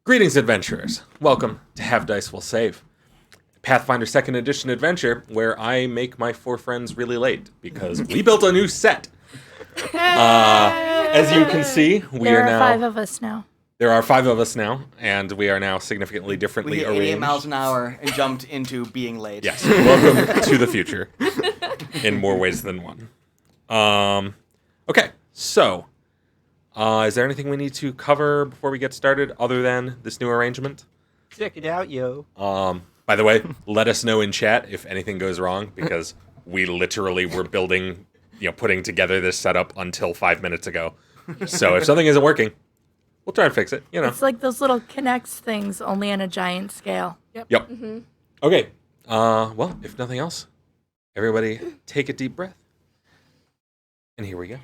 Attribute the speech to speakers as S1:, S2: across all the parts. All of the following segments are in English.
S1: Greetings, adventurers. Welcome to Have Dice Will Save, Pathfinder 2nd Edition adventure where I make my four friends really late because we built a new set. As you can see,
S2: There are 5 of us now.
S1: There are 5 of us now, and we are now significantly differently
S3: We hit
S1: arranged.
S3: 88 miles an hour and jumped into being late.
S1: Yes, welcome to the future in more ways than one. Okay, so is there anything we need to cover before we get started other than this new arrangement?
S4: Check it out, yo.
S1: By the way, let us know in chat if anything goes wrong, because we literally were putting together this setup until 5 minutes ago. So if something isn't working, we'll try and fix it,
S2: It's like those little connects things, only on a giant scale.
S1: Yep. Mm-hmm. Okay. Well, if nothing else, everybody take a deep breath. And here we go.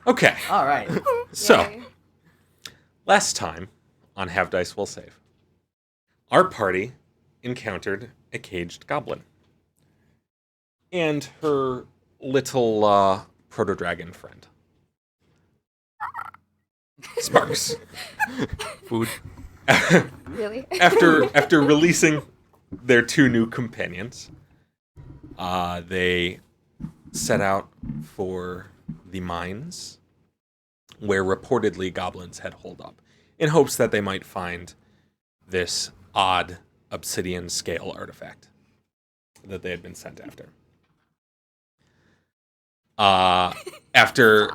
S1: Okay.
S3: All right.
S1: So, last time on Have Dice Will Save, our party encountered a caged goblin and her little proto-dragon friend, Sparks.
S4: Food.
S5: Really?
S1: After releasing their 2 new companions, they set out for the mines where reportedly goblins had holed up, in hopes that they might find this odd obsidian scale artifact that they had been sent after. After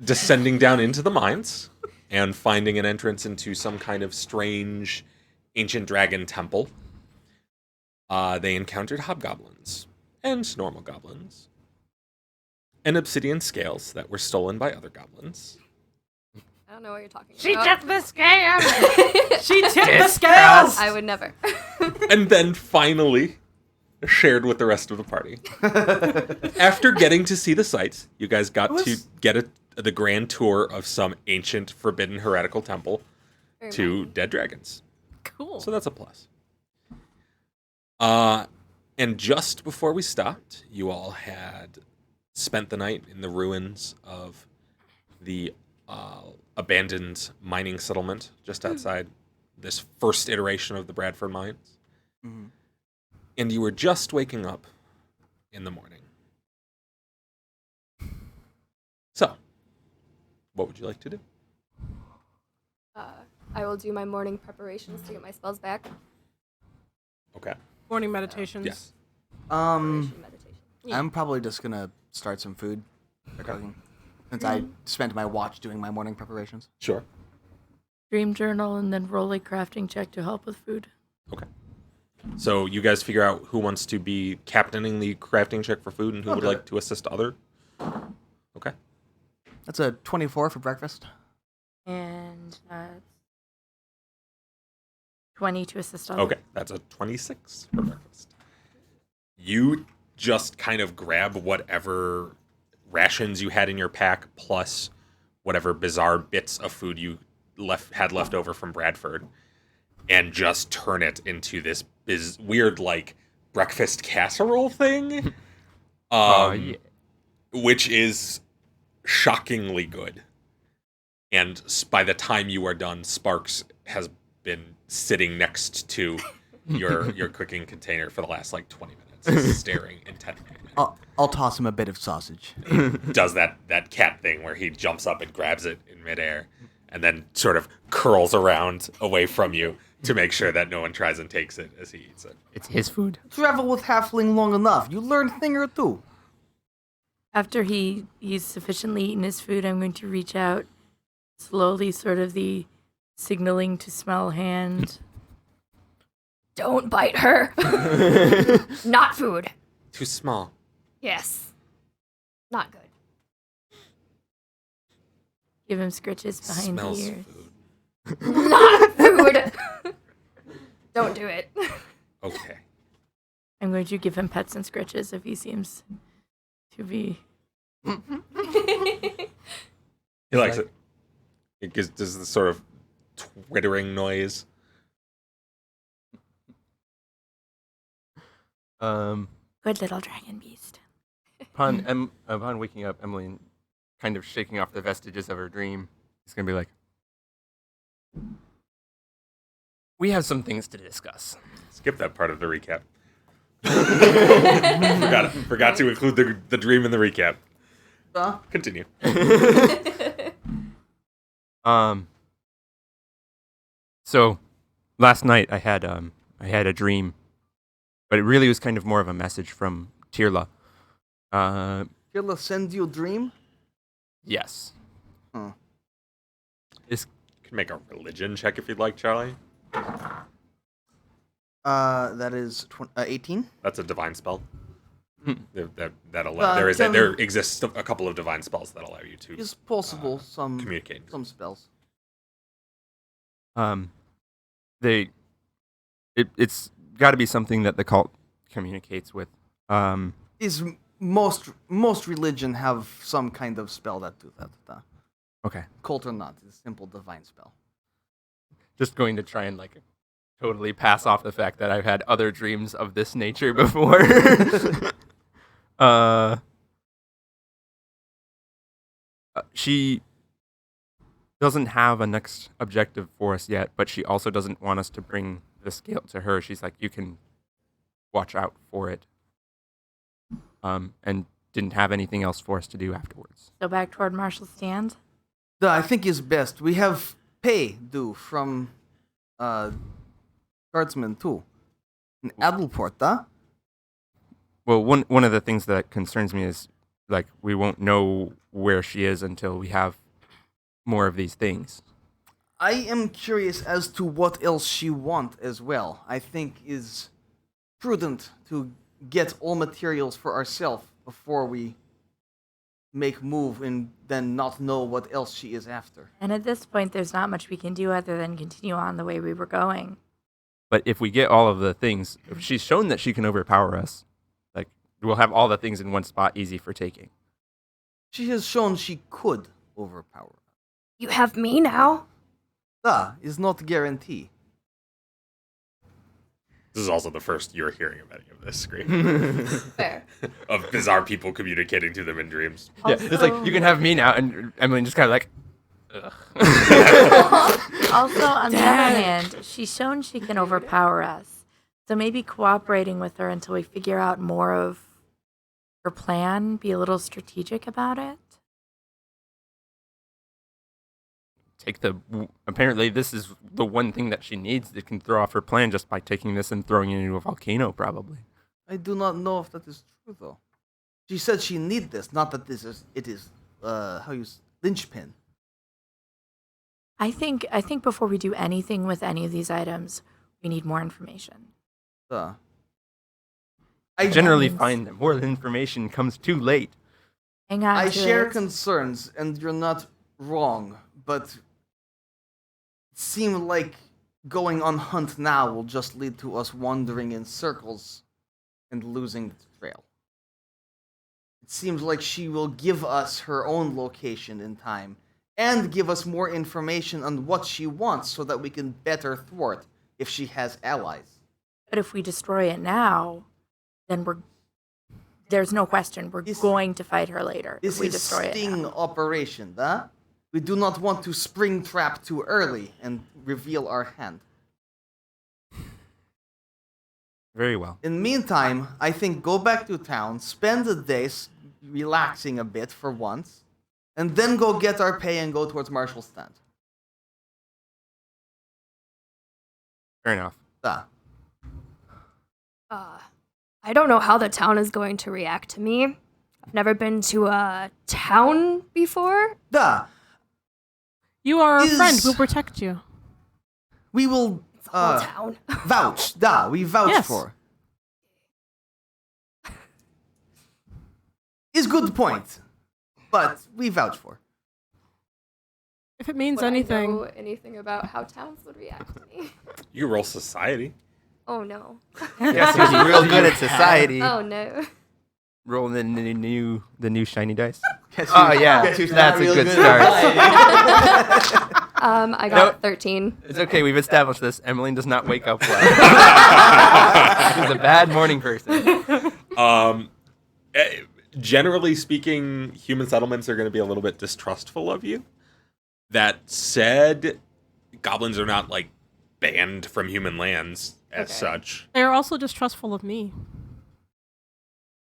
S1: descending down into the mines and finding an entrance into some kind of strange ancient dragon temple, they encountered hobgoblins and normal goblins and obsidian scales that were stolen by other goblins.
S5: I don't know what you're talking
S2: She
S5: about.
S2: took the scale!
S3: She took the scales!
S5: I would never.
S1: And then finally shared with the rest of the party. After getting to see the sights, you guys got to get the grand tour of some ancient, forbidden, heretical temple
S5: Very
S1: to dead dragons.
S5: Cool.
S1: So that's a plus. And just before we stopped, you all had spent the night in the ruins of the abandoned mining settlement just outside this first iteration of the Bradford mines.
S3: Mm-hmm.
S1: And you were just waking up in the morning. So, what would you like to do?
S5: I will do my morning preparations to get my spells back.
S1: Okay.
S6: Morning meditations.
S1: Yes.
S5: Preparation, meditation.
S3: I'm probably just gonna start some food cooking, since I spent my watch doing my morning preparations.
S1: Sure.
S2: Dream journal and then roll a crafting check to help with food.
S1: Okay. So you guys figure out who wants to be captaining the crafting check for food and who would like to assist other. Okay.
S3: That's a 24 for breakfast.
S2: And that's 20 to assist all.
S1: Okay, that's a 26 for breakfast. You just kind of grab whatever rations you had in your pack, plus whatever bizarre bits of food you had left over from Bradford, and just turn it into this weird, like, breakfast casserole thing.
S4: Yeah.
S1: Which is shockingly good. And by the time you are done, Sparks has been sitting next to your cooking container for the last like 20 minutes, staring intently.
S3: I'll toss him a bit of sausage.
S1: Does that cat thing where he jumps up and grabs it in midair, and then sort of curls around away from you to make sure that no one tries and takes it as he eats it.
S4: It's his food.
S3: Travel with halfling long enough, you learn a thing or two.
S2: After he's sufficiently eaten his food, I'm going to reach out slowly, sort of the signaling to smell hand.
S5: Don't bite her. Not food.
S1: Too small.
S5: Yes. Not good.
S2: Give him scritches behind
S1: Smells
S2: the ears.
S1: food.
S5: Not food. Don't do it.
S1: Okay.
S2: I'm going to give him pets and scritches if he seems to be.
S1: He likes it. It does this sort of twittering noise.
S2: Good little dragon beast.
S4: Upon waking up, Emily, kind of shaking off the vestiges of her dream, is going to be like, we have some things to discuss.
S1: Skip that part of the recap. Forgot to include the dream in the recap. Continue.
S4: So last night I had a dream, but it really was kind of more of a message from Tirla.
S3: Killa sends you a dream?
S4: Yes.
S3: Huh.
S1: You can make a religion check if you'd like, Charlie.
S3: That is 18.
S1: That's a divine spell. That'll
S3: can-
S1: there exists a couple of divine spells that allow you to
S3: It's possible some
S1: communicate.
S3: some spells.
S4: It's got to be something that the cult communicates with.
S3: Is most religion have some kind of spell that do that?
S4: Okay.
S3: Cult or not, it's a simple divine spell.
S4: Just going to try and like totally pass off the fact that I've had other dreams of this nature before. She doesn't have a next objective for us yet, but she also doesn't want us to bring the scale to her. She's like, you can watch out for it. And didn't have anything else for us to do afterwards.
S2: So back toward Marshall's stand.
S3: I think is best. We have pay due from guardsmen too. In Adelport, huh?
S4: Well, one of the things that concerns me is like we won't know where she is until we have more of these things.
S3: I am curious as to what else she want as well. I think is prudent to get all materials for ourselves before we make move and then not know what else she is after.
S2: And at this point, there's not much we can do other than continue on the way we were going.
S4: But if we get all of the things, if she's shown that she can overpower us, like we'll have all the things in one spot, easy for taking.
S3: She has shown she could overpower.
S5: You have me now?
S3: Is not guarantee.
S1: This is also the first you're hearing of any of this, Scream.
S5: Fair.
S1: Of bizarre people communicating to them in dreams.
S4: Yeah, it's like you can have me now, and Emily just kind of like, ugh.
S2: Also, on the other hand, she's shown she can overpower us. So maybe cooperating with her until we figure out more of her plan, be a little strategic about it.
S4: Apparently this is the one thing that she needs that can throw off her plan just by taking this and throwing it into a volcano, probably.
S3: I do not know if that is true though. She said she need this, not that it is linchpin.
S2: I think before we do anything with any of these items, we need more information.
S3: I
S4: generally find that more information comes too late.
S2: Hang on.
S3: I
S2: to
S3: share
S2: it.
S3: concerns, and you're not wrong, but it seems like going on hunt now will just lead to us wandering in circles and losing the trail. It seems like she will give us her own location in time and give us more information on what she wants so that we can better thwart if she has allies.
S2: But if we destroy it now, then there's no question we're going to fight her later if
S3: This
S2: we
S3: is
S2: destroy it
S3: sting
S2: now.
S3: operation, huh? We do not want to spring trap too early and reveal our hand.
S4: Very well.
S3: In the meantime, I think go back to town, spend the day relaxing a bit for once, and then go get our pay and go towards Marshall's tent.
S4: Fair enough.
S5: I don't know how the town is going to react to me. I've never been to a town before.
S6: You are a
S3: Is-
S6: friend. We'll protect you.
S3: We will
S5: Whole town.
S3: vouch. We vouch
S6: Yes.
S3: for. Is good point, but we vouch for.
S6: If it means
S5: Would I
S6: anything.
S5: know anything about how towns would react to me?
S1: You roll society.
S5: Oh no.
S4: Yes, he's real good at society.
S5: Oh no.
S4: Rolling the new shiny dice.
S3: Guess
S4: Oh
S3: who's-
S4: yeah,
S3: guess who's
S4: that's
S3: not
S4: a
S3: real
S4: good
S3: at
S4: start.
S3: society?
S5: I got
S4: Nope.
S5: 13.
S4: It's okay. We've established this. Emmeline does not wake up well. She's a bad morning person.
S1: Generally speaking, human settlements are going to be a little bit distrustful of you. That said, goblins are not like banned from human lands as
S5: Okay.
S1: such.
S6: They're also distrustful of me.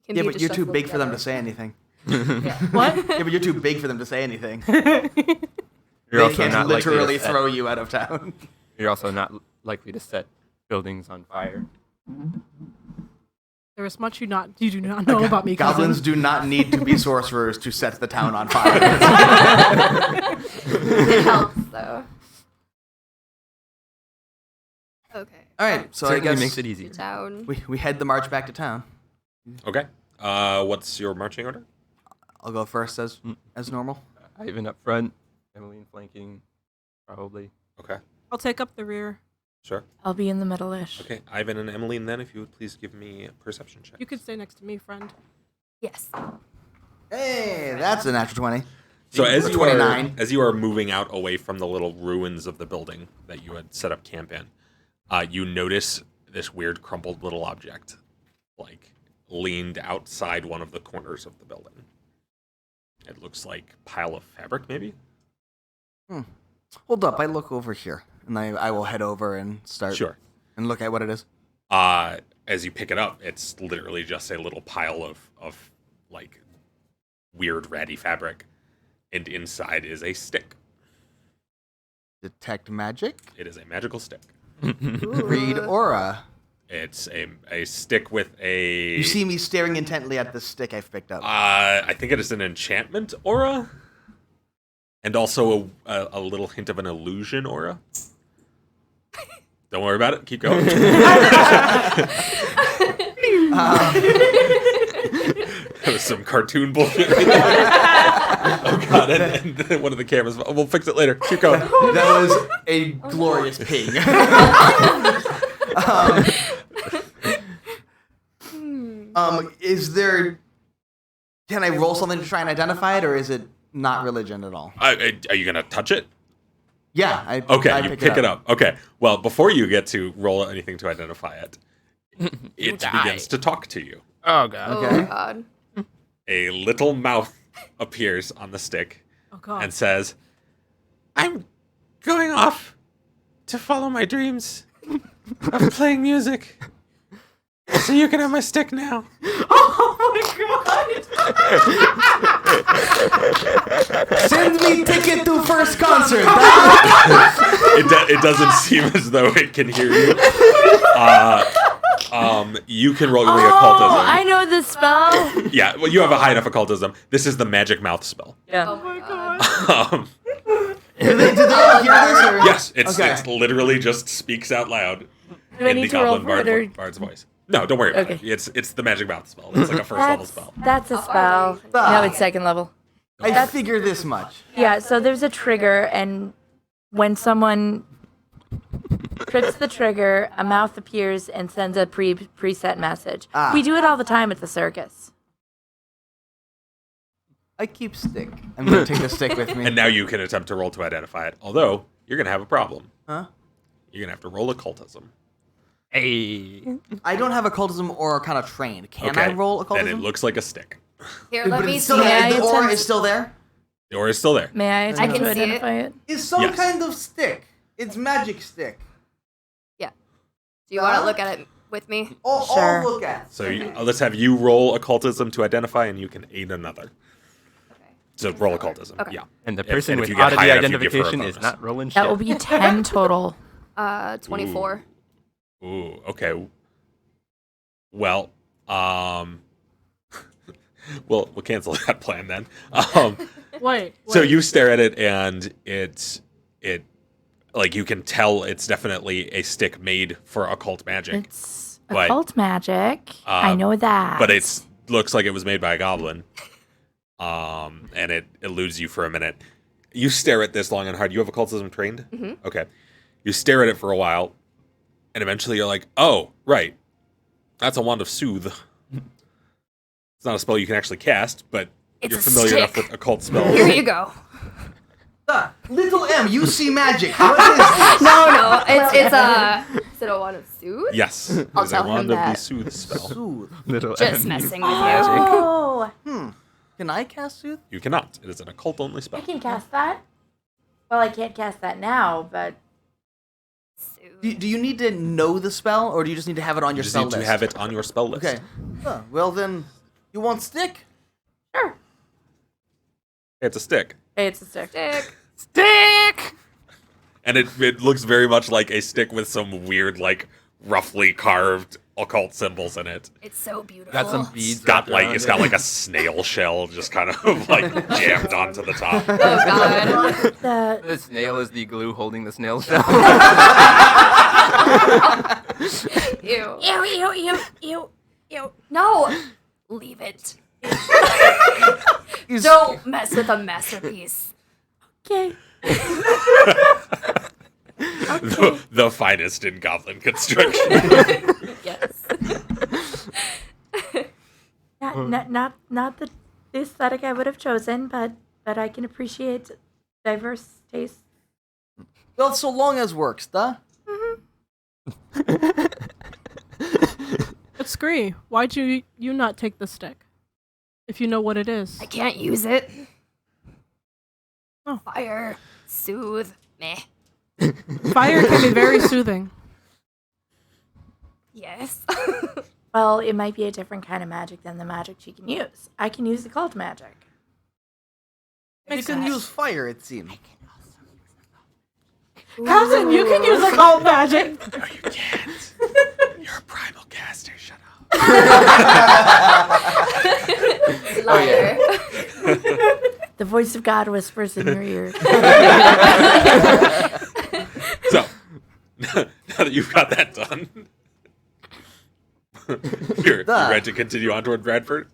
S5: Can
S3: Yeah,
S5: be
S3: but you're too
S5: distrustful
S3: big for them to
S5: together.
S3: say anything.
S5: Yeah.
S6: What?
S3: Yeah, but you're too big for them to say anything.
S4: You're
S3: They
S4: also
S3: can't
S4: not likely
S3: literally
S4: to set-
S3: throw you out of town.
S4: You're also not likely to set buildings on fire.
S6: There is much you do not know about me,
S3: Goblins
S6: cousin.
S3: do not need to be sorcerers to set the town on fire.
S5: It helps though. Okay.
S3: All right, so I
S4: Certainly
S3: guess
S4: makes it easy.
S5: Town.
S3: we head the march back to town.
S1: Okay. What's your marching order?
S3: I'll go first as normal.
S4: Ivan up front, Emmeline flanking, probably.
S1: Okay.
S6: I'll take up the rear.
S1: Sure.
S2: I'll be in the middle-ish.
S1: Okay. Ivan and Emmeline, then, if you would please give me a perception check.
S6: You could stay next to me, friend.
S5: Yes.
S3: Hey, that's a natural 20.
S1: So
S3: Or
S1: as
S3: 29.
S1: you are moving out away from the little ruins of the building that you had set up camp in, you notice this weird crumpled little object, like leaned outside one of the corners of the building. It looks like a pile of fabric, maybe.
S3: Hold up, I look over here, and I will head over and start
S1: Sure.
S3: and look at what it is.
S1: As you pick it up, it's literally just a little pile of like weird ratty fabric, and inside is a stick.
S3: Detect magic,
S1: It is a magical stick.
S3: read aura.
S1: It's a stick with a.
S3: You see me staring intently at the stick I've picked up.
S1: I think it is an enchantment aura, and also a little hint of an illusion aura. Don't worry about it. Keep going. That was some cartoon bullshit. Oh god! And one of the cameras. We'll fix it later. Keep going.
S3: That was a glorious ping. Is there? Can I roll something to try and identify it, or is it not religion at all?
S1: Are you gonna touch it?
S3: Yeah.
S1: Okay,
S3: I
S1: you pick it up. Okay. Well, before you get to roll anything to identify it, it begins to talk to you.
S4: Oh god.
S5: Oh
S3: Okay.
S5: god.
S1: A little mouth appears on the stick
S6: Oh, God.
S1: and says, "I'm going off to follow my dreams of playing music. So you can have my stick now."
S3: Send me ticket to first concert.
S1: It doesn't seem as though it can hear you. You can roll your occultism.
S2: Oh, I know the spell.
S1: Yeah, well, you have a high enough occultism. This is the magic mouth spell.
S2: Yeah.
S5: Oh my god.
S1: Um,
S3: Do they all hear this? Or?
S1: yes, it's
S3: Okay.
S1: literally just speaks out loud
S2: Do I
S1: in the
S2: need to roll
S1: goblin
S2: for it, or
S1: bard's voice. No, don't worry about
S2: Okay.
S1: it. It's the magic mouth spell. It's like a first level spell.
S2: that's a
S5: How far away
S2: spell.
S5: from
S2: No,
S3: you?
S2: it's second level.
S3: I figure this much.
S2: Yeah, so there's a trigger, and when someone trips the trigger, a mouth appears and sends a preset message.
S3: Ah.
S2: We do it all the time at the circus.
S3: I keep stick. I'm gonna take the stick with me.
S1: And now you can attempt to roll to identify it. Although you're gonna have a problem.
S3: Huh?
S1: You're gonna have to roll occultism.
S4: Hey.
S3: I don't have occultism or kind of trained. Can
S1: Okay.
S3: I roll
S1: Then
S3: occultism?
S1: it looks like a stick.
S5: Here, let
S3: But
S5: me
S3: it's
S5: see.
S3: still,
S2: Yeah,
S3: the
S2: it's
S3: aura
S2: a-
S3: is still there.
S1: Or it's still there.
S2: May I attempt
S5: can
S2: to
S5: see it.
S2: identify it?
S3: Is some
S1: Yes.
S3: kind of stick. It's magic stick.
S5: Do you want to look at it with me?
S2: Sure.
S3: I'll look at.
S1: So let's have you roll occultism to identify, and you can aid another.
S5: Okay.
S1: So roll occultism.
S5: Okay.
S1: Yeah.
S4: And the
S1: If-
S4: person
S1: and if
S4: with
S1: you get
S4: oddity
S1: high enough, you give her a
S4: identification is
S1: bonus.
S4: not rolling shit.
S2: That will be 10 total.
S5: 24.
S1: Ooh. Okay. Well, we'll cancel that plan then.
S6: Wait.
S1: So you stare at it, and it like you can tell it's definitely a stick made for occult magic,
S2: It's
S1: But,
S2: occult magic. I know that.
S1: but it looks like it was made by a goblin. And it eludes you for a minute. You stare at this long and hard. You have occultism trained?
S5: Mm-hmm.
S1: Okay. You stare at it for a while, and eventually you're like, oh, right. That's a wand of soothe. It's not a spell you can actually cast, but
S5: It's
S1: you're
S5: a
S1: familiar enough
S5: stick.
S1: with occult spells.
S5: Here you go.
S3: Little M, you see magic. What is this?
S5: No, it's is it a wand of soothe?
S1: Yes. It
S5: I'll
S1: is a
S5: tell him
S1: wand of the
S5: that.
S1: soothe spell.
S3: Soothe.
S4: Little
S5: Just
S4: M.
S5: messing with you.
S2: Oh,
S3: Can I cast soothe?
S1: You cannot. It is an occult only
S2: I
S1: spell.
S2: can cast that. Well, I can't cast that now, but
S5: Soothe.
S3: Do you need to know the spell, or do you just need to have it on
S1: You
S3: your
S1: just
S3: spell
S1: need to
S3: list?
S1: have it on your spell list.
S3: Okay. Well then, you want stick?
S2: sure.
S1: It's a stick.
S2: Hey, it's a stick.
S5: Stick.
S1: And it looks very much like a stick with some weird, like, roughly carved occult symbols in it.
S5: It's so beautiful.
S4: Got some beads.
S1: It's got
S4: wrapped
S1: like
S4: around
S1: it's
S4: it.
S1: got like a snail shell just kind of like jammed onto the top.
S5: Oh god.
S2: The
S4: The snail is the glue holding the snail shell.
S5: Ew.
S2: ew.
S5: No. Leave it.
S3: Is-
S5: Don't mess with a masterpiece.
S2: Okay.
S1: The finest in goblin construction.
S5: Yes.
S2: Not the aesthetic I would have chosen, but I can appreciate diverse tastes.
S3: Well, so long as works, duh.
S6: But Scree, why'd you not take the stick? If you know what it is.
S5: I can't use it.
S6: Oh.
S5: Fire. Soothe. Meh.
S6: Fire can be very soothing.
S5: Yes.
S2: Well, it might be a different kind of magic than the magic she can use. I can use occult magic.
S3: You can use fire, it seems.
S6: Cousin, you can use occult magic.
S1: No, you can't. You're a primal caster. Shut up.
S5: Liar.
S2: The voice of God whispers in your ear.
S1: So now that you've got that done, you're ready to continue on toward Bradford.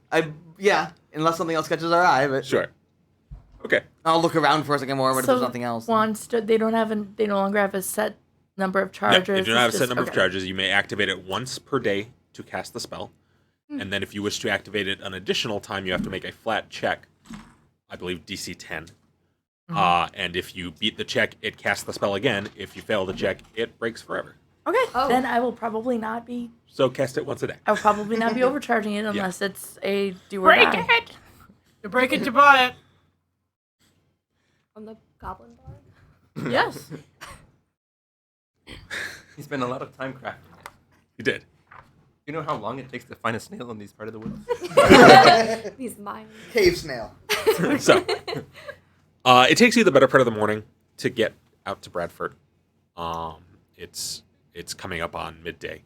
S3: Yeah, unless something else catches our eye, but
S1: Sure. Okay.
S3: I'll look around for a second more, but if there's nothing else.
S2: Wands, they no longer have a set number of
S1: No,
S2: charges.
S1: you do not have a
S2: It's
S1: set
S2: just-
S1: number of
S2: okay.
S1: charges. You may activate it once per day to cast the spell. And then if you wish to activate it an additional time, you have to make a flat check. I believe DC 10. And if you beat the check, it casts the spell again. If you fail the check, it breaks forever.
S2: Okay,
S5: Oh.
S2: then I will probably not be.
S1: So cast it once a day.
S2: I will probably not be overcharging it unless it's a do or
S6: Break
S2: die.
S6: it. You break it, you buy it.
S5: On the goblin bar.
S6: Yes.
S4: He spent a lot of time crafting it.
S1: You did.
S4: You know how long it takes to find a snail in these part of the woods?
S5: These mines.
S3: Cave snail.
S1: So, it takes you the better part of the morning to get out to Bradford. It's coming up on midday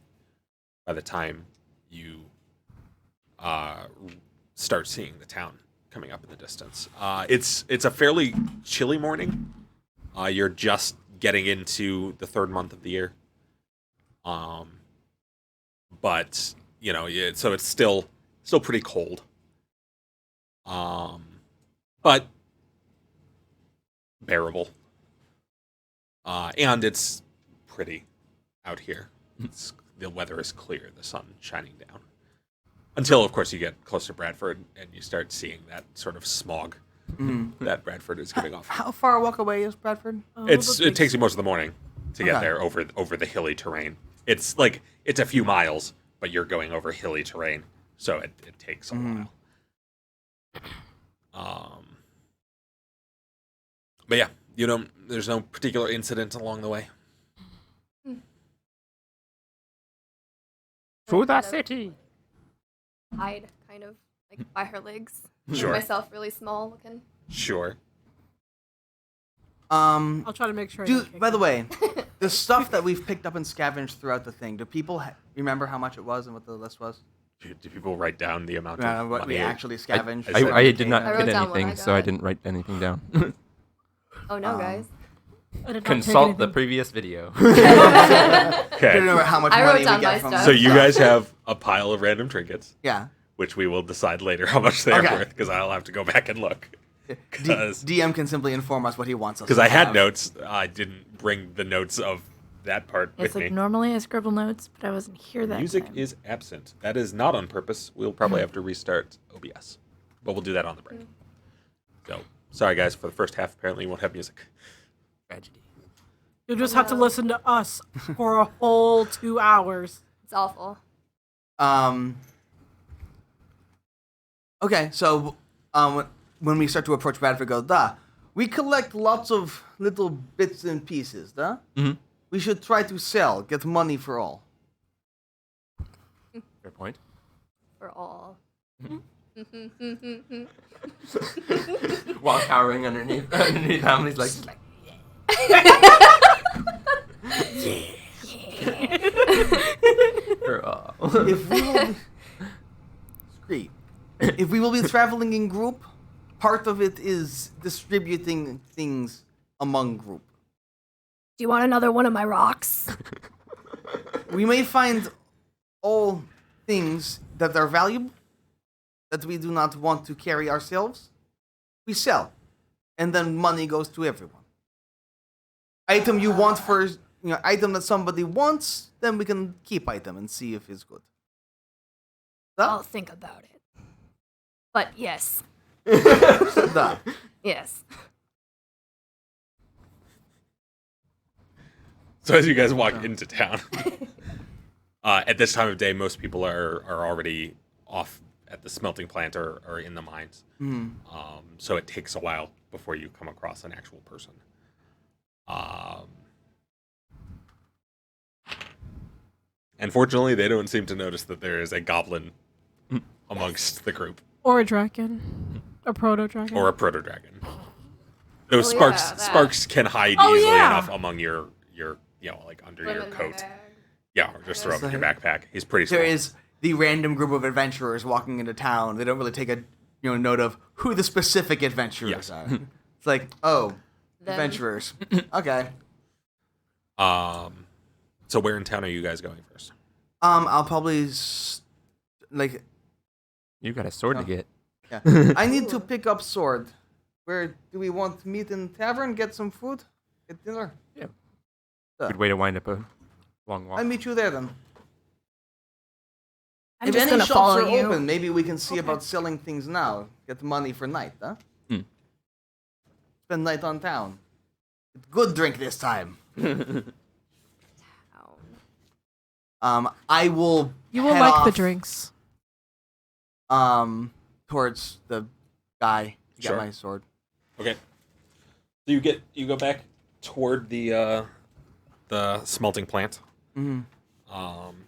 S1: by the time you start seeing the town coming up in the distance. It's a fairly chilly morning. You're just getting into the third month of the year. But so it's still pretty cold. But bearable. And it's pretty out here. The weather is clear, the sun shining down. Until, of course, you get close to Bradford and you start seeing that sort of smog that Bradford is giving off.
S3: How far a walk away is Bradford?
S1: It takes you most of the morning to get
S3: Okay.
S1: there over the hilly terrain. It's a few miles, but you're going over hilly terrain, so it takes a while. But yeah, there's no particular incident along the way.
S4: To the city.
S5: Hide, kind of, like by her legs. Make
S1: Sure.
S5: myself really small looking.
S1: Sure.
S6: I'll try to make sure. I don't kick
S3: By the
S6: him.
S3: way, the stuff that we've picked up and scavenged throughout the thing, do people remember how much it was and what the list was?
S1: Do people write down the amount of
S3: What
S1: money?
S3: we actually scavenged?
S4: I did not
S5: I wrote
S4: get
S5: down what I
S4: anything, so I
S5: got.
S4: didn't write anything down.
S5: Oh no, guys.
S6: I did not take
S4: Consult the
S6: anything.
S4: previous video.
S3: I don't
S1: Okay.
S3: remember how much
S5: I wrote
S3: money
S5: down
S3: we get
S5: my
S3: from
S5: stuff.
S1: So you guys have a pile of random trinkets,
S3: Yeah.
S1: which we will decide later how much they're
S3: Okay.
S1: worth, because I'll have to go back and look. Because
S3: DM can simply inform us what he wants us to
S1: I had
S3: have.
S1: notes. I didn't bring the notes of that part
S2: It's
S1: with
S2: like
S1: me.
S2: normally I scribble notes, but I wasn't here that
S1: Music
S2: time.
S1: is absent. That is not on purpose. We'll probably have to restart OBS. But we'll do that on the break. So, sorry guys, for the first half, apparently you won't have music.
S4: Tragedy.
S6: You'll just have to listen to us for a whole 2 hours.
S5: It's awful.
S3: Okay, so when we start to approach Bradford, go, we collect lots of little bits and pieces,
S4: Mhm.
S3: We should try to sell, get money for all.
S4: Fair point.
S5: For all.
S4: While cowering underneath Emily's legs. Like, for all.
S3: If we will Screet. If we will be traveling in group, part of it is distributing things among group.
S5: Do you want another one of my rocks?
S3: We may find all things that are valuable that we do not want to carry ourselves. We sell, and then money goes to everyone. Item you want for item that somebody wants, then we can keep item and see if it's good.
S5: I'll think about it. But yes.
S3: Duh.
S5: Yes.
S1: So as you guys walk into town, at this time of day, most people are already off at the smelting plant or in the mines. So it takes a while before you come across an actual person. Unfortunately, they don't seem to notice that there is a goblin amongst the group,
S6: Or a dragon. A proto dragon.
S1: or a proto dragon. Those
S5: Oh,
S1: sparks
S5: yeah, that.
S1: sparks can hide
S6: Oh,
S1: easily
S6: yeah.
S1: enough among your like under your coat. Yeah, or just throw them in your backpack. He's pretty small.
S3: There is the random group of adventurers walking into town. They don't really take a note of who the specific adventurers
S1: Yes.
S3: are. It's like, oh,
S5: Them.
S3: adventurers. Okay.
S1: So where in town are you guys going first?
S3: I'll probably
S4: You got a sword to
S3: Oh.
S4: get.
S3: yeah. I need to pick up sword. Where do we want to meet in tavern? Get some food? Get dinner?
S4: Yeah.
S3: Yeah.
S4: Good way to wind up a long walk.
S3: I'll meet you there then.
S5: I'm
S3: if
S5: just
S3: any
S5: gonna
S3: shops
S5: follow
S3: are
S5: you.
S3: open, maybe we can see
S6: Okay.
S3: about selling things now. Get money for night, huh? Spend night on town. Good drink this time. I will.
S6: You will
S3: head
S6: like the
S3: off,
S6: drinks.
S3: Towards the guy to
S1: Sure.
S3: get my sword.
S1: Okay. So you go back toward the smelting plant.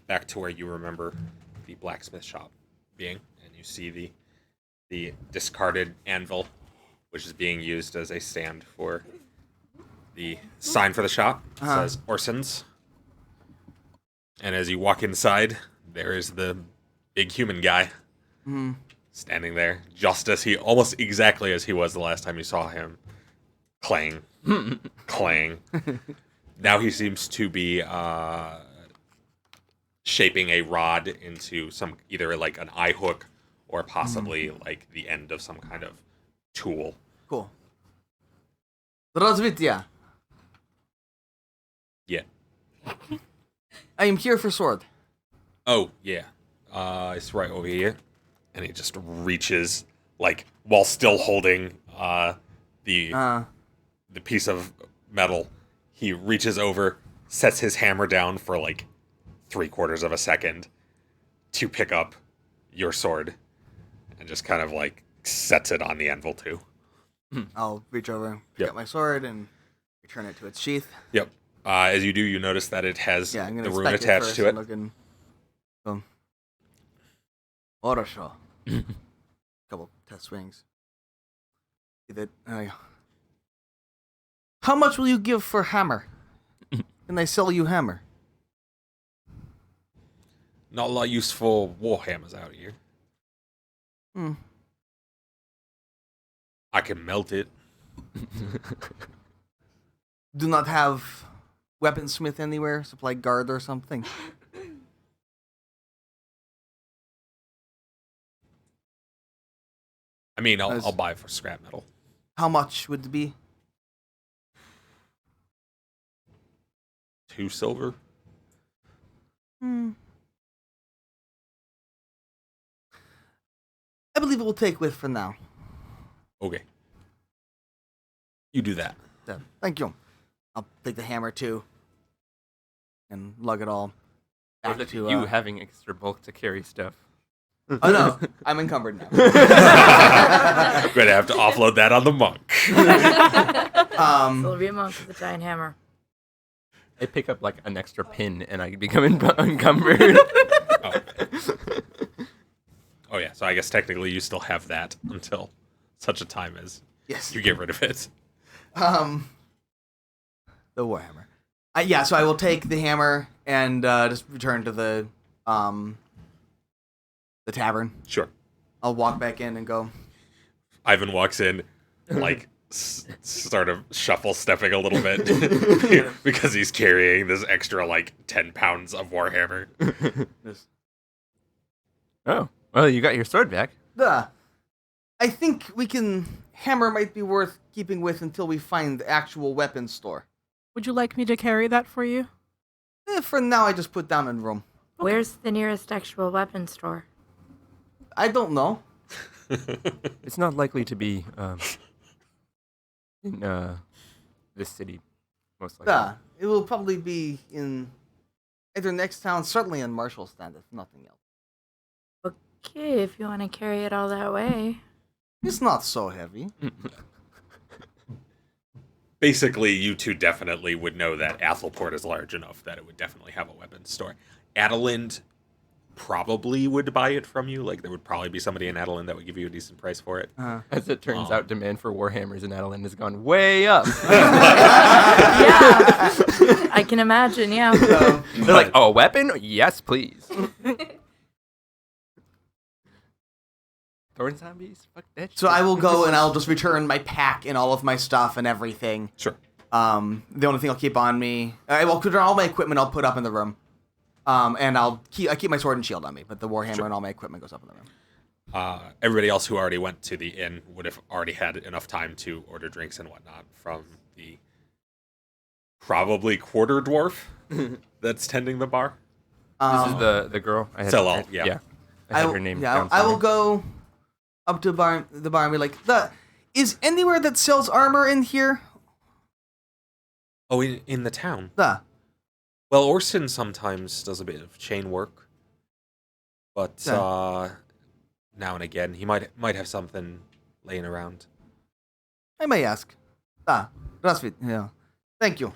S1: Back to where you remember the blacksmith shop being, and you see the discarded anvil, which is being used as a stand for the sign for the shop. It says Orson's. And as you walk inside, there is the big human guy standing there, almost exactly as he was the last time you saw him. Clang. Clang. Now he seems to be shaping a rod into either like an eye hook or possibly like the end of some kind of tool.
S3: Cool. Razvitya,
S1: Yeah.
S3: I am here for sword.
S1: Oh, yeah. It's right over here. And he just reaches, like, while still holding the piece of metal, he reaches over, sets his hammer down for, like, 3/4 of a second to pick up your sword and just kind of, like, sets it on the anvil, too.
S3: I'll reach over, pick
S1: Yep.
S3: up my sword, and return it to its sheath.
S1: Yep. As you do, you notice that it has
S3: Yeah, I'm
S1: the
S3: gonna
S1: rune
S3: inspect
S1: attached
S3: first
S1: to it.
S3: and looking. Orosho. Couple test swings. See that? How much will you give for hammer? Can I sell you hammer?
S1: Not a lot of useful warhammers out here.
S3: Hmm.
S1: I can melt it.
S3: Do not have weaponsmith anywhere? Supply guard or something?
S1: I mean,
S3: As-
S1: I'll buy it for scrap metal.
S3: How much would it be?
S1: 2 silver.
S3: Hmm. I believe it will take with for now.
S1: Okay. You do that.
S3: So, thank you. I'll take the hammer too. And lug it all back
S4: Look
S3: to
S4: at you having extra bulk to carry stuff.
S3: Oh no, I'm encumbered now.
S1: Gonna have to offload that on the monk.
S2: So it'll be a monk with a giant hammer.
S4: I pick up like an extra pin and I become encumbered.
S1: Oh yeah, so I guess technically you still have that until such a time as
S3: Yes.
S1: you get rid of it.
S3: The warhammer. Yeah, so I will take the hammer and just return to the tavern.
S1: Sure.
S3: I'll walk back in and go.
S1: Ivan walks in, like, sort of shuffle stepping a little bit because he's carrying this extra, like, 10 pounds of Warhammer.
S3: Just,
S4: Oh, well, you got your sword back.
S3: I think hammer might be worth keeping with until we find the actual weapons store.
S6: Would you like me to carry that for you?
S3: For now, I just put down in room.
S2: Where's the nearest actual weapon store?
S3: I don't know.
S4: It's not likely to be in this city, most likely.
S3: It will probably be in either next town, certainly in Marshallstown, if nothing else.
S2: Okay, if you want to carry it all that way.
S3: It's not so heavy.
S1: Basically, you two definitely would know that Athelport is large enough that it would definitely have a weapons store. Adelind probably would buy it from you. Like, there would probably be somebody in Adelind that would give you a decent price for it.
S4: As it turns out, demand for warhammers in Adeline has gone way up.
S2: Yeah, I can imagine, yeah.
S4: They're like, oh, a weapon? Yes, please. Thorn zombies? Fuck that shit.
S3: So I will go and I'll just return my pack and all of my stuff and everything.
S1: Sure.
S3: The only thing I'll keep on me, I will put all my equipment. I'll put up in the room. And I keep my sword and shield on me, but the warhammer and all my equipment goes up in the room.
S1: Everybody else who already went to the inn would have already had enough time to order drinks and whatnot from the probably quarter dwarf that's tending the bar.
S4: This is the girl. I had
S1: Selal, yeah.
S4: I had her name down
S3: I will
S4: somewhere.
S3: go up to the bar and be like, is anywhere that sells armor in here?
S1: Oh, in the town?
S3: The.
S1: Well, Orson sometimes does a bit of chain work. But now and again, he might have something laying around.
S3: I may ask. Rasvit, yeah. Thank you.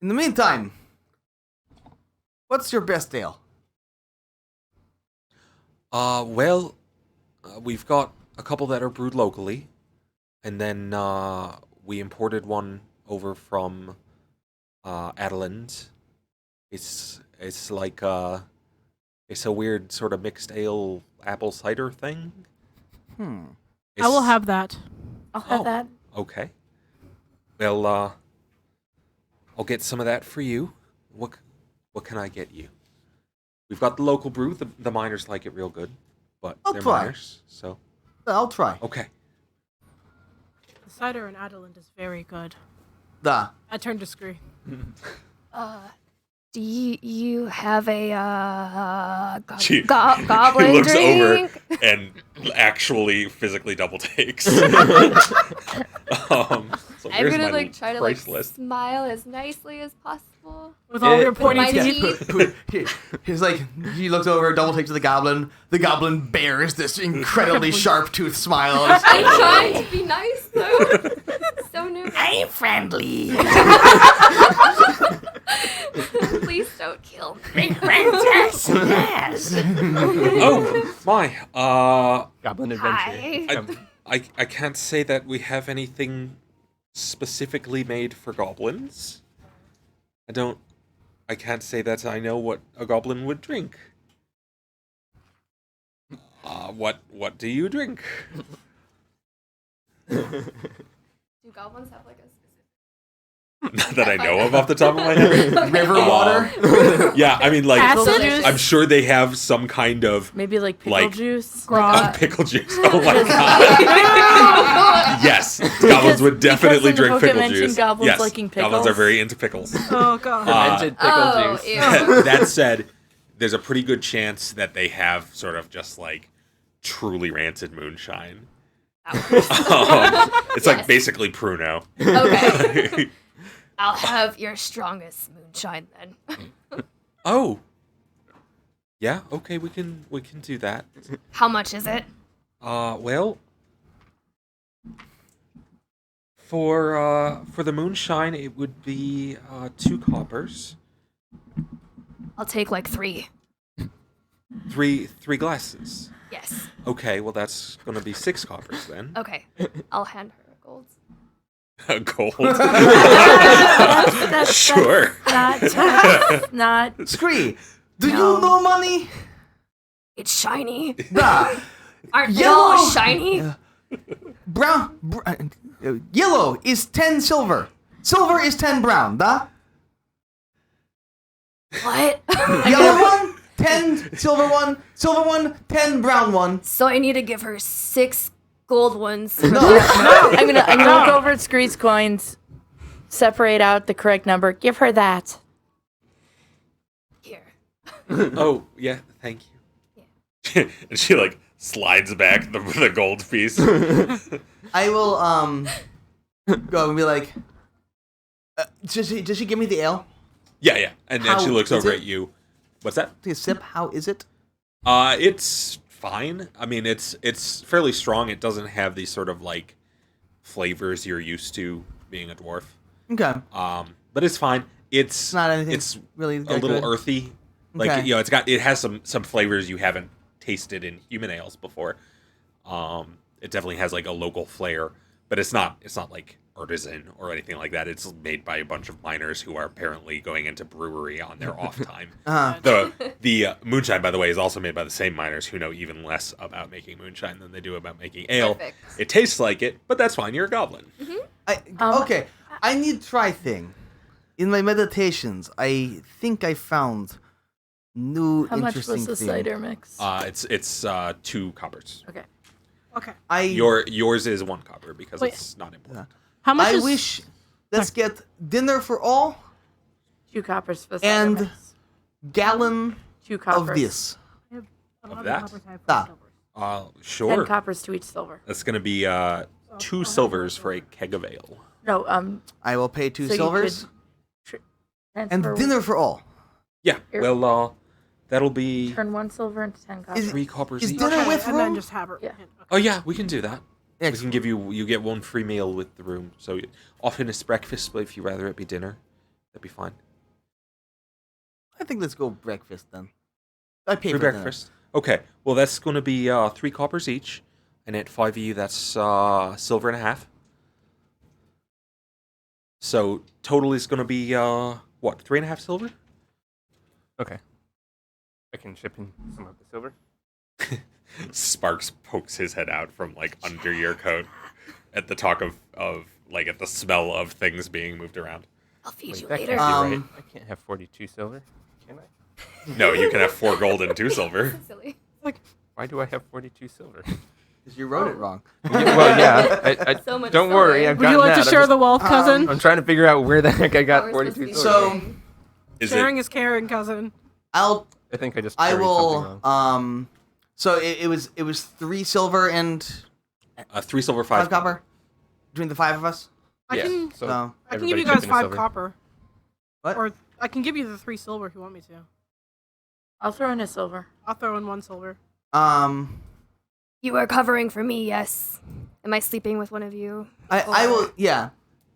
S3: In the meantime, what's your best ale?
S1: We've got a couple that are brewed locally, and then we imported one over from Adelind. It's like it's a weird sort of mixed ale apple cider thing.
S6: I will have that.
S2: I'll have
S1: Oh.
S2: that.
S1: Okay. Well, I'll get some of that for you. What can I get you? We've got the local brew. The miners like it real good, but
S3: I'll
S1: they're
S3: try.
S1: miners, so
S3: I'll try.
S1: okay.
S6: The cider in Adeline is very good.
S3: The.
S6: I turn to Scree.
S5: Do you have a
S1: She-
S5: goblin
S1: he looks
S5: drink?
S1: over and actually physically double takes. So
S5: I'm
S1: Where's
S5: gonna
S1: my
S5: like try to like
S1: price list?
S5: smile as nicely as possible.
S6: With all your
S5: With
S6: pointy
S5: my
S6: teeth.
S5: teeth.
S3: He's like, he looks over, double takes to the goblin. The goblin bears this incredibly sharp tooth smile.
S5: I'm trying to be nice though. So new.
S3: I'm friendly.
S5: Please don't kill me.
S3: Yes.
S1: Oh my.
S4: Goblin adventure.
S5: Hi.
S1: I can't say that we have anything specifically made for goblins. I can't say that I know what a goblin would drink. What do you drink?
S5: Do goblins have like a specific?
S1: Not that I know of off the top of my head.
S3: River water.
S1: Yeah, I mean, like,
S2: Acid
S5: juice?
S1: I'm sure they have some kind of
S2: Maybe like pickle
S1: Like-
S2: juice.
S1: pickle juice. Oh my god. Yes, goblins would definitely
S2: Because in the
S1: drink pickle
S2: Pokémon
S1: juice.
S2: goblins
S1: Yes,
S2: liking
S1: goblins are
S2: pickles.
S1: very into pickles.
S6: Oh god.
S4: Fermented pickle
S5: Oh,
S4: juice.
S5: ew.
S1: That said, there's a pretty good chance that they have sort of just like truly rancid moonshine. It's like
S5: Yes.
S1: basically Pruno.
S5: Okay. I'll have your strongest moonshine then.
S1: Oh. Yeah, okay, we can do that.
S5: How much is it?
S1: Well, for the moonshine it would be 2 coppers.
S5: I'll take like 3.
S1: Three glasses.
S5: Yes.
S1: Okay, well that's gonna be 6 coppers then.
S5: Okay. I'll hand her a gold.
S1: Gold.
S2: That's
S1: Sure.
S2: not.
S3: Scree, do
S2: No.
S3: you know money?
S5: It's shiny.
S3: Nah.
S5: Aren't they
S3: Yellow.
S5: all shiny?
S3: Yellow is 10 silver. Silver is 10 brown, da?
S5: What?
S3: Yellow one, 10 silver one, 10 brown one.
S5: So I need to give her 6 gold ones.
S3: No.
S2: I'm gonna look over at Scree's coins, separate out the correct number, give her that.
S5: Here.
S1: Oh, yeah, thank you. And she like slides back the gold piece.
S3: I will go and be like, does she give me the ale?
S1: Yeah. And then she
S3: How
S1: looks
S3: is
S1: over
S3: it?
S1: at you. What's that?
S3: Take a sip. How is it?
S1: It's fine. I mean, it's fairly strong. It doesn't have these sort of like flavors you're used to being a dwarf.
S3: Okay.
S1: But it's fine.
S3: It's not anything.
S1: It's
S3: really
S1: a little
S3: good.
S1: earthy. Like
S3: Okay.
S1: it has some flavors you haven't tasted in human ales before. It definitely has like a local flair, but it's not like artisan or anything like that. It's made by a bunch of miners who are apparently going into brewery on their off time. The moonshine, by the way, is also made by the same miners who know even less about making moonshine than they do about making ale.
S5: Perfect.
S1: It tastes like it, but that's fine. You're a goblin.
S3: Okay. I need to try thing. In my meditations, I think I found new
S2: How much
S3: interesting
S2: was the
S3: thing.
S2: cider mix?
S1: It's 2 coppers.
S2: Okay.
S6: Okay.
S1: Yours is 1 copper because
S6: Wait.
S1: it's not important.
S6: How much
S3: I
S6: is
S3: wish. Let's get dinner for all,
S2: 2 coppers for cider
S3: and
S2: mix.
S3: gallon
S2: 2 coppers.
S3: of this.
S1: Of that?
S3: Ah.
S2: 10
S1: Sure.
S2: coppers to each silver.
S1: That's gonna be 2 silvers for a keg of ale.
S2: No,
S3: I will pay 2
S2: so you
S3: silvers
S2: could
S3: and
S2: transfer
S3: dinner for all.
S1: Yeah.
S2: Here.
S1: Well, that'll be
S2: turn 1 silver into 10 coppers.
S1: 3 coppers
S3: is
S1: each.
S3: dinner
S6: Okay,
S3: with
S6: and then
S3: room?
S6: just have her.
S2: Yeah.
S1: Oh yeah, we can do that. We
S3: Excellent.
S1: can give you get 1 free meal with the room. So often it's breakfast, but if you rather it be dinner, that'd be fine.
S3: I think let's go breakfast then. I pay
S1: Free
S3: for
S1: breakfast. Okay. Well, that's gonna be 3 coppers each, and at 5 of you, that's silver and a half. So total is gonna be what, 3.5 silver?
S4: Okay. I can chip in some of the silver.
S1: Sparks pokes his head out from like under your coat at the talk of like at the smell of things being moved around.
S5: I'll feed you
S4: that
S5: later.
S4: can't be right. I can't have 42 silver, can I?
S1: No, you can have 4 gold and 2 silver.
S5: Silly.
S4: Why do I have 42 silver?
S3: Because you wrote it wrong.
S4: Well, yeah. I
S5: So much
S4: don't worry.
S5: silver.
S4: I've
S6: Would you
S4: gotten
S6: like
S4: that.
S6: to share the wealth, cousin?
S4: I'm trying to figure out where the heck I
S5: How
S4: got
S5: we're supposed to
S4: 42
S5: be
S4: silver.
S3: So-
S5: sharing.
S1: Is
S6: Sharing
S1: it?
S6: is caring, cousin.
S3: I'll.
S4: I think I just
S3: I
S4: carried
S3: will.
S4: something wrong.
S3: So it was 3 silver and
S1: 3 silver,
S3: 5
S1: 5
S3: copper between the 5 of us.
S6: I can
S4: So
S3: No.
S6: I can give
S4: everybody
S6: you guys
S4: chip in a
S6: 5
S4: silver.
S6: copper.
S3: What?
S6: Or I can give you the 3 silver if you want me to.
S2: I'll throw in a silver.
S6: I'll throw in 1 silver.
S5: You are covering for me, yes. Am I sleeping with one of you?
S3: I will. Yeah.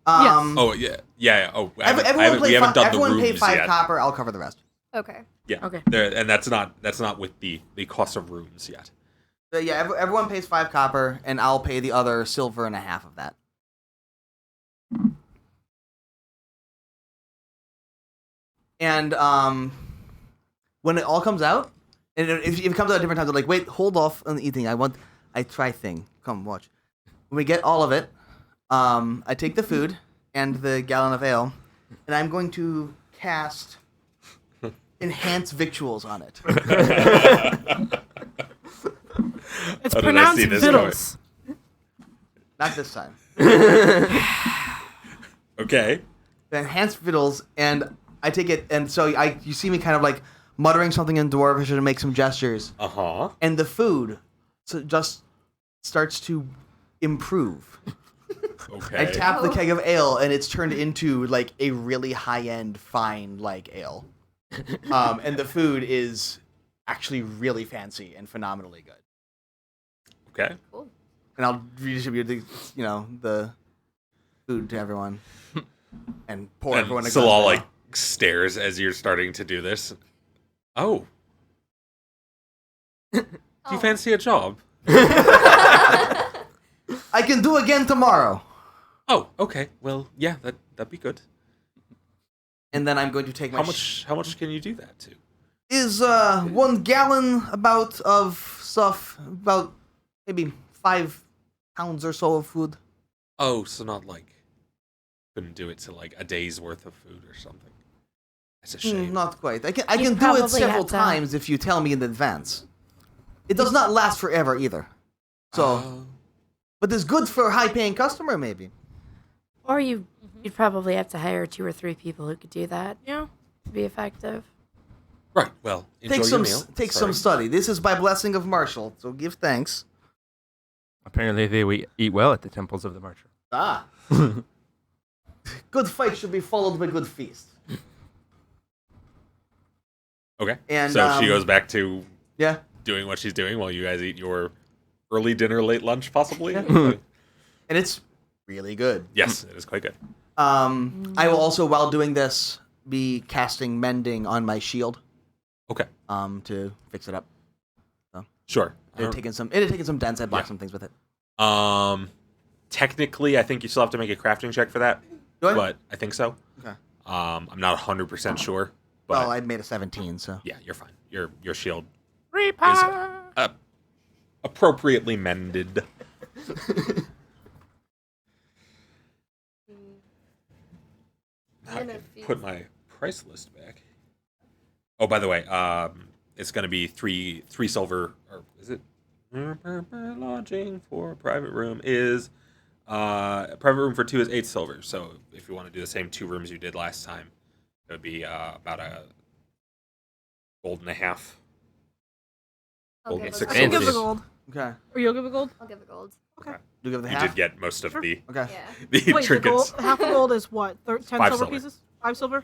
S6: Yes.
S1: Oh yeah. Oh,
S3: Everyone
S1: we haven't done the
S3: everyone pay
S1: rooms
S3: 5
S1: yet.
S3: copper. I'll cover the rest.
S5: Okay.
S1: Yeah.
S2: Okay.
S1: And that's not with the cost of rooms yet.
S3: But yeah, everyone pays 5 copper, and I'll pay the other silver and a half of that. And when it all comes out, and if it comes out at different times, I'm like, wait, hold off on eating. I try thing. Come watch. When we get all of it, I take the food and the gallon of ale, and I'm going to cast enhance victuals on it.
S6: It's
S1: How did I
S6: pronounced
S1: see this
S6: vittles.
S3: Not this time.
S1: Okay.
S3: The enhanced victuals, and I take it, and so you see me kind of like muttering something in Dwarvish and make some gestures,
S1: Uh-huh.
S3: and the food just starts to improve.
S1: Okay.
S3: I tap the keg of ale, and it's turned into like a really high-end, fine like ale. And the food is actually really fancy and phenomenally good.
S1: Okay.
S3: And I'll redistribute the food to everyone, and pour everyone a
S1: And
S3: glass
S1: Salal
S3: of
S1: like
S3: ale.
S1: stares as you're starting to do this. Oh. Do you fancy a job?
S3: I can do again tomorrow.
S1: Oh, okay. Well, yeah, that'd be good.
S3: And then I'm going to take my
S1: How much can you do that to?
S3: is 1 gallon about of stuff, about maybe 5 pounds or so of food.
S1: Oh, so not like couldn't do it to like a day's worth of food or something. That's a shame.
S3: Not quite. I
S2: You
S3: can do it
S2: probably
S3: several
S2: have to-
S3: times if you tell me in advance. It does not last forever either. So,
S1: Oh.
S3: but it's good for a high-paying customer, maybe.
S2: Or you'd probably have to hire 2 or 3 people who could do that
S6: Yeah.
S2: to be effective.
S1: Right. Well, enjoy
S3: Take
S1: your
S3: some
S1: meal.
S3: take
S1: Sorry.
S3: some study. This is by blessing of Marshall, so give thanks.
S4: Apparently, they eat well at the temples of the marcher.
S3: Ah. Good fight should be followed by good feast.
S1: Okay.
S3: And,
S1: so she goes back to
S3: Yeah.
S1: doing what she's doing while you guys eat your early dinner, late lunch, possibly.
S3: And it's really good.
S1: Yes, it is quite good.
S3: I will also, while doing this, be casting mending on my shield.
S1: Okay.
S3: To fix it up.
S1: Sure.
S3: It had taken some dents. I blocked
S1: Yeah.
S3: some things with it.
S1: Technically, I think you still have to make a crafting check for that.
S3: Do I?
S1: But I think so.
S3: Okay.
S1: I'm not 100% sure. But
S3: Well, I made a 17, so.
S1: yeah, you're fine. Your shield
S6: Reaper.
S1: is appropriately mended. I can put my price list back. Oh, by the way, it's going to be three silver, or is it? Lodging for a private room is a private room for 2 is 8 silver. So if you want to do the same 2 rooms you did last time, it would be about a gold and a half.
S5: I'll
S1: Gold
S5: give
S1: and
S5: a
S1: 6
S6: I can give
S1: silvers.
S6: the gold.
S3: Okay.
S6: Or you'll give a gold?
S5: I'll give a gold.
S6: Okay.
S3: Do you give the
S1: You
S3: half?
S1: did get most of
S6: Sure.
S1: the
S3: Okay.
S5: Yeah.
S1: the
S6: Wait, the
S1: trinkets.
S6: gold, half a gold is what? 10
S1: 5
S6: silver
S1: silver.
S6: pieces? 5 silver?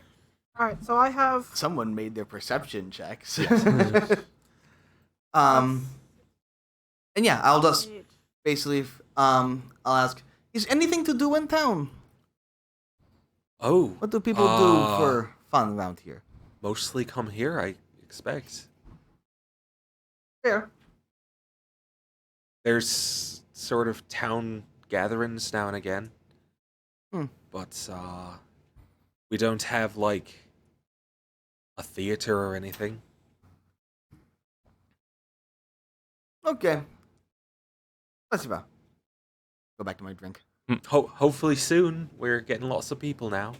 S6: All right, so I have.
S3: Someone made their perception checks.
S1: Yes.
S3: And yeah, I'll just basically, I'll ask, is anything to do in town?
S1: Oh,
S3: What do people do for fun around here?
S1: mostly come here, I expect.
S3: Fair.
S1: There's sort of town gatherings now and again. But we don't have like a theater or anything.
S3: Okay. Let's see. Go back to my drink.
S1: Hopefully soon. We're getting lots of people now.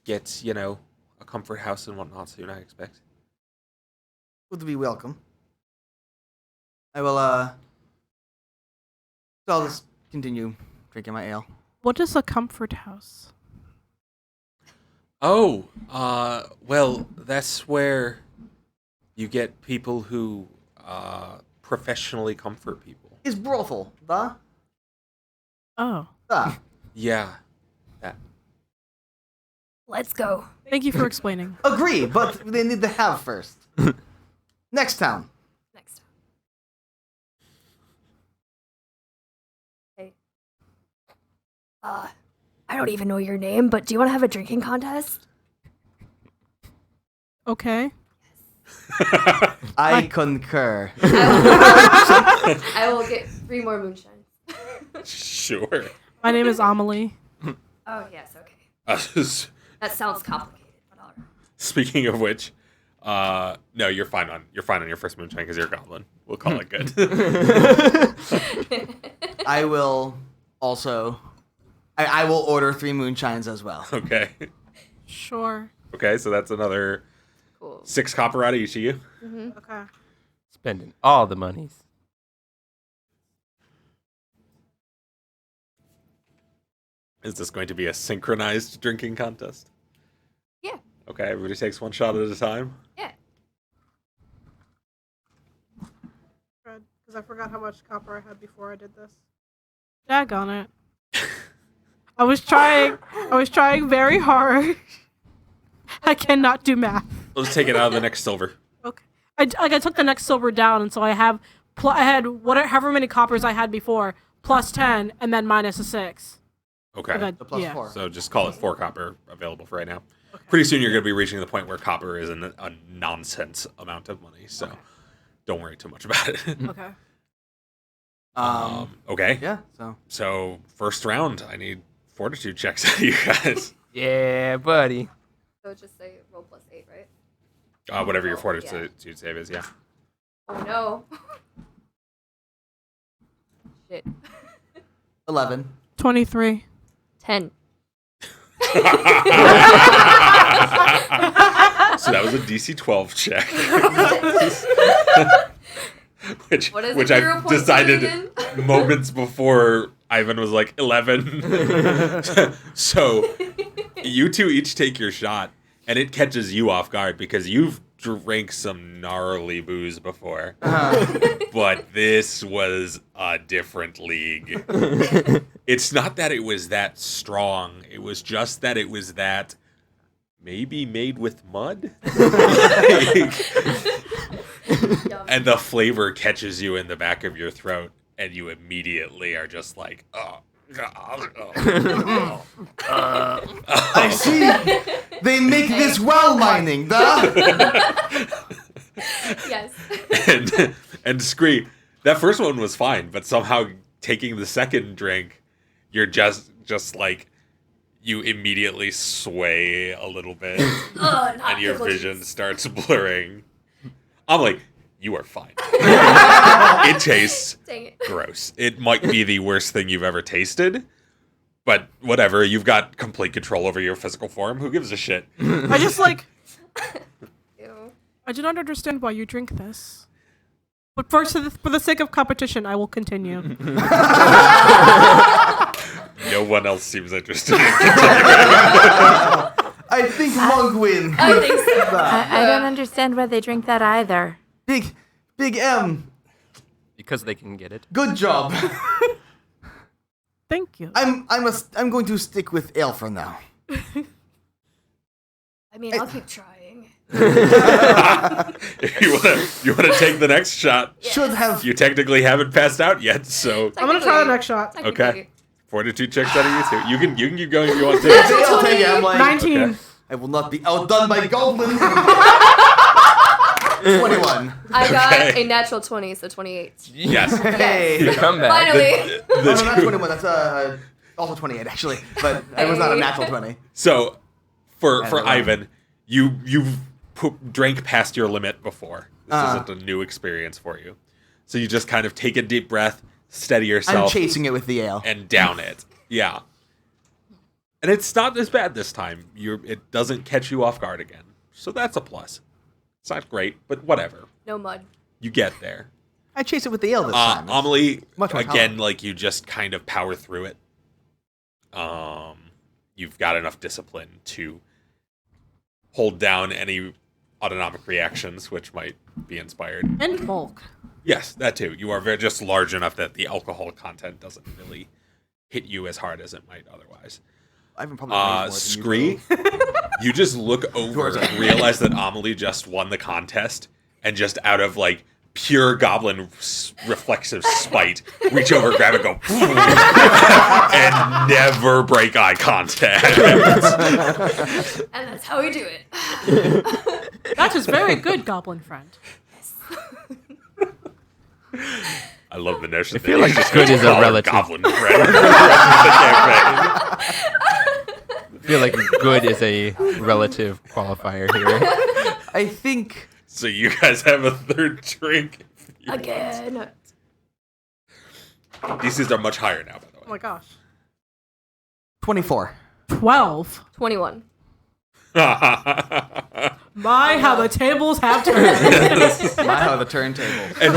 S1: Get, a comfort house and whatnot soon, I expect.
S3: Would be welcome. I will, so I'll just continue drinking my ale.
S6: What is a comfort house?
S1: Oh, well, that's where you get people who professionally comfort people.
S3: Is brothel, da?
S6: Oh.
S3: Da.
S1: Yeah. That.
S5: Let's go.
S6: Thank you for explaining.
S3: Agree, but they need to have first. Next town.
S5: Next. Hey. I don't even know your name, but do you want to have a drinking contest?
S6: Okay.
S3: I concur.
S5: I will get 3 more moonshine.
S1: Sure.
S6: My name is Amelie.
S5: Oh, yes, okay.
S1: Uh,
S5: That sounds complicated, but all right.
S1: Speaking of which, no, you're fine on your first moonshine because you're a goblin. We'll call it good.
S3: I will also. I will order 3 moonshines as well.
S1: Okay.
S6: Sure.
S1: Okay, so that's another
S5: Cool.
S1: 6 copper out of each of you.
S6: Okay.
S4: Spending all the monies.
S1: Is this going to be a synchronized drinking contest?
S5: Yeah.
S1: Okay, everybody takes 1 shot at a time.
S5: Yeah.
S6: Good, because I forgot how much copper I had before I did this. Daggone it. I was trying very hard. I cannot do math.
S1: Let's take it out of the next silver.
S6: Okay. I took the next silver down, and so I have I had however many coppers I had before, plus 10, and then minus a 6.
S1: Okay.
S6: Okay,
S3: The plus
S6: yeah.
S3: 4.
S1: So just call it 4 copper available for right now. Pretty soon you're going to be reaching the point where copper is a nonsense amount of money, so don't worry too much about it.
S6: Okay.
S1: Okay.
S3: Yeah.
S1: So first round, I need fortitude checks out of you guys.
S4: Yeah, buddy.
S5: So just say roll plus 8, right?
S1: Whatever your
S5: Oh,
S1: fortitude save is, yeah.
S5: Oh no. Shit.
S3: 11.
S6: 23.
S5: 10.
S1: So that was a DC 12 check. which
S5: What is
S1: which
S5: it,
S1: I
S5: 0.2
S1: decided
S5: again?
S1: moments before Ivan was like 11. So you two each take your shot, and it catches you off guard because you've drank some gnarly booze before. But this was a different league. It's not that it was that strong. It was just that it was that maybe made with mud. And the flavor catches you in the back of your throat, and you immediately are just like, oh, God. Oh.
S3: I see. They make this well mining, duh.
S5: Yes.
S1: And Scree, that first one was fine, but somehow taking the second drink, you're just like, you immediately sway a little bit, and your vision starts blurring. I'm like, you are fine. It tastes
S5: Dang it.
S1: gross. It might be the worst thing you've ever tasted, but whatever. You've got complete control over your physical form. Who gives a shit?
S6: I just
S5: Ew.
S6: I do not understand why you drink this. But first, for the sake of competition, I will continue.
S1: No one else seems interested in continuing.
S3: I think Monk win.
S5: I think so.
S2: I don't understand why they drink that either.
S3: Big M.
S4: Because they can get it.
S3: Good job.
S6: Thank you.
S3: I'm going to stick with ale for now.
S5: I mean, I'll keep trying.
S1: If you want to take the next shot,
S3: Should have.
S1: you technically haven't passed out yet, so
S6: I'm gonna try the next shot.
S1: okay. Fortitude checks out of you too. You can keep going if you want to.
S3: I'll take it. I'm like,
S6: 19.
S1: Okay.
S3: I will not be outdone by goblin. 21.
S5: I got
S1: Okay.
S5: a natural 20, so 28.
S1: Yes.
S3: Hey.
S4: Comeback.
S5: Finally.
S3: Oh, no, not 21. That's also 28 actually, but it was not a natural 20.
S1: So for
S3: And
S1: Ivan, you've drank past your limit before. This isn't a new experience for you. So you just kind of take a deep breath, steady
S3: I'm
S1: yourself,
S3: chasing it with the ale.
S1: and down it. Yeah. And it's not as bad this time. It doesn't catch you off guard again. So that's a plus. It's not great, but whatever.
S5: No mud.
S1: You get there.
S3: I chase it with the ale this time.
S1: Amelie,
S3: much more
S1: again,
S3: tolerable.
S1: like you just kind of power through it. You've got enough discipline to hold down any autonomic reactions which might be inspired.
S6: And bulk.
S1: Yes, that too. You are just large enough that the alcohol content doesn't really hit you as hard as it might otherwise.
S3: I haven't probably weighs more than you
S1: Scree,
S3: do.
S1: you just look over, realize that Amelie just won the contest, and just out of like pure goblin reflexive spite, reach over, grab it, go, and never break eye contact.
S5: And that's how we do it.
S6: That is very good, goblin friend.
S1: I love the notion.
S4: I feel like good is a relative.
S1: Goblin friend for the rest of the campaign.
S4: I feel like good is a relative qualifier here.
S3: I think
S1: So you guys have a third drink. if you want.
S5: Again.
S1: DCs are much higher now, by the way.
S6: Oh my gosh.
S3: 24.
S6: 12.
S5: 21.
S6: My, how the tables have turned.
S3: My how the turntable.
S1: And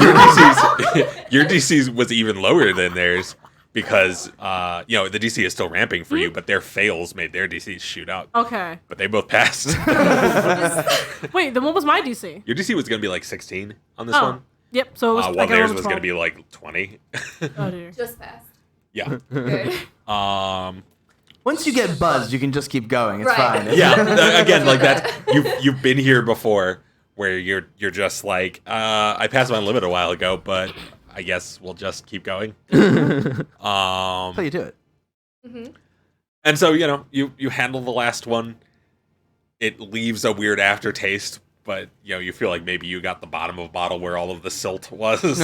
S1: your DC's was even lower than theirs because the DC is still ramping for you, but their fails made their DCs shoot up.
S6: Okay.
S1: But they both passed.
S6: Wait, then what was my DC?
S1: Your DC was gonna be like 16 on this
S6: Oh.
S1: one.
S6: Yep, so it was
S1: While
S6: like
S1: theirs
S6: around
S1: was gonna
S6: 12.
S1: be like 20.
S6: Oh dear.
S5: Just fast.
S1: Yeah.
S5: Good.
S3: Once you get buzzed, you can just keep going. It's
S5: Right.
S3: fine.
S1: Yeah. Again, like that. You've been here before, where you're just like, I passed my limit a while ago, but I guess we'll just keep going.
S3: That's how you do it.
S5: Mm-hmm.
S1: And so you handle the last one. It leaves a weird aftertaste, but you feel like maybe you got the bottom of a bottle where all of the silt was.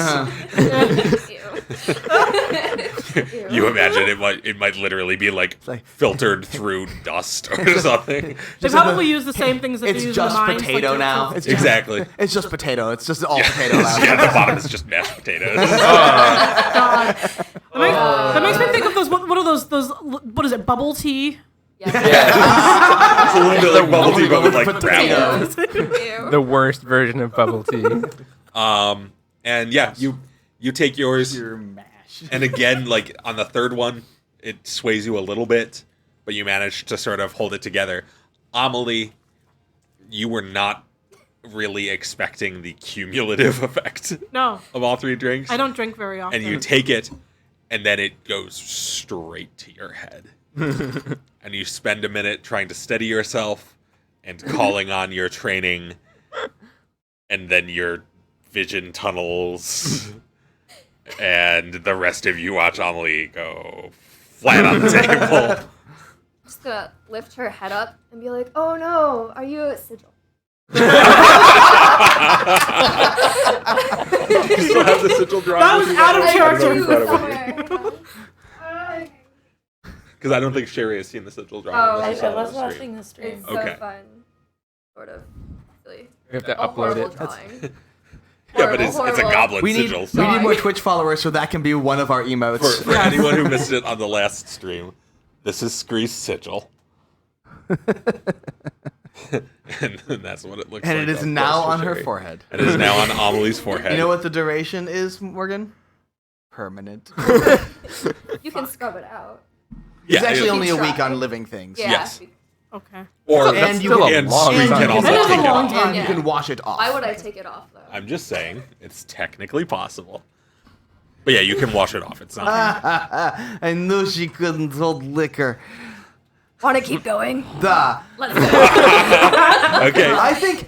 S1: You imagine it might literally be like
S3: like-
S1: filtered through dust or something.
S6: They probably use the same things that they
S3: It's
S6: use
S3: just
S6: in the mines.
S3: potato
S6: like
S3: now. It's just,
S1: Exactly.
S3: It's just potato. It's just all potato now.
S1: Yeah, the bottom is just mashed potatoes.
S6: God. That makes me think of those. What are those? What is it? Bubble tea.
S1: It's a little bit like bubble tea, but with like gravel.
S5: Ew.
S4: The worst version of bubble tea.
S1: And yeah, you take yours,
S3: Your mash.
S1: and again, like on the third one, it sways you a little bit, but you manage to sort of hold it together. Amelie, you were not really expecting the cumulative effect
S6: No,
S1: of all three drinks.
S6: I don't drink very often.
S1: And you take it, and then it goes straight to your head. And you spend a minute trying to steady yourself and calling on your training, and then your vision tunnels, and the rest of you watch Amelie go flat on the table.
S5: Just gonna lift her head up and be like, "Oh no, are you a sigil?"
S1: You still have the sigil drawn.
S6: That was out of character.
S1: Because I don't think Sherry has seen the sigil drawn.
S5: Oh,
S1: unless she
S2: I
S1: saw it on
S2: was
S1: the stream.
S2: watching the stream.
S5: It's so
S1: Okay.
S5: fun. Sort of. Really.
S4: We have to
S5: A
S4: upload
S5: horrible
S4: it.
S5: drawing.
S1: Yeah, but it's a
S5: Horrible.
S1: goblin
S3: We need
S1: sigil. So
S3: we need more Twitch followers so that can be one of our emotes.
S1: for anyone who missed it on the last stream, this is Scree's sigil. And that's what it looks like.
S3: And it is
S1: up
S3: now
S1: close for
S3: on her
S1: Sherry.
S3: forehead.
S1: It is now on Amelie's forehead.
S3: You know what the duration is, Morgan? Permanent.
S5: You can scrub it out.
S3: It's
S1: Yeah,
S3: actually
S1: it-
S3: only a week
S5: Try.
S3: on living things.
S5: Yeah.
S1: Yes.
S6: Okay.
S1: Or
S3: And you
S4: still
S3: can,
S4: a
S1: and
S4: long
S1: Scree
S4: time.
S1: can also
S6: That is a
S1: take it
S6: long
S1: off.
S6: time.
S3: and you
S5: Yeah.
S3: can wash it off.
S5: Why would I take it off though?
S1: I'm just saying, it's technically possible. But yeah, you can wash it off. It's not.
S3: I knew she couldn't hold liquor.
S5: Want to keep going?
S3: Duh.
S5: Let's go.
S1: Okay.
S3: I think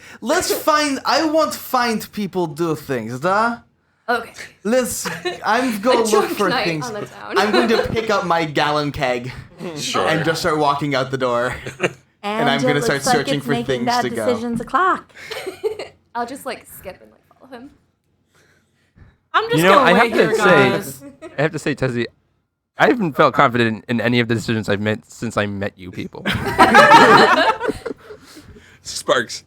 S3: I want find people do things, duh.
S5: Okay.
S3: I'm going
S5: A
S3: to look
S5: drunk
S3: for
S5: night
S3: things.
S5: on the town.
S3: I'm going to pick up my gallon keg
S1: Sure.
S3: and just start walking out the door. And I'm
S2: it
S3: gonna start
S2: looks like
S3: searching
S2: it's
S3: for
S2: making
S3: things
S2: bad
S3: to go.
S2: decisions o'clock.
S5: I'll just like skip and like follow him.
S6: I'm just
S4: You know,
S6: gonna
S4: I
S6: wait
S4: have
S6: here,
S4: to say-
S6: guys.
S4: I have to say, Tezzy, I haven't felt confident in any of the decisions I've made since I met you people.
S1: Sparks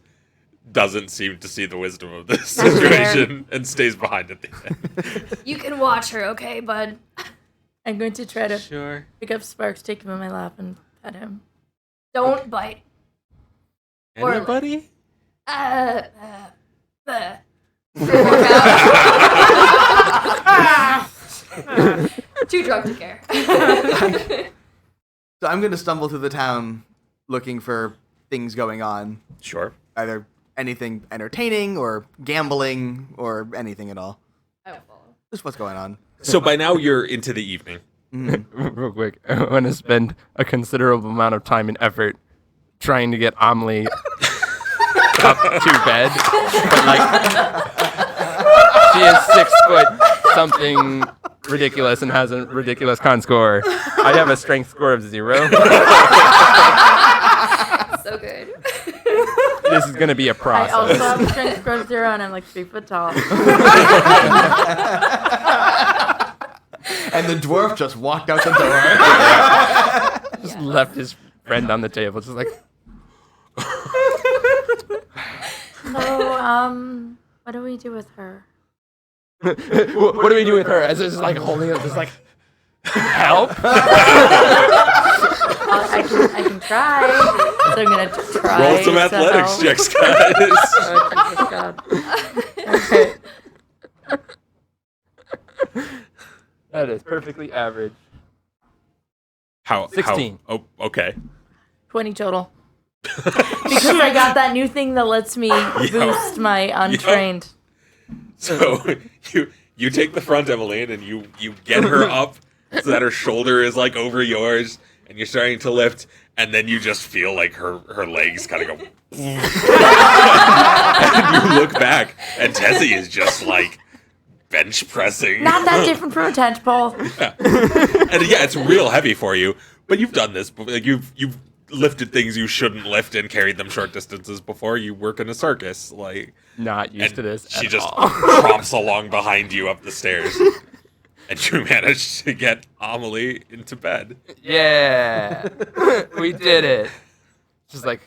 S1: doesn't seem to see the wisdom of this situation and stays behind at the end.
S5: You can watch her, okay, bud?
S2: I'm going to try to
S1: Sure.
S2: pick up Sparks, take him in my lap, and pet him.
S5: Don't bite. Or, like,
S1: Anybody?
S5: uh. Too drunk to care.
S3: So I'm going to stumble through the town looking for things going on.
S1: Sure.
S3: Either anything entertaining or gambling or anything at all.
S5: I will follow.
S3: Just what's going on.
S1: So by now you're into the evening.
S4: Real quick, I want to spend a considerable amount of time and effort trying to get Amelie up to bed. But like, she is 6 foot something ridiculous and has a ridiculous con score. I have a strength score of 0.
S5: So good.
S4: This is gonna be a
S2: I also
S4: process.
S2: have a strength score of 0, and I'm like 3 foot tall.
S3: And the dwarf just walked out the door.
S4: Just left his friend on the table, just like.
S2: So, what do we do with her?
S4: What do we do with her? As it's like holding it, just like help.
S2: I can try. So I'm gonna try.
S1: Roll some
S2: to
S1: athletics
S2: help.
S1: checks, guys.
S2: Oh, God. Okay.
S4: That is perfectly average.
S1: How?
S4: 16.
S1: Oh, okay.
S2: 20 total. Because I got that new thing that lets me boost my untrained.
S1: So you take the front, Emmeline, and you get her up so that her shoulder is like over yours, and you're starting to lift, and then you just feel like her legs kind of go. And you look back, and Tessie is just like bench pressing.
S2: Not that different from a tent pole.
S1: And yeah, it's real heavy for you, but you've done this. Like you've lifted things you shouldn't lift and carried them short distances before. You work in a circus, like.
S4: Not used
S1: And
S4: to this.
S1: she
S4: at
S1: just
S4: all.
S1: tromps along behind you up the stairs. And you manage to get Amelie into bed.
S4: Yeah, we did it. Just like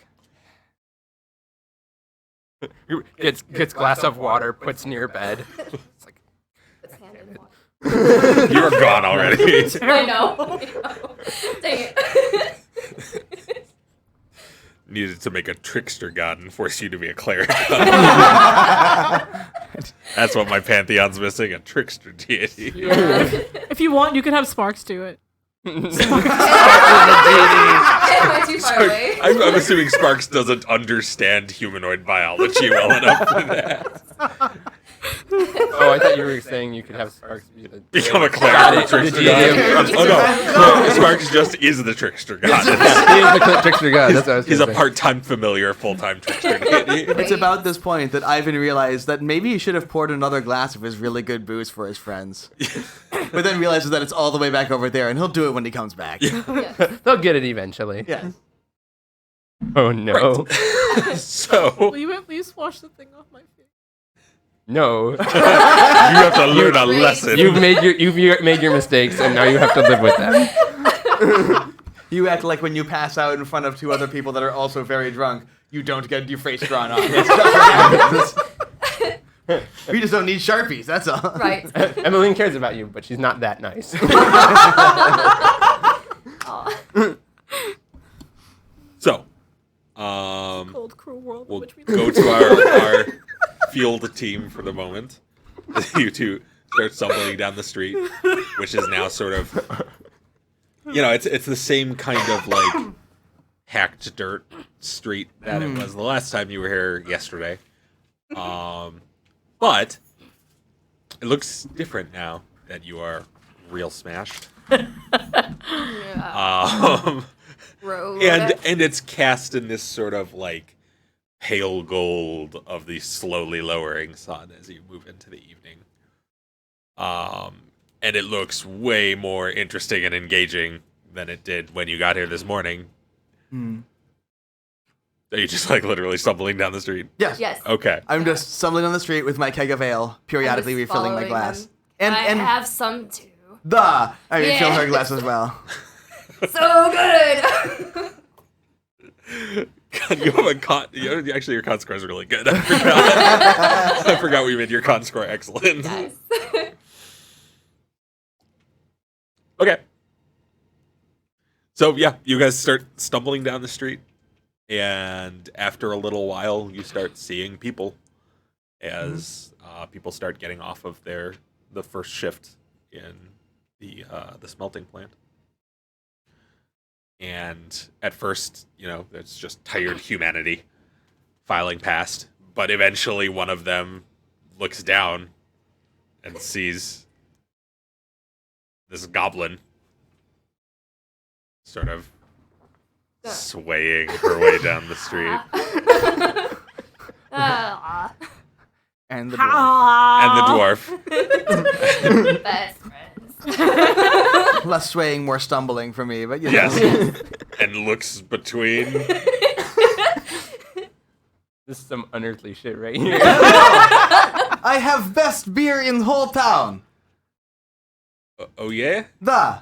S4: gets glass of water, puts near bed. It's like
S5: It's hand in water.
S1: You're gone already.
S5: I know. Dang it.
S1: Needed to make a trickster god and force you to be a cleric. That's what my pantheon's missing, a trickster deity.
S6: If you want, you can have Sparks do it.
S5: Am I too far away?
S1: I'm assuming Sparks doesn't understand humanoid biology well enough for that.
S4: Oh, I thought you were saying you could have Sparks
S1: Become a
S4: Got
S1: cleric
S4: it.
S1: trickster
S4: The
S1: god.
S4: deity of-
S1: Oh no, Sparks just is the trickster god.
S4: He is the trickster god. That's what I was
S1: He's
S4: gonna
S1: a
S4: say.
S1: part-time familiar, full-time trickster deity.
S3: It's about this point that Ivan realized that maybe he should have poured another glass of his really good booze for his friends. But then realizes that it's all the way back over there, and he'll do it when he comes back.
S5: Yes.
S4: They'll get it eventually.
S3: Yeah.
S4: Oh no.
S1: So
S6: Will you at least wash the thing off my face?
S4: No.
S1: you have to learn a
S5: Great.
S1: lesson.
S4: You've made your mistakes, and now you have to live with them.
S3: You act like when you pass out in front of two other people that are also very drunk, you don't get your face drawn on. It's just what happens. We just don't need Sharpies, that's all.
S5: Right.
S4: Emmeline cares about you, but she's not that nice.
S5: Aw.
S1: So,
S6: Cold, cruel world in
S1: we'll
S6: which we
S1: go
S6: live.
S1: to our field team for the moment. You two start stumbling down the street, which is now sort of, it's the same kind of like hacked dirt street that it was the last time you were here yesterday. But it looks different now that you are real smashed.
S5: Yeah. Road.
S1: And it's cast in this sort of like pale gold of the slowly lowering sun as you move into the evening. And it looks way more interesting and engaging than it did when you got here this morning. Are you just like literally stumbling down the street?
S3: Yes.
S5: Yes.
S1: Okay.
S3: I'm just stumbling on the street with my keg of ale, periodically
S5: I'm just
S3: refilling my
S5: following
S3: glass.
S5: them.
S3: And
S5: I have some too.
S3: I refill
S5: Yeah.
S3: her glass as well.
S5: So good.
S1: God, you have a con. Actually, your con score is really good. I forgot. I forgot we made your con score excellent.
S5: Yes.
S1: Okay. So yeah, you guys start stumbling down the street, and after a little while, you start seeing people as people start getting off of the first shift in the smelting plant. And at first, it's just tired humanity filing past. But eventually one of them looks down and sees this goblin sort of swaying her way down the street.
S3: And the dwarf.
S1: And the dwarf.
S5: Best friends.
S3: Less swaying, more stumbling for me, but you know.
S1: Yes. And looks between.
S4: This is some unearthly shit right here.
S3: I have best beer in whole town.
S1: Oh, yeah?
S3: Da.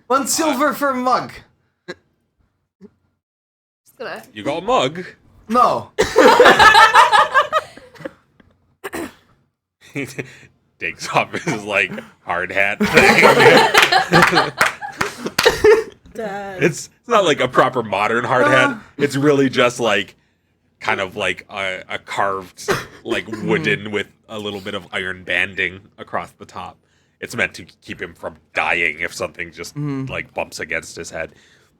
S3: 1 silver for mug.
S5: Just gonna.
S1: You got a mug?
S3: No.
S1: He takes off his, like, hard hat thing.
S6: Dad.
S1: It's not like a proper modern hard hat. It's really just like kind of like a carved like wooden with a little bit of iron banding across the top. It's meant to keep him from dying if something just like bumps against his head.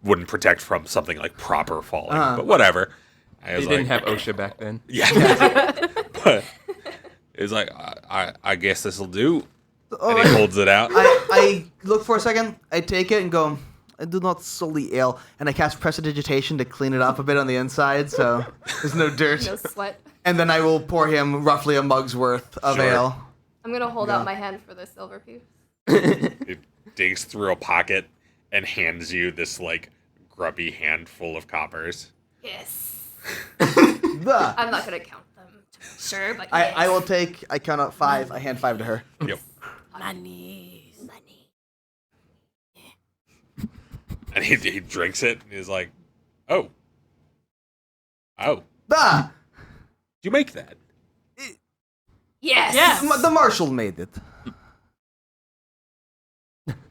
S1: Wouldn't protect from something like proper falling, but whatever. I
S4: They
S1: was
S4: didn't
S1: like,
S4: have OSHA back then.
S1: yeah. But it was like I guess this'll do. And he holds it out.
S3: I look for a second, I take it and go, I do not sully ale, and I cast Prestidigitation to clean it up a bit on the inside, so there's no dirt.
S5: No sweat.
S3: And then I will pour him roughly a mug's worth of
S1: Sure.
S3: ale.
S5: I'm gonna hold out my hand for the silver piece.
S1: He digs through a pocket and hands you this like grubby handful of coppers.
S5: Yes.
S3: Duh.
S5: I'm not gonna count them to be sure, but
S3: I will take, I count out 5, I hand 5 to her.
S1: Yep.
S2: Money.
S1: And he drinks it and he's like, oh. Did
S3: Da!
S1: you make that?
S5: Yes.
S6: Yes.
S3: The marshal made it.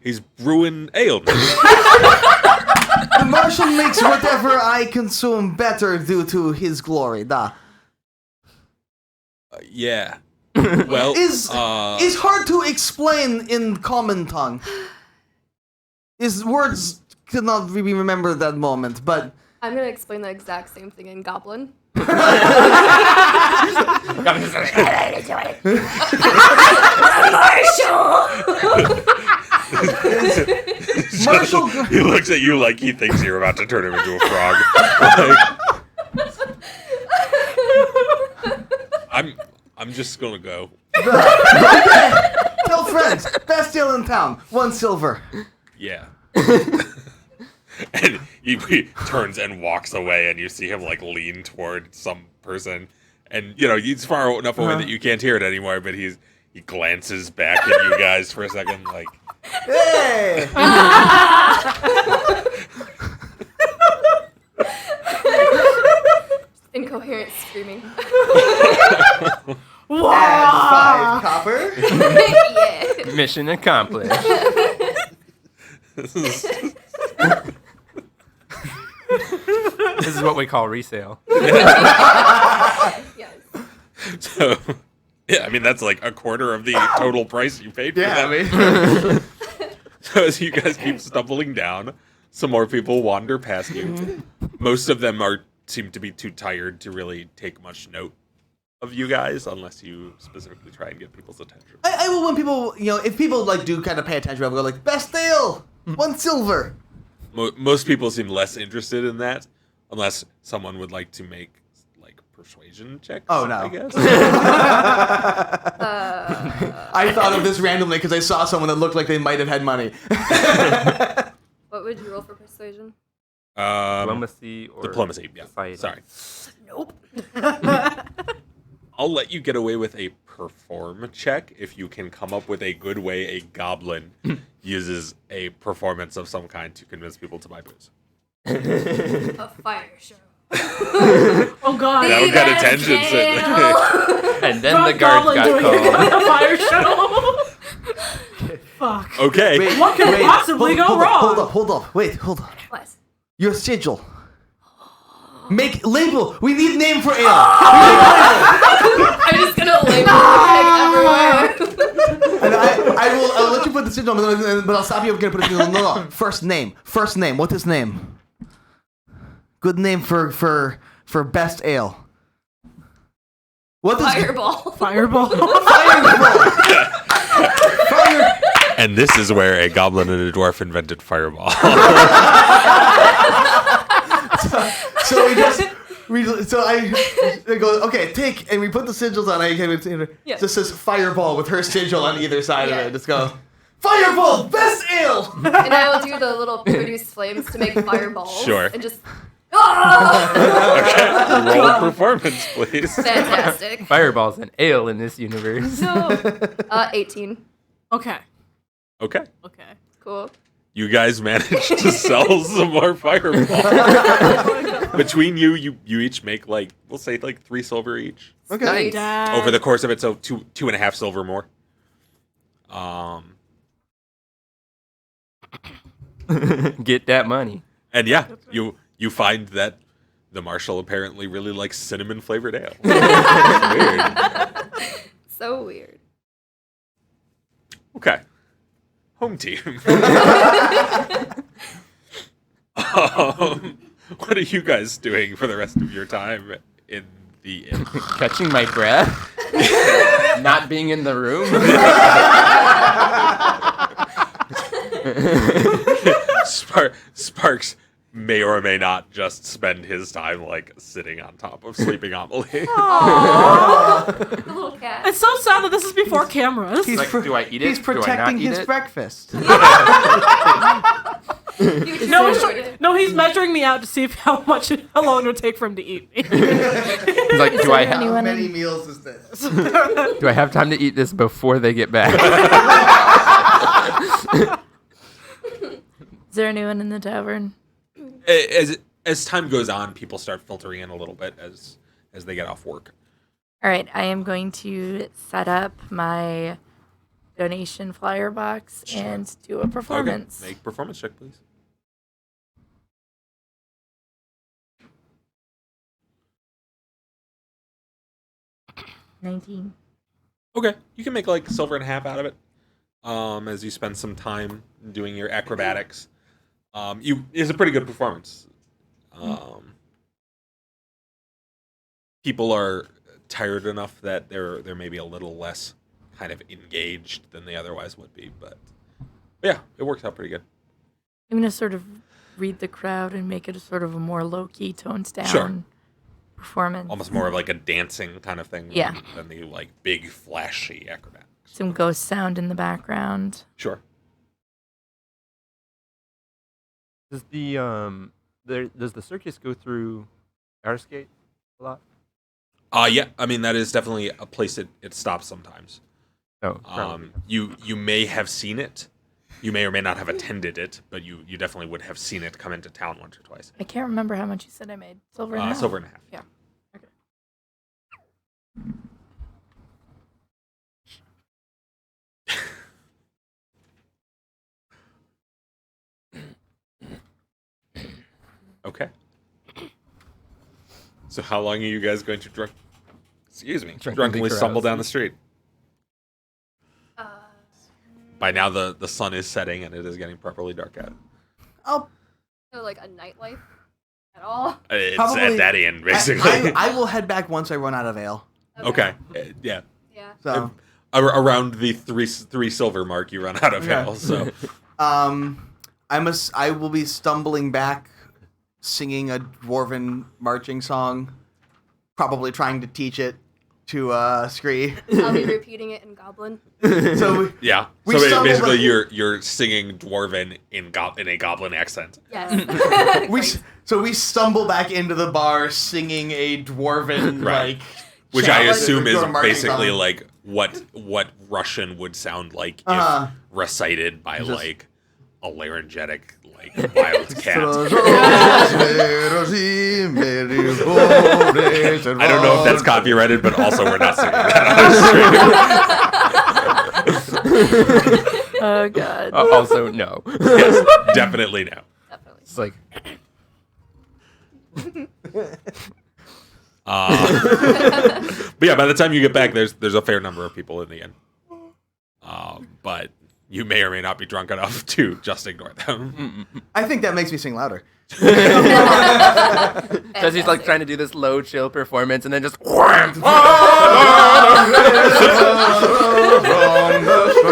S1: He's brewing ale.
S3: The marshal makes whatever I consume better due to his glory. Da.
S1: Yeah. Well,
S3: Is hard to explain in common tongue. His words could not really remember that moment, but
S5: I'm gonna explain the exact same thing in Goblin.
S3: Marshall.
S1: he looks at you like he thinks you're about to turn him into a frog. Like, I'm just gonna go.
S3: Tell friends, best deal in town, 1 silver.
S1: Yeah. And he turns and walks away, and you see him like lean toward some person, and you know he's far enough away that you can't hear it anymore. But he glances back at you guys for a second, like,
S3: Hey!
S5: Incoherent screaming.
S3: Add 5 copper.
S5: Yeah.
S4: Mission accomplished.
S1: this is
S4: This is what we call resale.
S5: Yes.
S1: so. Yeah, I mean that's like a quarter of the total price you paid for
S3: Yeah,
S1: that.
S3: I mean.
S1: So as you guys keep stumbling down, some more people wander past you. Most of them seem to be too tired to really take much note of you guys, unless you specifically try and get people's attention.
S3: I will when people, if people like do kind of pay attention, I will go like, best deal, 1 silver.
S1: Most people seem less interested in that, unless someone would like to make like persuasion checks.
S3: Oh, no.
S1: I guess.
S3: I thought of this randomly because I saw someone that looked like they might have had money.
S5: What would you roll for persuasion?
S4: Diplomacy or
S1: Diplomacy. Yeah.
S4: society.
S1: Sorry.
S5: Nope.
S1: I'll let you get away with a perform check if you can come up with a good way a goblin uses a performance of some kind to convince people to buy booze.
S5: A fire show.
S6: Oh god.
S1: That would get attention. certainly.
S4: And then
S6: Drunk
S4: the guards
S6: goblin
S4: got
S6: doing
S4: called.
S6: a fire show. Fuck.
S1: Okay.
S3: Wait,
S6: What could possibly go
S3: hold
S6: wrong?
S3: Up, hold up. Wait, hold on.
S5: What?
S3: Your sigil. Make label. We need name for ale.
S5: I'm just gonna label the pig everywhere.
S3: And I'll let you put the sigil on, but I'll stop you. I'm gonna put it. No. First name. What's his name? Good name for best ale. What is
S5: Fireball.
S6: Fireball.
S3: Fireball. Fire.
S1: And this is where a goblin and a dwarf invented fireball.
S3: So I go, okay, take, and we put the sigils on.
S5: Yeah.
S3: Just says fireball with her sigil on either side of
S5: Yeah.
S3: it. Just go, fireball, best ale.
S5: And I will do the little produce flames to make fireballs.
S1: Sure.
S5: And just. Ah!
S1: Okay, roll performance, please.
S5: Fantastic.
S4: Fireballs and ale in this universe.
S5: No. 18.
S6: Okay.
S1: Okay.
S6: Okay.
S5: Cool.
S1: You guys managed to sell some more fireballs. Between you each make we'll say 3 silver each
S3: Okay.
S5: Nice.
S6: Dad.
S1: over the course of it. So 2.5 silver more.
S4: Get that money.
S1: And yeah, you find that the marshal apparently really likes cinnamon flavored ale. Weird.
S5: So weird.
S1: Okay. Home team. What are you guys doing for the rest of your time in the inn?
S4: Catching my breath. Not being in the room.
S1: Sparks may or may not just spend his time sitting on top of sleeping Amelie.
S5: The little cat.
S6: It's so sad that this is before cameras.
S3: He's
S4: Like, do I eat it?
S3: He's
S4: Do I not
S3: protecting
S4: eat
S3: his
S4: it?
S3: breakfast.
S5: You just
S6: No,
S5: enjoyed it.
S6: he's measuring me out to see how long it would take for him to eat me.
S4: He's like,
S2: Is
S4: do I
S2: there
S4: have
S2: anyone
S3: Many
S2: in,
S3: meals is this?
S4: do I have time to eat this before they get back?
S2: is there anyone in the tavern?
S1: As time goes on, people start filtering in a little bit as they get off work.
S2: All right, I am going to set up my donation flyer box and do a performance.
S1: Okay, make performance check, please.
S2: $19.
S1: Okay, you can make silver and a half out of it. As you spend some time doing your acrobatics. It's a pretty good performance. People are tired enough that they're maybe a little less kind of engaged than they otherwise would be, but yeah, it works out pretty good.
S2: I'm going to sort of read the crowd and make it a sort of a more low-key, toned-down
S1: Sure.
S2: performance.
S1: Almost more of a dancing kind of thing
S2: Yeah.
S1: than the big flashy acrobatics.
S2: Some ghost sound in the background.
S1: Sure.
S4: Does does the circus go through Arsgate a lot?
S1: Yeah, I mean that is definitely a place it stops sometimes.
S4: No. Probably.
S1: You may have seen it. You may or may not have attended it, but you definitely would have seen it come into town once or twice.
S2: I can't remember how much you said I made. Silver and a half?
S1: Silver and a half.
S2: Yeah. Okay.
S1: Okay. So how long are you guys going to drunkenly stumble down the street? By now the sun is setting and it is getting properly dark out.
S3: I'll
S5: So, like a nightlife at all.
S1: It's
S3: Probably-
S1: at that end, basically.
S3: I will head back once I run out of ale.
S1: Okay. Yeah.
S5: Yeah.
S3: So,
S1: Around the three silver mark, you run out of
S3: Okay.
S1: ale. So
S3: I will be stumbling back, singing a dwarven marching song, probably trying to teach it to Scree.
S5: I'll be repeating it in Goblin.
S3: So
S1: yeah.
S3: We
S1: So
S3: stumbled
S1: basically,
S3: up-
S1: you're singing dwarven in a goblin accent.
S5: Yes.
S3: we stumble back into the bar singing a dwarven
S1: Right.
S3: like,
S1: Which I
S3: chant,
S1: assume is
S3: dwarven marching
S1: basically
S3: song.
S1: like what Russian would sound like
S3: Uh-huh.
S1: if recited by
S3: Just-
S1: like a laryngetic wild cat.
S3: I
S1: I don't know if that's copyrighted, but also we're not singing that on the stream.
S2: Oh, God.
S4: Also, no.
S1: Yes, definitely no.
S5: Definitely.
S4: It's like,
S1: But yeah, by the time you get back, there's a fair number of people in the inn. But you may or may not be drunk enough to just ignore them.
S3: I think that makes me sing louder.
S4: because he's like trying to do this low chill performance and then just wham!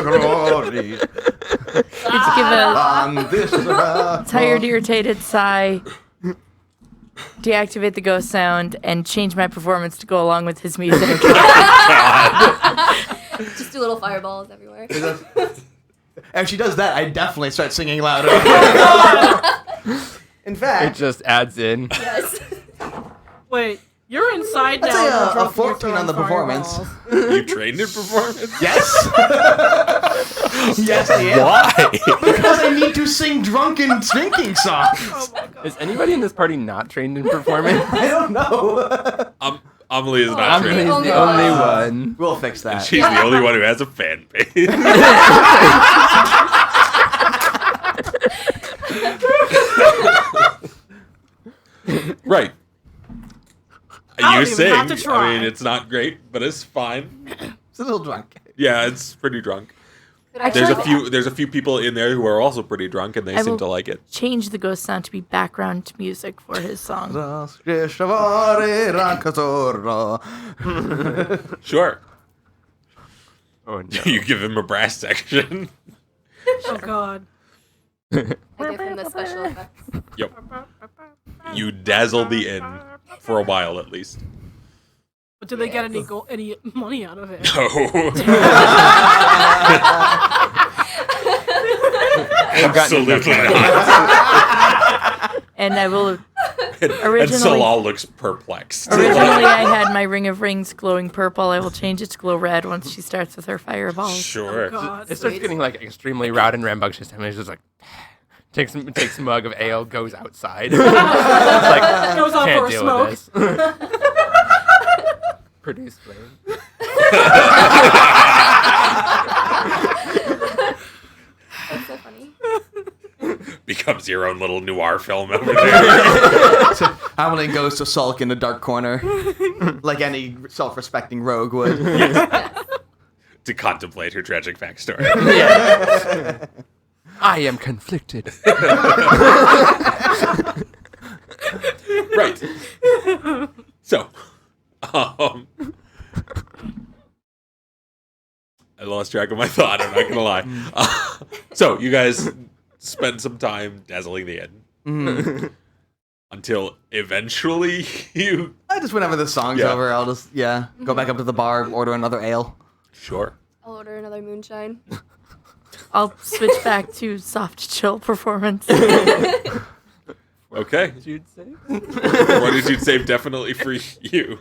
S3: glory.
S2: Let's give a
S3: On this
S2: tired, irritated sigh, deactivate the ghost sound, and change my performance to go along with his music.
S5: Just do little fireballs everywhere.
S3: If she does that, I definitely start singing louder. In
S4: It
S3: fact,
S4: just adds in.
S5: Yes.
S6: Wait, you're inside now.
S3: I'd say
S6: and
S3: a
S6: drunk and you're
S3: 14 on the
S6: throwing
S3: performance.
S6: fireballs.
S1: You trained in performance?
S3: yes. Yes, I am.
S1: Why?
S3: Because I need to sing drunken drinking songs.
S6: Oh my god.
S4: Is anybody in this party not trained in performance?
S3: I don't know.
S1: Amelie is not
S5: Amelie.
S1: trained.
S4: Amelie's the
S5: only
S4: only
S5: one.
S4: one.
S3: We'll fix that.
S1: She's the only one who has a fan base. Right.
S6: I don't
S1: You
S6: even
S1: sing.
S6: have to try.
S1: I mean, it's not great, but it's fine.
S3: It's a little drunk.
S1: Yeah, it's pretty drunk.
S2: Actually,
S1: There's a few people in there who are also pretty drunk, and they
S2: I
S1: seem
S2: will-
S1: to like it.
S2: change the ghost sound to be background music for his song.
S1: Sure.
S4: Oh no.
S1: You give him a brass section.
S6: Oh god.
S5: I give him the special effects.
S1: Yep. You dazzle the inn for a while at least.
S6: But do they get any money out of it?
S1: No. Absolutely not.
S2: And I will.
S1: And
S2: Originally-
S1: Salal looks perplexed.
S2: Originally, I had my ring of rings glowing purple. I will change it to glow red once she starts with her fireballs.
S1: Sure.
S6: Oh god.
S4: It starts getting like extremely loud and rambunctious, and it's just like takes a mug of ale, goes outside. It's like
S6: Goes out
S4: can't
S6: for a
S4: deal
S6: smoke.
S4: with this. Produce flame.
S5: That's so funny.
S1: Becomes your own little noir film over there.
S3: Amelie goes to sulk in the dark corner, like any self-respecting rogue would.
S1: To contemplate her tragic backstory.
S4: I am conflicted.
S1: Right. So, I lost track of my thought, I'm not gonna lie. So, you guys spend some time dazzling the inn. Until eventually you...
S3: I just whenever the song's
S1: Yeah.
S3: over, I'll just go back up to the bar, order another ale.
S1: Sure.
S5: I'll order another moonshine.
S2: I'll switch back to soft chill performance.
S1: Okay.
S4: You'd say?
S1: Fortitude save definitely for you.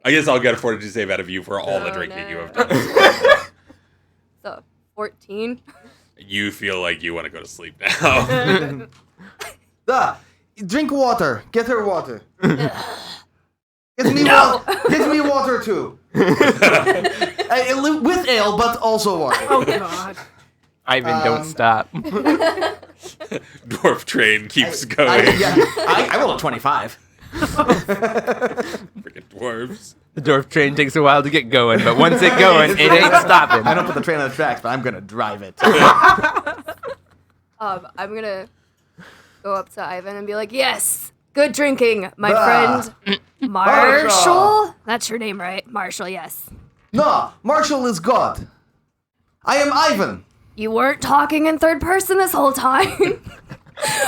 S1: I guess I'll get a fortitude save out of you for all the
S5: Oh,
S1: drinking you
S5: no.
S1: have done.
S5: So, 14.
S1: You feel like you want to go to sleep now.
S3: Drink water. Get her water. Get me Get me water too. With ale, but also water.
S6: Oh god.
S4: Ivan, don't stop.
S1: Dwarf train keeps going.
S3: I rolled a 25.
S1: Freaking dwarves.
S4: The dwarf train takes a while to get going, but once it's going, it ain't stopping.
S3: I don't put the train on the tracks, but I'm gonna drive it.
S5: I'm gonna go up to Ivan and be like, yes, good drinking, my
S3: Ah.
S5: friend Marshall. That's your name, right? Marshall, yes.
S3: No, Marshall is God. I am Ivan.
S5: You weren't talking in third person this whole time.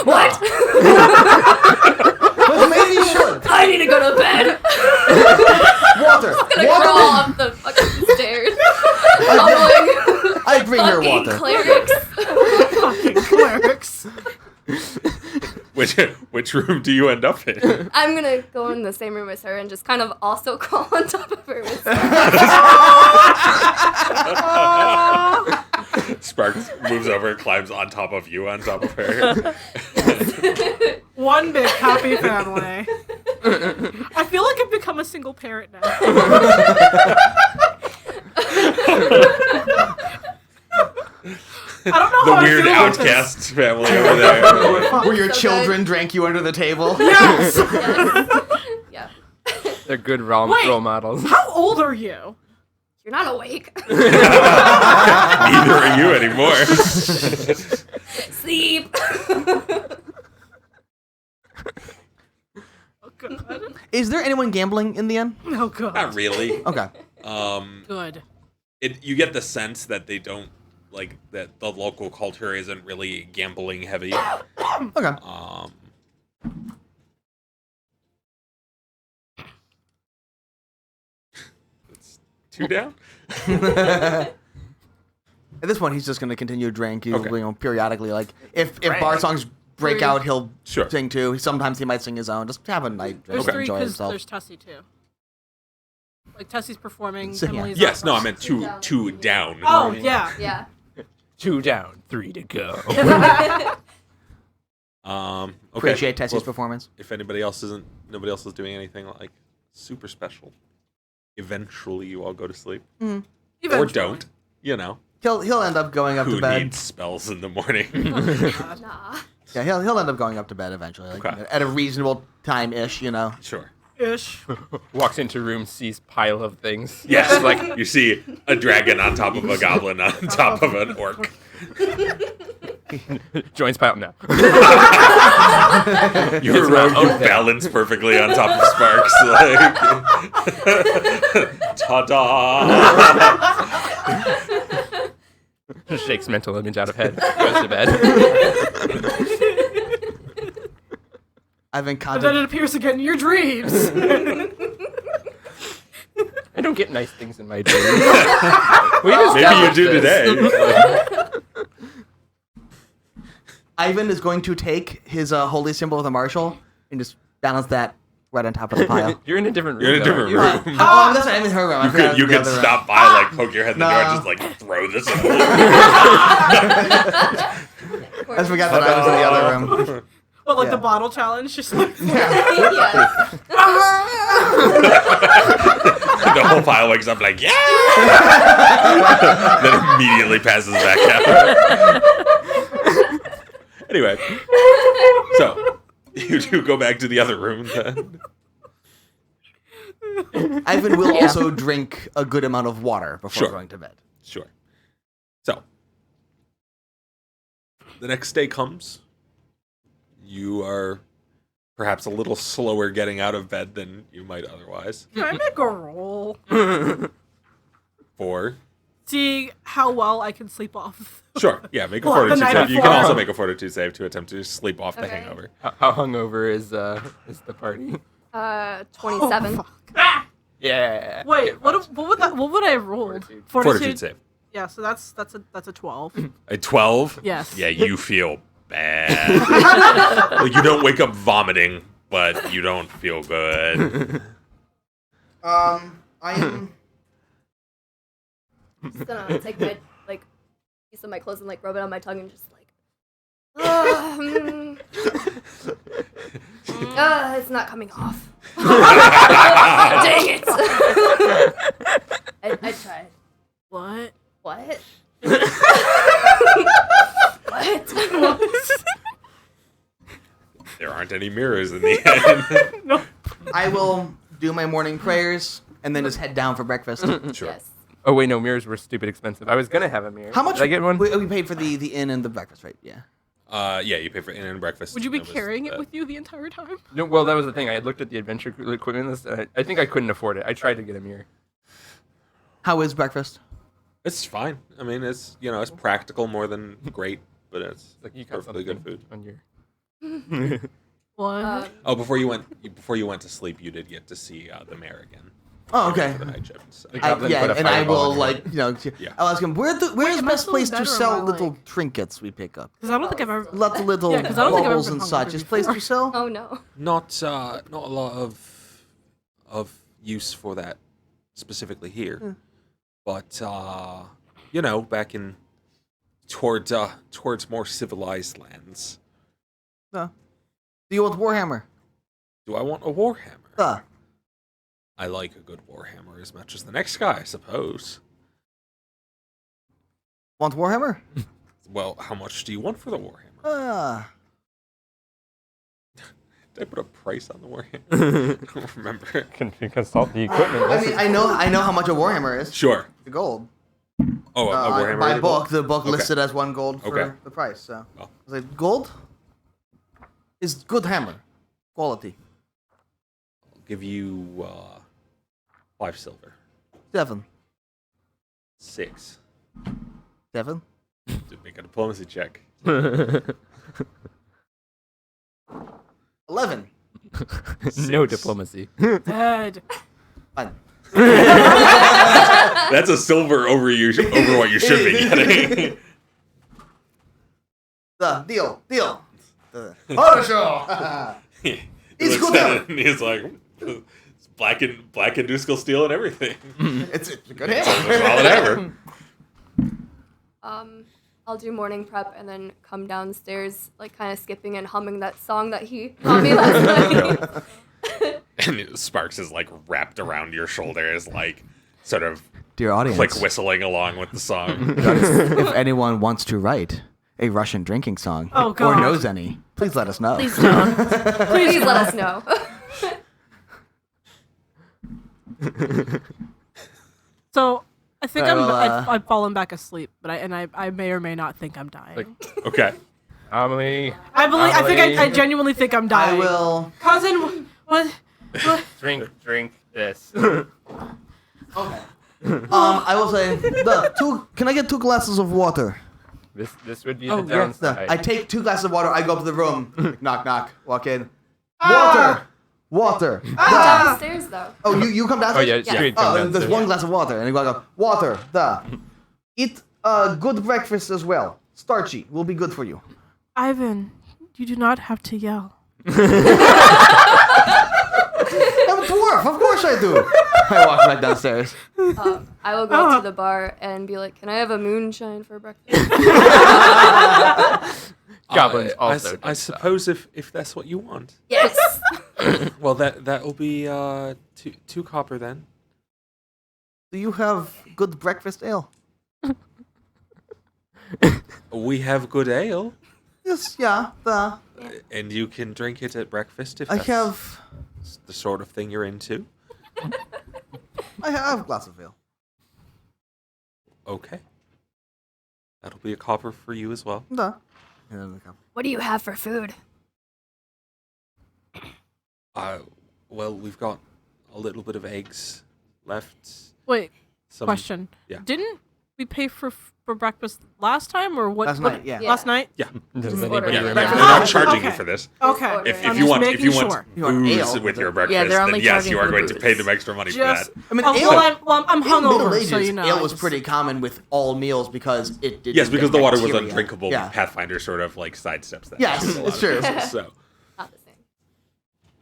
S5: What?
S3: But maybe you should.
S5: I need to go to bed.
S3: Water.
S5: I'm gonna crawl
S3: Water.
S5: up the fucking stairs. Tumbling.
S3: I bring her
S5: Fucking
S3: water.
S5: clerics.
S6: Fucking clerics.
S1: Which room do you end up in?
S5: I'm gonna go in the same room as her and just kind of also crawl on top of her with
S1: Sparks moves over, climbs on top of you, on top of her.
S6: One big happy family. I feel like I've become a single parent now. I don't know
S1: The
S6: how
S1: weird
S6: I feel about this.
S1: outcast family over there.
S3: Where your
S5: So
S3: children
S5: good.
S3: drank you under the table.
S6: Yes.
S5: Yeah.
S4: They're good role
S6: Wait.
S4: models.
S6: How old are you?
S5: You're not awake.
S1: Neither are you anymore.
S5: Sleep.
S6: Oh god.
S3: Is there anyone gambling in the end?
S6: Oh god.
S1: Not really.
S3: Okay.
S6: Good.
S1: You get the sense that they don't like that the local culture isn't really gambling heavy.
S3: Okay.
S1: It's 2 down.
S3: At this point, he's just going to continue to drink. He'll,
S1: Okay.
S3: periodically, like, if bar songs break out, he'll
S1: Sure.
S3: sing too. Sometimes he might sing his own. Just have a night drink,
S6: There's 3
S3: enjoy
S6: because
S3: himself.
S6: there's Tussie too. Like Tussie's performing.
S3: So, yeah.
S6: Emily's
S1: Yes,
S6: up
S1: no, I
S6: front.
S1: meant two down.
S6: Oh yeah.
S5: Yeah.
S4: 2 down, 3 to go.
S1: Okay.
S3: Appreciate Tessie's
S1: Well,
S3: performance.
S1: if nobody else is doing anything like super special, eventually you all go to sleep or
S6: Eventually.
S1: don't. You know,
S3: He'll end up going up
S1: who
S3: to bed.
S1: needs spells in the morning?
S5: Nah.
S3: Yeah, he'll end up going up to bed eventually, like,
S1: Okay.
S3: at a reasonable time-ish,
S1: Sure.
S6: Ish.
S4: Walks into room, sees pile of things.
S1: Yes, like you see a dragon on top of a goblin on top of an orc.
S4: Joins pile now.
S1: You're you balance perfectly on top of Sparks. Like, ta-da!
S4: Shakes mental image out of head. Goes to bed.
S3: I've been
S6: And then
S3: contemplating.
S6: it appears again in your dreams.
S4: I don't get nice things in my dreams.
S1: Maybe you do today.
S3: Ivan is going to take his holy symbol of the marshal and just balance that right on top of the pile.
S4: You're in a different room.
S1: You're in a
S4: though,
S1: different
S4: aren't you?
S1: room.
S3: Oh, that's right. I'm in her room. I forgot
S1: You
S3: it was
S1: could
S3: the other
S1: stop by, like poke your head in the door, and just like throw this.
S3: room. I forgot that I was in the other room.
S6: Well, like
S3: Yeah.
S6: the bottle challenge, just like
S5: Yes.
S1: The whole pile wakes up like, yeah! Then immediately passes back out. Anyway, so you do go back to the other room then.
S3: Ivan will also drink a good amount of water before
S1: Sure.
S3: going to bed.
S1: Sure. So, the next day comes. You are perhaps a little slower getting out of bed than you might otherwise.
S6: can I make a roll?
S1: For
S6: See how well I can sleep off.
S1: sure, yeah, make a
S6: Well, the
S1: fortitude
S6: night
S1: save. You can
S6: before.
S1: also make a fortitude save to attempt to sleep off the
S5: Okay.
S1: hangover.
S4: How hungover is the party?
S5: 27.
S4: Yeah.
S6: Wait, what would I have rolled?
S1: Fortitude save.
S6: Yeah, so that's a 12.
S1: A 12?
S6: Yes.
S1: Yeah, you feel bad. Like you don't wake up vomiting, but you don't feel good.
S3: I am.
S5: Just gonna take my piece of my clothes and rub it on my tongue and just it's not coming off. Dang it! I tried.
S6: What?
S5: What? What?
S1: There aren't any mirrors in the end.
S6: No.
S3: I will do my morning prayers and then just head down for breakfast.
S1: Sure.
S5: Yes.
S4: Oh wait, no, mirrors were stupid expensive. I was gonna have a mirror.
S3: How much?
S4: Did I get one?
S3: We paid for the inn and the breakfast, right? Yeah.
S1: Yeah, you pay for inn and breakfast.
S6: Would you be
S1: That was,
S6: carrying it with you the entire time?
S4: No, well, that was the thing. I had looked at the adventure equipment list. And I think I couldn't afford it. I tried to get a mirror.
S3: How is breakfast?
S1: It's fine. I mean, it's it's practical more than great, but it's
S4: Like you got
S1: perfectly
S4: something
S1: good food.
S4: on your.
S6: What?
S1: Oh, before you went to sleep, you did get to see the mayor again.
S3: Oh, okay.
S1: For the night shift. So.
S4: Like, Goblin
S3: Yeah,
S4: put a
S3: and I
S4: fireball
S3: will
S4: in your
S1: Yeah.
S3: I'll ask him where's the
S6: am I
S3: best
S6: still
S3: place
S6: in bed
S3: to
S6: or
S3: sell
S6: am I,
S3: little
S6: like-
S3: trinkets we pick up.
S6: Because I don't think I've ever.
S3: Lots of little
S6: Yeah, 'cause I don't think I've ever
S3: baubles
S6: been
S3: and
S6: hungry
S3: such. Is place
S6: before.
S3: to sell?
S5: Oh no.
S1: Not a lot of use for that specifically here, but back in towards more civilized lands.
S3: No. Do you want Warhammer?
S1: Do I want a warhammer? I like a good warhammer as much as the next guy, I suppose.
S3: Want Warhammer?
S1: Well, how much do you want for the warhammer? Did I put a price on the warhammer? I don't remember.
S4: Can consult the equipment.
S3: I mean, I know how much a Warhammer is.
S1: Sure.
S3: The gold.
S1: Oh, a warhammer.
S3: By
S1: rated
S3: book,
S1: gold?
S3: the book
S1: Okay.
S3: listed as 1 gold for
S1: Okay.
S3: the price. So
S1: Oh.
S3: I was like, gold is good hammer quality.
S1: I'll give you 5 silver.
S3: 7.
S1: 6.
S3: 7.
S1: To make a diplomacy check.
S3: 11.
S4: No diplomacy.
S6: Dead.
S3: Fine.
S1: That's a silver over what you should be getting.
S3: Deal. Oh,
S1: He
S3: It's
S1: looks
S3: good.
S1: at it and he's like, it's black and Duskull steel and everything.
S3: it's a good
S1: It's
S3: answer.
S1: solid ever.
S5: I'll do morning prep and then come downstairs, like kind of skipping and humming that song that he taught me last night.
S1: And Sparks is like wrapped around your shoulder, is like sort of
S3: Dear audience,
S1: click whistling along with the song.
S3: if anyone wants to write a Russian drinking song
S6: Oh,
S3: or
S6: God.
S3: knows any, please let us know.
S2: Please don't.
S5: Please let us know.
S6: So I think
S3: Alright, well,
S6: I've fallen back asleep, but I may or may not think I'm dying.
S4: Like-
S1: Okay.
S4: Amelie,
S6: I think I genuinely think I'm
S3: I
S6: dying.
S3: will.
S6: Cousin, what?
S4: drink this.
S3: Okay. I will say Can I get 2 glasses of water?
S4: This would be
S6: Oh,
S4: the
S6: yeah.
S4: downside.
S3: I take 2 glasses of water. I go up to the room. Like, knock, knock. Walk in. Water.
S5: Downstairs though.
S3: Oh, you come downstairs.
S4: Oh yeah,
S5: Yeah.
S4: straight
S3: Oh,
S4: come
S3: there's
S4: downstairs.
S3: 1 glass of water, and you go water. Eat good breakfast as well. Starchy will be good for you.
S6: Ivan, you do not have to yell.
S3: I'm a dwarf. Of course I do. I walk back downstairs.
S5: I will go up to the bar and be like, "Can I have a moonshine for breakfast?"
S4: Goblins also.
S1: I suppose if that's what you want.
S5: Yes.
S1: Well, that will be 2 copper then.
S3: Do you have good breakfast ale?
S1: We have good ale,
S3: Yes, yeah.
S1: and you can drink it at breakfast if
S3: I
S1: that's
S3: have
S1: the sort of thing you're into.
S3: I have a glass of ale.
S1: Okay. That'll be a copper for you as well.
S3: Da.
S5: What do you have for food?
S1: Well, we've got a little bit of eggs left.
S6: Wait,
S1: Some,
S6: question.
S1: yeah.
S6: Didn't we pay for breakfast last time or what?
S3: Last
S6: what-
S3: night, yeah.
S5: Yeah.
S6: Last night?
S1: Yeah.
S4: Does
S5: Just
S4: anybody
S5: order
S1: Yeah,
S5: it.
S1: they're
S4: remember?
S1: not charging you
S6: Okay.
S1: for this.
S6: Okay.
S1: If
S6: I'm
S1: you
S6: just
S1: want
S6: making
S1: if you want
S6: sure.
S3: You want
S1: booze
S3: ale,
S1: with your
S3: yeah,
S1: breakfast,
S2: they're
S1: then
S2: only
S1: yes,
S2: charging
S1: you
S2: for
S1: are
S2: the
S1: going to
S2: booze.
S1: pay them extra money
S6: Just,
S1: for that.
S3: I mean,
S6: oh,
S3: ale.
S6: I'm
S3: In the Middle
S6: hungover,
S3: Ages,
S6: so you know.
S3: ale
S6: I
S3: was
S6: just-
S3: pretty common with all meals because it did.
S1: Yes, because the water was undrinkable.
S3: Yeah.
S1: Pathfinder sort of like sidesteps that.
S3: Yes,
S1: in a lot
S3: it's
S1: of
S3: true.
S1: cases, So
S5: Not the same.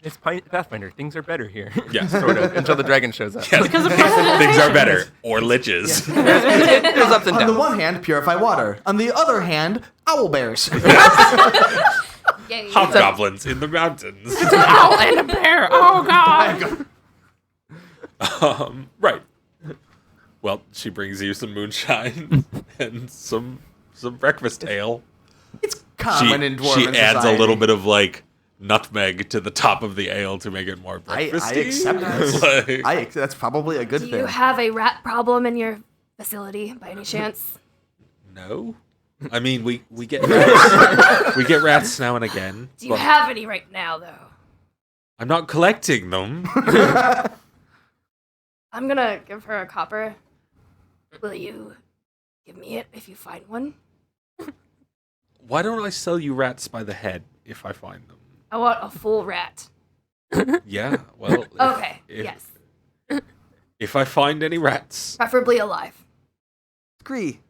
S4: It's Pathfinder. Things are better here.
S1: Yes.
S4: sort of until the dragon shows up.
S1: yes,
S6: Because of precedent.
S1: things are better or liches.
S4: It goes ups and
S3: On the
S4: downs.
S3: one hand, purify water. On the other hand, owl bears.
S5: Yay.
S1: Hobgoblins in the mountains.
S6: Owl and a bear. Oh god.
S1: Right. Well, she brings you some moonshine and some breakfast ale.
S3: Common in dwarven
S1: She adds
S3: society.
S1: a little bit of like nutmeg to the top of the ale to make it more
S3: I
S1: breakfasty.
S3: accept that.
S1: Like,
S3: That's probably a good
S5: Do
S3: thing.
S5: you have a rat problem in your facility by any chance?
S1: no. I mean, we get rats. We get rats now and again.
S5: Do you
S1: but
S5: have any right now, though?
S1: I'm not collecting them.
S5: I'm gonna give her a copper. Will you give me it if you find one?
S1: Why don't I sell you rats by the head if I find them?
S5: I want a full rat.
S1: Yeah, well.
S5: Okay,
S1: if-
S5: yes.
S1: If I find any rats,
S5: Preferably alive.
S3: Agree.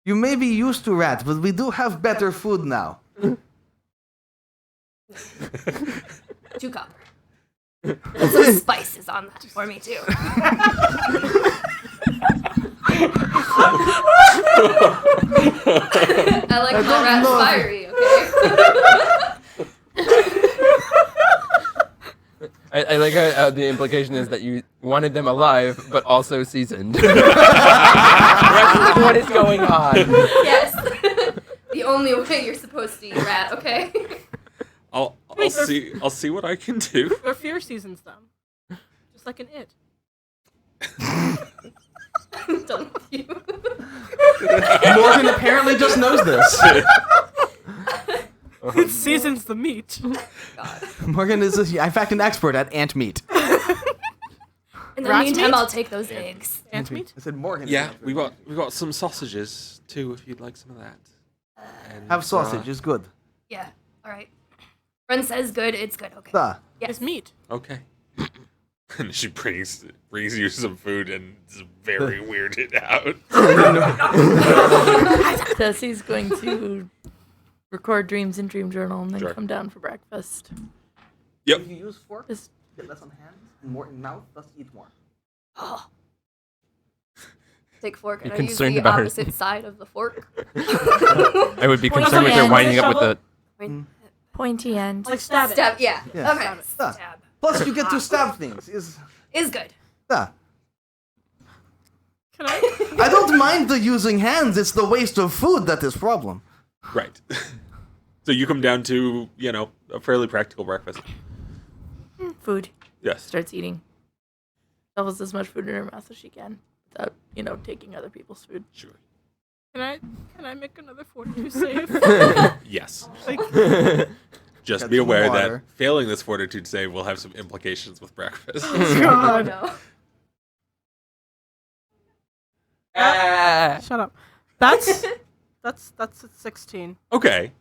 S3: You may be used to rats, but we do have better food now.
S5: 2 copper. And some spices on that for me, too. I like my rat
S3: know.
S5: fiery, okay?
S4: I like how the implication is that you wanted them alive, but also seasoned. what is going on?
S5: Yes. The only way you're supposed to eat rat, okay?
S1: I'll see what I can do.
S6: Their fear seasons them. Just like an it.
S5: I'm done with you.
S3: Morgan apparently just knows this.
S6: It seasons the meat.
S5: God.
S3: Morgan is, in fact, an expert at ant meat.
S5: In the
S6: Rat's
S5: meantime,
S6: meat?
S5: I'll take those eggs.
S6: Ant meat?
S3: I said Morgan.
S1: Yeah, we got some sausages too, if you'd like some of that. And,
S3: Have sausage. It's good.
S5: Yeah. All right. Friend says good. It's good. Okay.
S3: Da.
S5: Yes.
S6: It's meat.
S1: Okay. And she brings you some food and is very weirded out.
S2: Tessie's going to record dreams in Dream Journal and then
S1: Sure.
S2: come down for breakfast.
S1: Yep.
S3: If you use fork,
S2: Just
S3: get less on hands and more in mouth, thus eat more.
S5: Oh. Take fork, and
S4: You're
S5: I use
S4: concerned
S5: the
S4: about her.
S5: opposite side of the fork.
S4: I would be
S2: Point
S4: concerned with
S2: the
S4: her
S2: end.
S4: winding up with the.
S2: pointy end.
S6: Like stab it.
S5: Stab. Yeah.
S3: Yeah.
S5: Okay.
S3: Da.
S5: Stab.
S3: Plus, you get to stab things.
S5: Is good.
S3: Da.
S6: Can I?
S3: I don't mind the using hands. It's the waste of food that is problem.
S1: Right. So you come down to, a fairly practical breakfast.
S2: Food.
S1: Yes.
S2: Starts eating. Shovels as much food in her mouth as she can without, taking other people's food.
S1: Sure.
S6: Can I make another fortitude save?
S1: Yes.
S6: Like,
S1: Just
S3: Got
S1: be
S3: some
S1: aware
S3: water.
S1: that failing this fortitude save will have some implications with breakfast.
S5: Oh
S6: God.
S5: no.
S6: Shut up. That's at 16.
S1: Okay.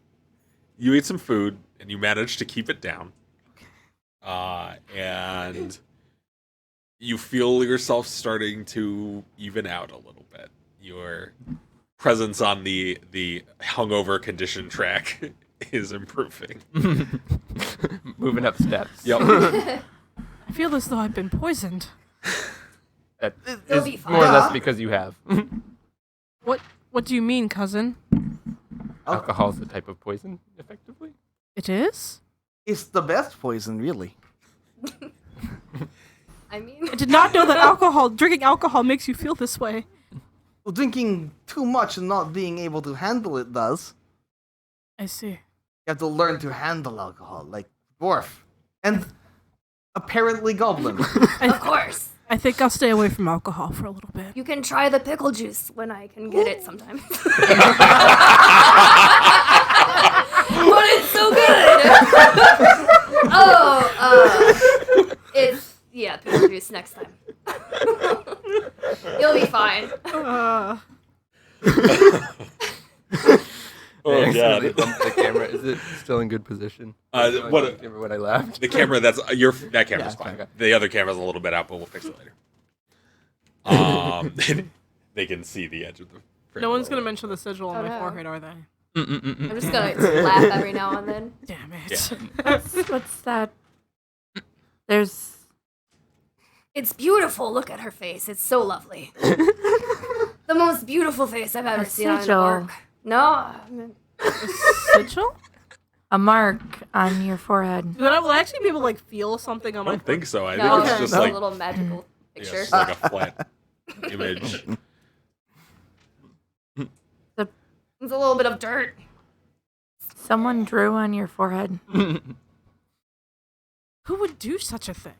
S1: You eat some food and you manage to keep it down. And you feel yourself starting to even out a little bit. Your presence on the hungover condition track is improving.
S4: Moving up steps.
S1: Yep.
S6: I feel as though I've been poisoned.
S4: That
S5: You'll
S4: is
S5: be fine.
S4: more or less because you have.
S6: What do you mean, cousin?
S4: Alcohol is the type of poison, effectively.
S6: It is?
S3: It's the best poison, really.
S5: I mean,
S6: I did not know that drinking alcohol makes you feel this way.
S3: Well, drinking too much and not being able to handle it does.
S6: I see.
S3: You have to learn to handle alcohol, like dwarf. And apparently goblin.
S5: of course.
S6: I think I'll stay away from alcohol for a little bit.
S5: You can try the pickle juice when I can get it sometime. But it's so good. Pickle juice next time. You'll be fine.
S1: Oh,
S4: I accidentally
S1: God.
S4: bumped the camera. Is it still in good position?
S1: What-
S4: Remember when I laughed?
S1: The camera that camera's
S4: Yeah,
S1: fine.
S4: okay.
S1: The other camera's a little bit out, but we'll fix it later. They can see the edge of the frame.
S6: No one's going to mention the sigil on
S5: Oh,
S6: my
S5: no.
S6: forehead, are they?
S5: I'm just gonna laugh every now and then.
S6: Damn it.
S1: Yeah.
S2: What's that? There's
S5: It's beautiful. Look at her face. It's so lovely. The most beautiful face I've ever
S2: A
S5: seen on an
S2: sigil.
S5: orc. No.
S6: Sigil?
S2: a mark on your forehead.
S6: Will I actually be able to feel something on
S1: I
S6: my
S1: don't think so. I
S5: No,
S1: think it's
S5: it's
S1: just
S5: a
S1: like,
S5: little magical
S1: yeah,
S5: picture.
S1: it's like a flat image.
S5: It's a little bit of dirt.
S2: Someone drew on your forehead.
S6: Who would do such a thing?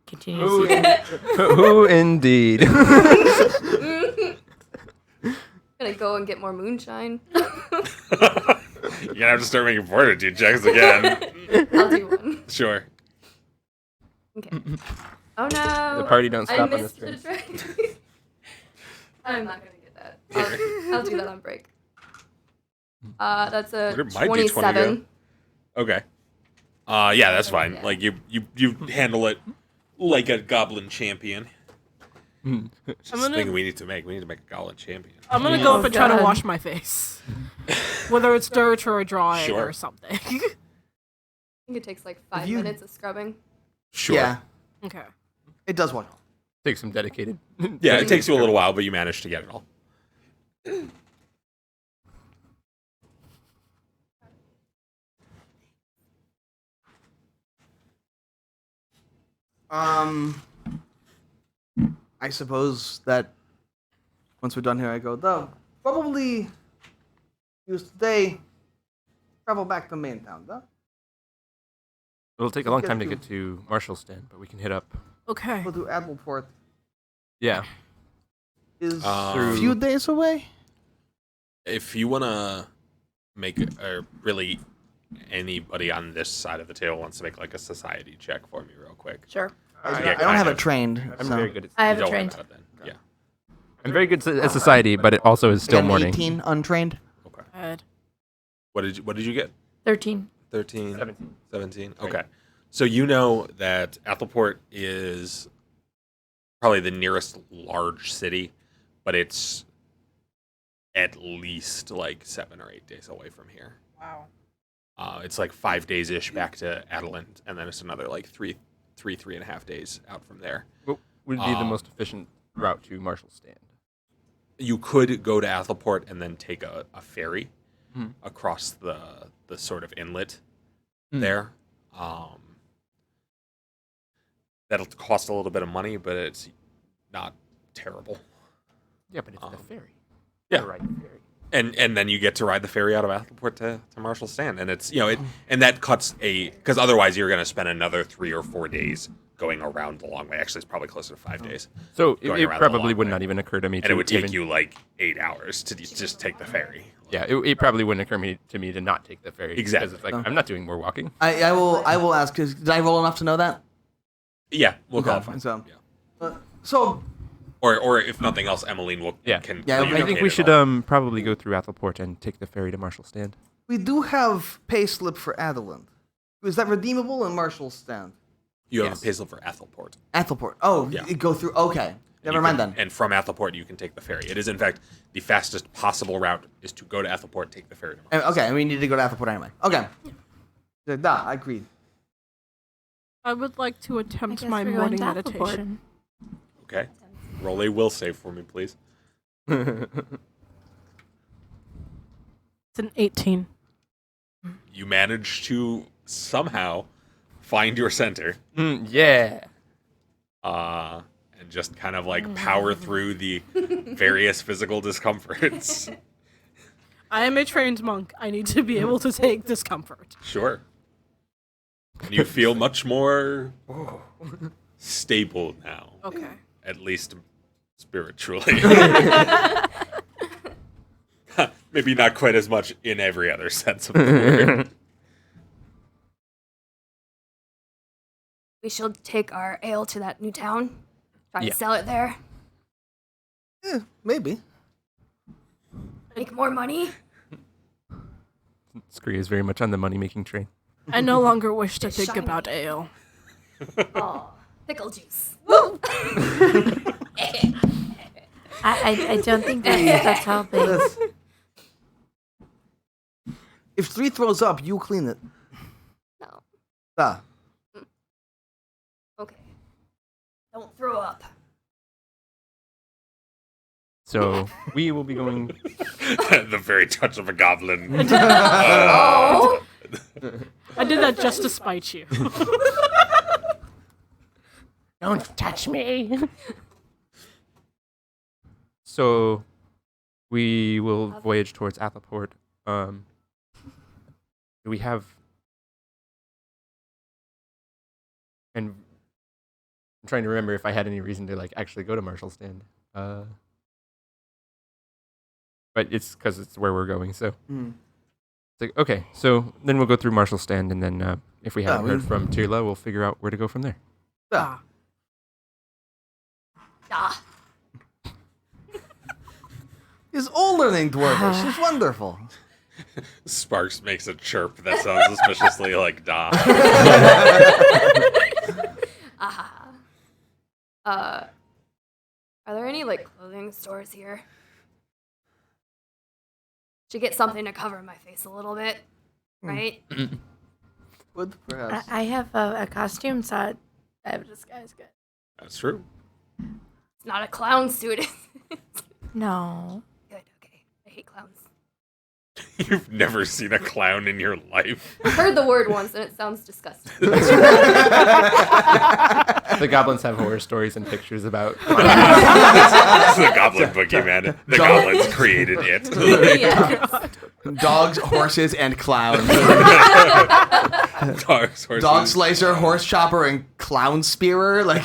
S2: Continue to see it.
S4: Who indeed?
S5: Gonna go and get more moonshine.
S1: You're gonna have to start making fortitude checks again.
S5: I'll do one.
S1: Sure.
S5: Okay. Oh no.
S4: The party don't
S5: I
S4: stop on this
S5: missed
S4: turn.
S5: the trick. I'm not gonna get that. I'll do that on break. That's a
S1: Where did my D20 go?
S5: 27.
S1: Okay. Yeah, that's fine.
S5: Yeah.
S1: Like you handle it like a goblin champion. Just
S6: gonna-
S1: thing we need to make. We need to make a goblin champion.
S6: I'm gonna go up and try to
S2: God.
S6: wash my face. Whether it's dirt or a drawing
S1: Sure.
S6: or something.
S5: I think it takes like 5
S3: you-
S5: minutes of scrubbing.
S1: Sure.
S3: Yeah,
S6: Okay.
S3: it does work.
S4: Take some dedicated.
S1: Yeah, it takes you a little while, but you manage to get it all.
S3: I suppose that once we're done here, I go, though, probably use today, travel back to main town, though.
S4: It'll take a long
S3: Get
S4: time to
S3: to-
S4: get to Marshallstown, but we can hit up.
S6: Okay.
S3: We'll do Admiralport.
S4: Yeah.
S3: Is
S1: Through-
S3: a few days away.
S1: If you wanna make or really anybody on this side of the table wants to make like a society check for me real quick.
S2: Sure.
S3: I don't have it trained.
S4: I'm
S3: so.
S4: very good at.
S2: I have
S1: You
S2: a
S1: don't worry
S2: trained.
S1: about it then. Yeah.
S4: I'm very good at society, but it also is
S3: I
S4: still
S3: got an
S4: morning.
S3: 18 untrained.
S1: Okay.
S6: Good.
S1: What did you get?
S2: 13.
S1: 13?
S4: 17.
S1: 17.
S4: Right.
S1: Okay. So you know that Ethelport is probably the nearest large city, but it's at least like 7 or 8 days away from here.
S6: Wow.
S1: It's like 5 days ish back to Adelant, and then it's another like three and a half days out from there.
S4: What would be the most efficient route to Marshall's Stand?
S1: You could go to Ethelport and then take a ferry
S4: Mhm.
S1: across the sort of inlet there. That'll cost a little bit of money, but it's not terrible.
S4: Yeah, but it's the
S1: Um,
S4: ferry.
S1: yeah.
S4: The right ferry.
S1: And then you get to ride the ferry out of Ethelport to Marshall's Stand, and it's and that cuts because otherwise you're going to spend another 3 or 4 days going around the long way. Actually, it's probably closer to 5 days,
S4: So
S1: Going
S4: it
S1: around the
S4: probably
S1: long
S4: would
S1: way.
S4: not even occur to me.
S1: and
S4: to
S1: it would take
S4: even-
S1: you like 8 hours to just take the ferry.
S4: Yeah, it probably wouldn't occur to me to not take the ferry.
S1: Exactly.
S4: Because it's like, I'm not doing more walking.
S3: I will ask. Did I roll enough to know that?
S1: Yeah, we'll
S3: Okay,
S1: qualify.
S3: so-
S1: Yeah.
S3: So
S1: Or if nothing else, Emmeline will
S4: Yeah.
S1: can.
S3: Yeah, I
S4: I think
S1: communicate
S4: we
S1: it
S4: should
S1: all.
S4: probably go through Ethelport and take the ferry to Marshall's Stand.
S3: we do have payslip for Adelant. Is that redeemable in Marshall's Stand?
S1: You have
S4: Yes.
S1: a payslip for Ethelport.
S3: Ethelport. Oh,
S1: Yeah.
S3: you go through. Okay, never
S1: You
S3: mind
S1: can-
S3: then.
S1: And from Ethelport, you can take the ferry. It is, in fact, the fastest possible route is to go to Ethelport, take the ferry to Marshall.
S3: Okay, and we need to go to Ethelport anyway. Okay. Da, I agreed.
S6: I would like to
S2: I
S6: attempt
S2: guess
S6: my
S2: we're going
S6: morning
S2: to Ethelport.
S6: meditation.
S1: Okay. Roll a will save for me, please.
S6: It's an 18.
S1: You manage to somehow find your center
S4: Yeah.
S1: and just kind of like power through the various physical discomforts.
S6: I am a trained monk. I need to be able to take discomfort.
S1: Sure. And you feel much more stable now,
S6: Okay.
S1: at least spiritually. Maybe not quite as much in every other sense of the word.
S5: We should take our ale to that new town. Try
S4: Yeah.
S5: to sell it there.
S3: Yeah, maybe.
S5: Make more money.
S4: Scree is very much on the money-making train.
S6: I no longer wish to think
S5: Shiny.
S6: about ale.
S5: Oh, pickle juice.
S2: I don't think that's helping.
S3: That's- if 3 throws up, you clean it.
S5: No.
S3: Ah.
S5: Okay. Don't throw up.
S4: So we will be going.
S1: The very touch of a goblin.
S5: Oh.
S6: I did that just to spite you.
S4: Don't touch me. So we will voyage towards Ethelport. Do we have? And I'm trying to remember if I had any reason to like actually go to Marshall's Stand. But it's because it's where we're going. So
S3: Hmm.
S4: it's like okay. So then we'll go through Marshall's Stand, and then if we haven't
S3: we-
S4: heard from Tirla, we'll figure out where to go from there.
S3: Ah.
S5: Ah.
S3: He's all learning Dwarvish. It's wonderful.
S1: Sparks makes a chirp that sounds suspiciously like da.
S5: Aha. Are there any like clothing stores here? Should get something to cover my face a little bit, right?
S3: Would perhaps.
S2: I have a costume set. I have a disguise good.
S1: That's true.
S5: It's not a clown suit. is it?
S2: No.
S5: Good. Okay. I hate clowns.
S1: You've never seen a clown in your life.
S5: I heard the word once and it sounds disgusting.
S4: The goblins have horror stories and pictures about.
S1: It's the goblin boogeyman. The goblins created it.
S5: Yes.
S3: Dogs, horses, and clowns.
S1: Dogs, horses.
S3: Dog slicer, horse chopper, and clown spearer. Like.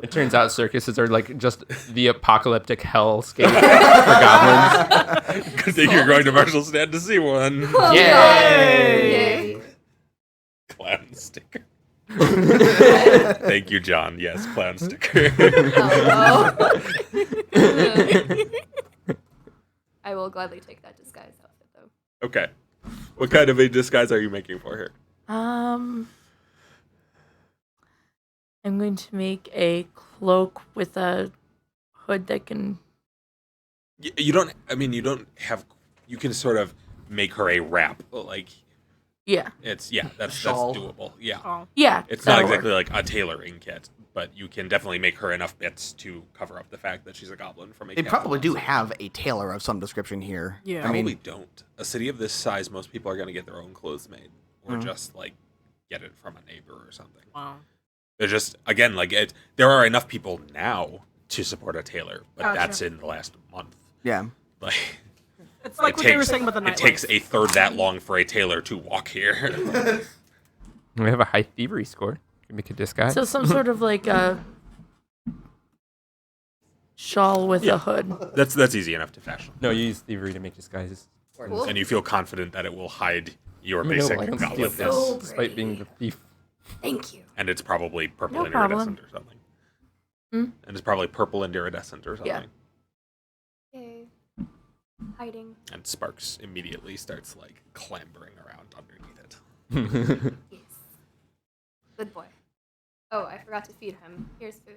S4: It turns out circuses are like just the apocalyptic hellscape for goblins.
S1: Good thing you're going to Marshall's Stand to see one.
S4: Yay!
S5: Yay.
S1: Clown sticker. Thank you, John. Yes, clown sticker.
S5: I will gladly take that disguise outfit, though.
S1: Okay. What kind of a disguise are you making for her?
S2: I'm going to make a cloak with a hood that can.
S1: You don't. I mean, you don't have. You can sort of make her a wrap. Like
S2: Yeah.
S1: that's
S3: Shawl.
S1: doable. Yeah.
S6: Oh.
S2: Yeah.
S1: It's not
S2: that'll work.
S1: exactly like a tailoring kit, but you can definitely make her enough bits to cover up the fact that she's a goblin from a
S7: They
S1: castle
S7: probably do
S1: monster.
S7: have a tailor of some description here.
S6: Yeah.
S7: I
S1: Probably
S7: mean,
S1: don't. A city of this size, most people are going to get their own clothes made, or just like get it from a neighbor or something.
S6: Wow.
S1: They're just again like it. There are enough people now to support a tailor, but
S6: Gotcha.
S1: that's in the last month.
S7: yeah.
S1: Like
S6: It's like what they were saying about the
S1: it takes
S6: nightlights.
S1: a third that long for a tailor to walk here.
S4: We have a high thievery score. Can make a disguise.
S2: So some sort of like a shawl with
S1: Yeah.
S2: a hood.
S1: that's easy enough to fashion,
S4: No, you use thievery to make disguises.
S5: Cool.
S1: and you feel confident that it will hide your
S4: No,
S1: basic
S4: I don't steal
S1: goblin.
S4: things,
S5: So
S4: despite being the thief.
S5: Thank you.
S1: And it's probably purple
S2: No
S1: and
S2: problem.
S1: iridescent or something.
S2: Hmm?
S1: And it's probably purple and iridescent or something.
S2: Yeah.
S5: Yay. Hiding.
S1: And Sparks immediately starts like clambering around underneath it.
S5: Yes. Good boy. Oh, I forgot to feed him. Here's food.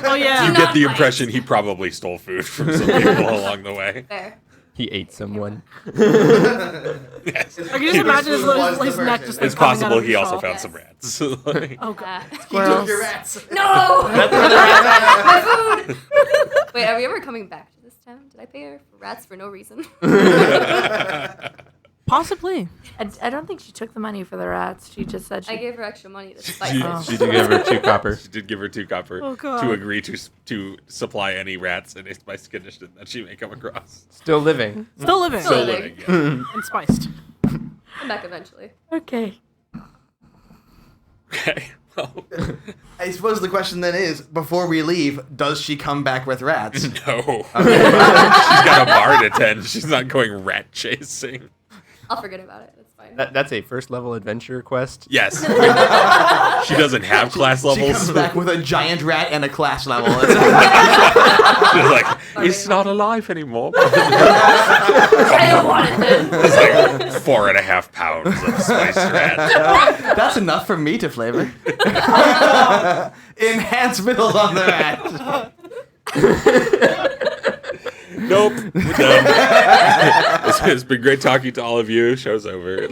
S6: Oh yeah.
S1: You
S5: Do
S1: get
S5: not
S1: the
S5: bite.
S1: impression he probably stole food from some people along the way.
S5: There.
S4: He ate someone.
S1: Yes.
S6: I can just imagine his,
S3: Was the
S6: his neck
S3: person.
S6: just like
S1: It's
S6: coming out
S1: possible
S6: of
S1: he
S6: his
S1: also
S6: shawl.
S1: found
S5: Yes.
S1: some rats. Like,
S6: Oh god.
S2: Squirrels.
S3: Your rats.
S5: No! My food! Wait, are we ever coming back to this town? Did I pay her for rats for no reason?
S6: Possibly.
S2: I don't think she took the money for the rats. She just said
S5: I
S2: she.
S5: gave her extra money to spice
S1: She-
S5: it.
S4: She did give her 2 copper.
S1: She did give her 2 copper
S6: Oh, God.
S1: to agree to supply any rats in a spice condition that she may come across.
S4: Still living.
S6: Still living.
S5: Still
S1: Still
S5: living.
S1: living, yes.
S6: And spiced.
S5: Come back eventually.
S2: Okay.
S1: Okay. Well,
S7: I suppose the question then is, before we leave, does she come back with rats?
S1: no. She's got a bar to tend. She's not going rat chasing.
S5: I'll forget about it. That's fine.
S4: That's a first level adventure quest.
S1: Yes. She doesn't have class
S7: She
S1: levels.
S7: comes back with a giant rat and a class level.
S1: She's like, it's not alive anymore.
S5: I don't want it then.
S1: It's like 4.5 pounds of spiced rat.
S7: That's enough for me to flavor. Enhancement on the rat.
S1: Nope. We're done. It's been great talking to all of you. Show's over.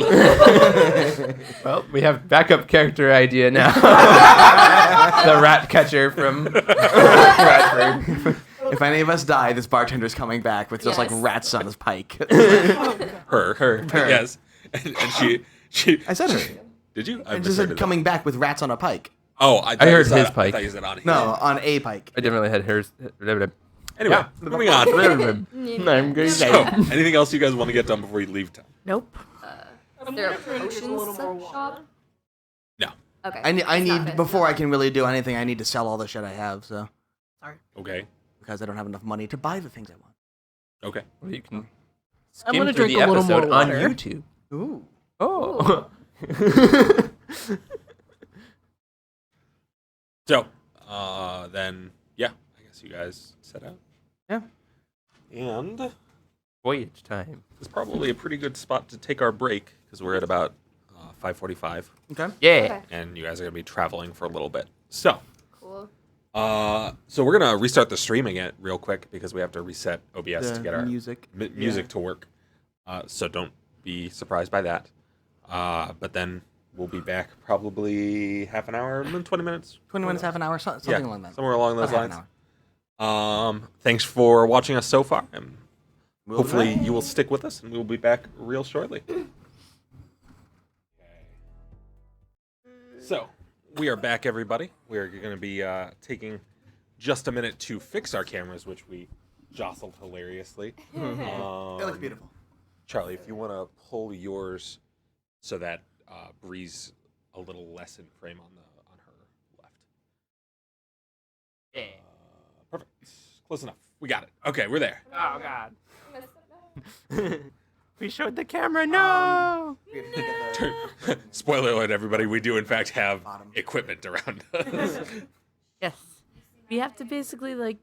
S4: Well, we have backup character idea now. The rat catcher from Radford.
S7: If any of us die, this bartender's coming back with just like
S5: Yes.
S7: rats on his pike.
S1: Her. Yes. And she.
S7: I said her.
S1: Did you?
S7: I just said coming back with rats on a pike.
S1: Oh,
S4: I heard his
S1: I
S4: pike.
S1: thought you said on his.
S7: No, on a pike.
S4: I definitely had hers.
S1: Anyway, moving on.
S4: I'm good.
S1: So, anything else you guys want to get done before you leave town?
S2: Nope.
S5: Is there a potions shop?
S1: No.
S5: Okay.
S7: I
S5: it's not
S7: need
S5: fit.
S7: before I can really do anything. I need to sell all the shit I have, so
S1: Okay.
S7: because I don't have enough money to buy the things I want.
S1: Okay.
S4: Well, you can
S6: I'm
S4: skim
S6: gonna
S4: through
S6: drink
S4: the
S6: a little
S4: episode
S6: more
S4: on
S6: water.
S4: YouTube.
S7: Ooh.
S4: Oh.
S1: So, then, yeah, I guess you guys set out.
S7: Yeah.
S1: And
S4: Voyage time.
S1: it's probably a pretty good spot to take our break because we're at about 5:45,
S7: Okay.
S4: Yeah.
S5: Okay.
S1: and you guys are gonna be traveling for a little bit. So,
S5: Cool.
S1: so we're gonna restart the stream again real quick because we have to reset OBS to
S7: The
S1: get our
S7: music.
S1: music to work. So don't be surprised by that. But then we'll be back probably half an hour, 20 minutes.
S7: 20 minutes, half an hour, something
S1: Yeah,
S7: like that.
S1: somewhere along those
S7: About half an
S1: lines.
S7: hour.
S1: Thanks for watching us so far, and
S7: We'll be
S1: hopefully
S7: back.
S1: you will stick with us, and we'll be back real shortly. So, we are back, everybody. We are going to be taking just a minute to fix our cameras, which we jostled hilariously.
S7: It looks beautiful.
S1: Charlie, if you want to pull yours so that Bree's a little less in frame on her left.
S4: Yeah.
S1: Perfect. Close enough. We got it. Okay, we're there.
S4: Oh God.
S5: I messed it up.
S4: We showed the camera. No.
S7: We have to get the
S1: Spoiler alert, everybody, we do in fact have
S7: Bottom.
S1: equipment around us.
S2: Yes. We have to basically like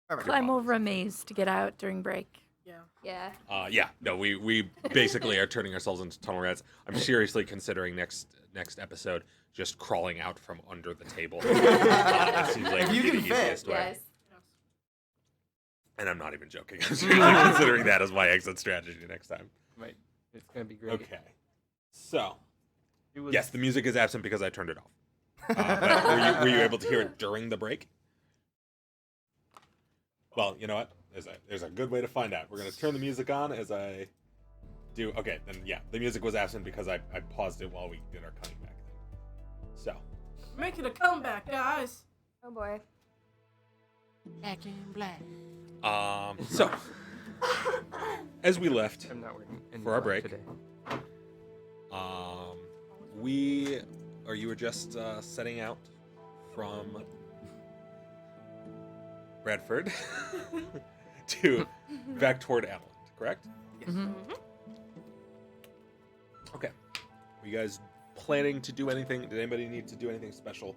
S7: Perfect.
S2: climb over a maze to get out during break.
S6: Yeah.
S5: Yeah.
S1: Yeah, no, we basically are turning ourselves into tunnel rats. I'm seriously considering next episode just crawling out from under the table. It seems like
S7: If you
S1: the
S7: can fit.
S1: easiest way.
S5: Yes.
S1: And I'm not even joking. I'm seriously considering that as my exit strategy next time.
S4: Right. It's gonna be great.
S1: Okay. So,
S4: It was,
S1: yes, the music is absent because I turned it off. But were you able to hear it during the break? Well, you know what? There's a good way to find out. We're going to turn the music on as I do. Okay, then yeah, the music was absent because I paused it while we did our cutting back thing. So,
S6: Making a comeback, guys.
S5: Oh boy.
S8: Back in black.
S1: so as we left,
S4: I'm not working in
S1: For our
S4: black
S1: break.
S4: today.
S1: you were just setting out from Bradford to back toward Adelaide, correct? Okay. Were you guys planning to do anything? Did anybody need to do anything special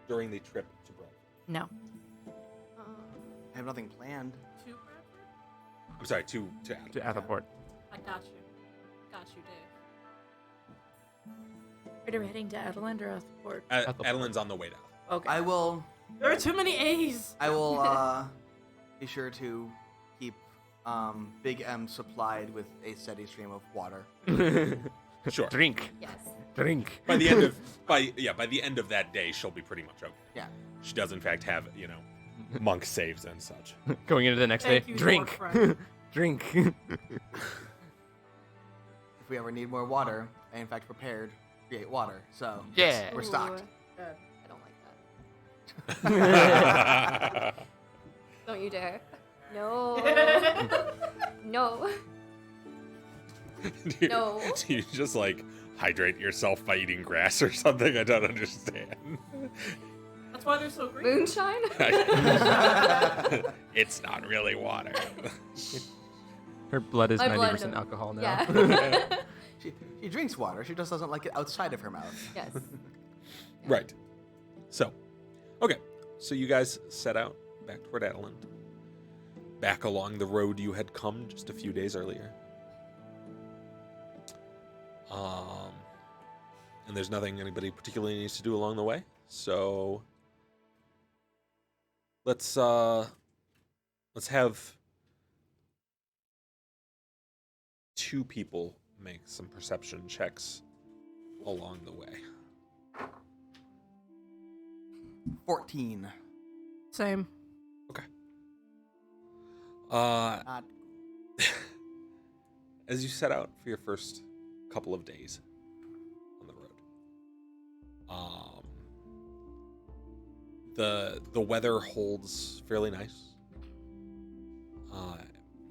S1: during the trip to Bradford?
S2: No.
S7: I have nothing planned.
S6: To Bradford?
S1: I'm sorry, to Adelaide.
S4: To Athelport.
S6: I got you. Got you, Dave.
S2: Are we heading to Adeland or Athport?
S1: Adelaide's on the way down.
S2: Okay.
S7: I will
S6: There are too many A's.
S7: be sure to keep Big M supplied with a steady stream of water.
S1: Sure.
S4: Drink.
S5: Yes.
S4: Drink.
S1: By the end of by the end of that day, she'll be pretty much okay.
S7: Yeah.
S1: She does in fact have, monk saves and such.
S4: Going into the next
S6: Thank
S4: day.
S6: you,
S4: Drink.
S6: Lord friend.
S4: Drink.
S7: If we ever need more water, I in fact prepared create water. So
S4: Yeah.
S7: we're stocked.
S5: Ooh,
S6: Good.
S5: I don't like that. Don't you dare. No. No. No.
S1: Do you just hydrate yourself by eating grass or something? I don't understand.
S6: That's why they're so green.
S5: Moonshine?
S1: It's not really water.
S4: Her blood is
S5: My blood
S4: 90%
S5: don't-
S4: alcohol now.
S5: Yeah.
S7: She drinks water. She just doesn't like it outside of her mouth.
S5: Yes.
S1: Right. So, okay. So you guys set out back toward Adeland. Back along the road you had come just a few days earlier. And there's nothing anybody particularly needs to do along the way. So let's have two people make some perception checks along the way.
S7: 14.
S6: Same.
S1: Okay.
S7: Not
S1: As you set out for your first couple of days on the road, the weather holds fairly nice.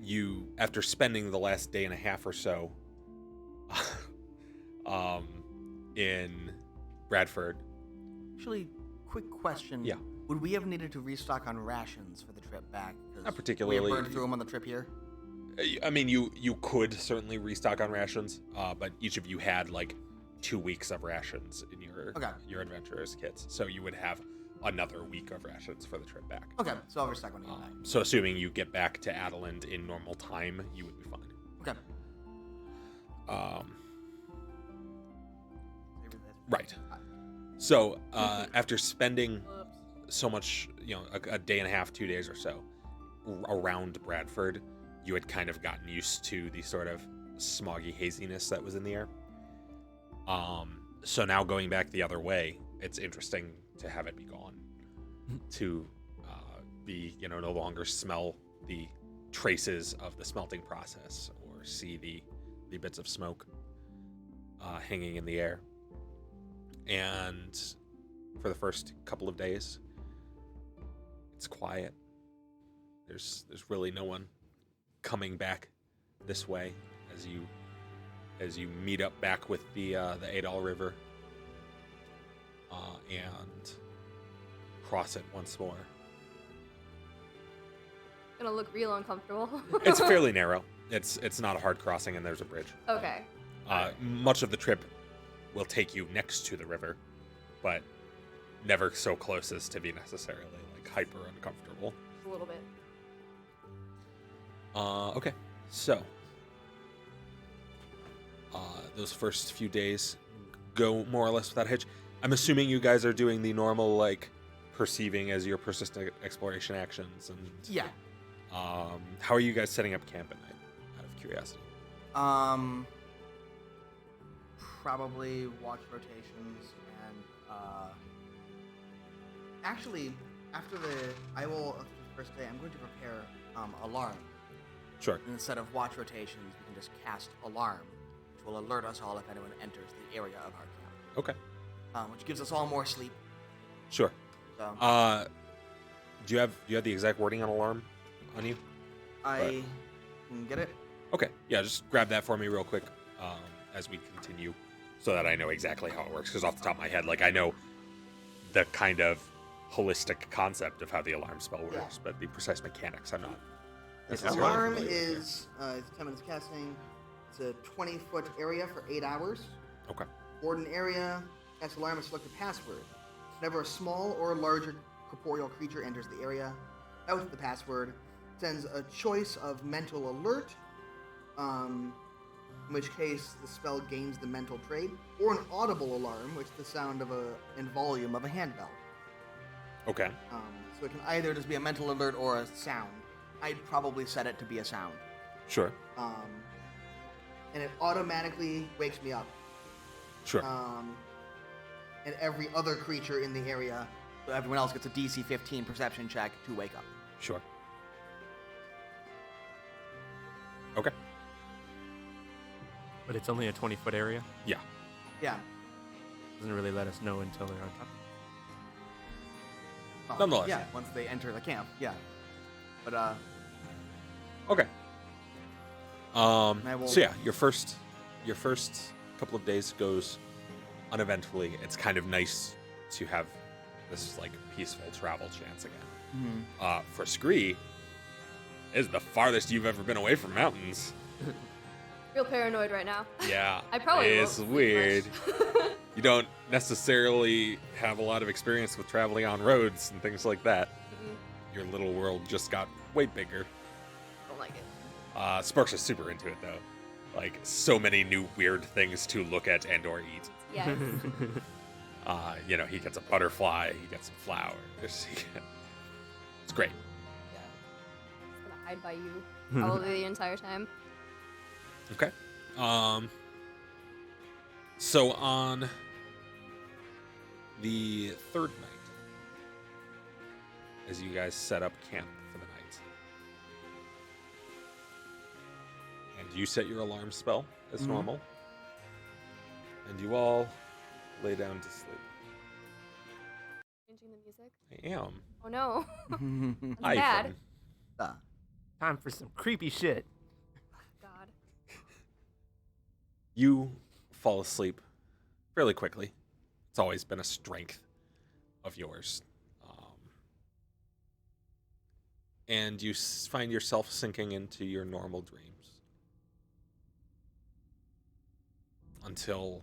S1: You, after spending the last day and a half or so in Bradford,
S7: actually. Quick question.
S1: Yeah.
S7: Would we have needed to restock on rations for the trip back? 'Cause
S1: Not particularly.
S7: We burned through them on the trip here.
S1: I mean, you could certainly restock on rations, but each of you had 2 weeks of rations in your adventurer's kits, so you would have another week of rations for the trip back.
S7: Okay, so I'll restock when we get back.
S1: So assuming you get back to Adeland in normal time, you would be fine.
S7: Okay.
S1: Right. So after spending so much, a day and a half, 2 days or so around Bradford, you had kind of gotten used to the sort of smoggy haziness that was in the air. So now going back the other way, it's interesting to have it be gone, to be, no longer smell the traces of the smelting process or see the bits of smoke hanging in the air. And for the first couple of days, it's quiet. There's really no one coming back this way as you meet up back with the Adal River and cross it once more.
S5: Gonna look real uncomfortable.
S1: It's fairly narrow. It's not a hard crossing, and there's a bridge.
S5: Okay.
S1: Much of the trip will take you next to the river, but never so close as to be necessarily like hyper uncomfortable.
S5: A little bit.
S1: Okay, so those first few days go more or less without a hitch. I'm assuming you guys are doing the normal like perceiving as your persistent exploration actions, and
S3: Yeah.
S1: how are you guys setting up camp at night? Out of curiosity.
S7: Probably watch rotations and actually after the first day I'm going to prepare alarm.
S1: Sure.
S7: Instead of watch rotations, we can just cast alarm, which will alert us all if anyone enters the area of our camp.
S1: Okay.
S7: Which gives us all more sleep.
S1: Sure.
S7: So
S1: Do you have the exact wording on alarm on you?
S7: I can get it.
S1: Okay. Yeah, just grab that for me real quick as we continue, so that I know exactly how it works. Because off the top of my head, like I know the kind of holistic concept of how the alarm spell works, but the precise mechanics I'm not.
S7: This
S1: necessarily
S7: alarm
S1: familiar with.
S7: is it's 10 minutes casting. It's a 20-foot area for 8 hours.
S1: Okay.
S7: Board an area, cast alarm, and select a password. Whenever a small or larger corporeal creature enters the area, out the password sends a choice of mental alert, in which case the spell gains the mental trait, or an audible alarm, which is the sound of and volume of a handbell.
S1: Okay.
S7: So it can either just be a mental alert or a sound. I'd probably set it to be a sound.
S1: Sure.
S7: And it automatically wakes me up.
S1: Sure.
S7: And every other creature in the area, so everyone else gets a DC 15 perception check to wake up.
S1: Sure. Okay.
S4: But it's only a 20-foot area.
S1: Yeah.
S7: Yeah.
S4: Doesn't really let us know until they're on top.
S1: Nonetheless.
S7: Yeah, once they enter the camp, yeah. But,
S1: Okay.
S7: I will-
S1: So yeah, your first couple of days goes uneventfully. It's kind of nice to have this like peaceful travel chance again. For Scree, this is the farthest you've ever been away from mountains.
S5: Real paranoid right now.
S1: Yeah,
S5: I probably
S1: it's
S5: won't sleep
S1: weird.
S5: much.
S1: You don't necessarily have a lot of experience with traveling on roads and things like that. Your little world just got way bigger.
S5: Don't like it.
S1: Sparks is super into it though. Like so many new weird things to look at and or eat.
S5: Yes.
S1: He gets a butterfly, he gets some flowers. It's great.
S5: Yeah. Just gonna hide by you probably the entire time.
S1: Okay. So on the third night, as you guys set up camp for the night, and you set your alarm spell as normal, and you all lay down to sleep.
S5: Changing the music.
S1: I am.
S5: Oh no.
S1: Hi,
S5: bad.
S1: Finn.
S4: Time for some creepy shit.
S5: God.
S1: You fall asleep fairly quickly. It's always been a strength of yours. And you find yourself sinking into your normal dreams. Until,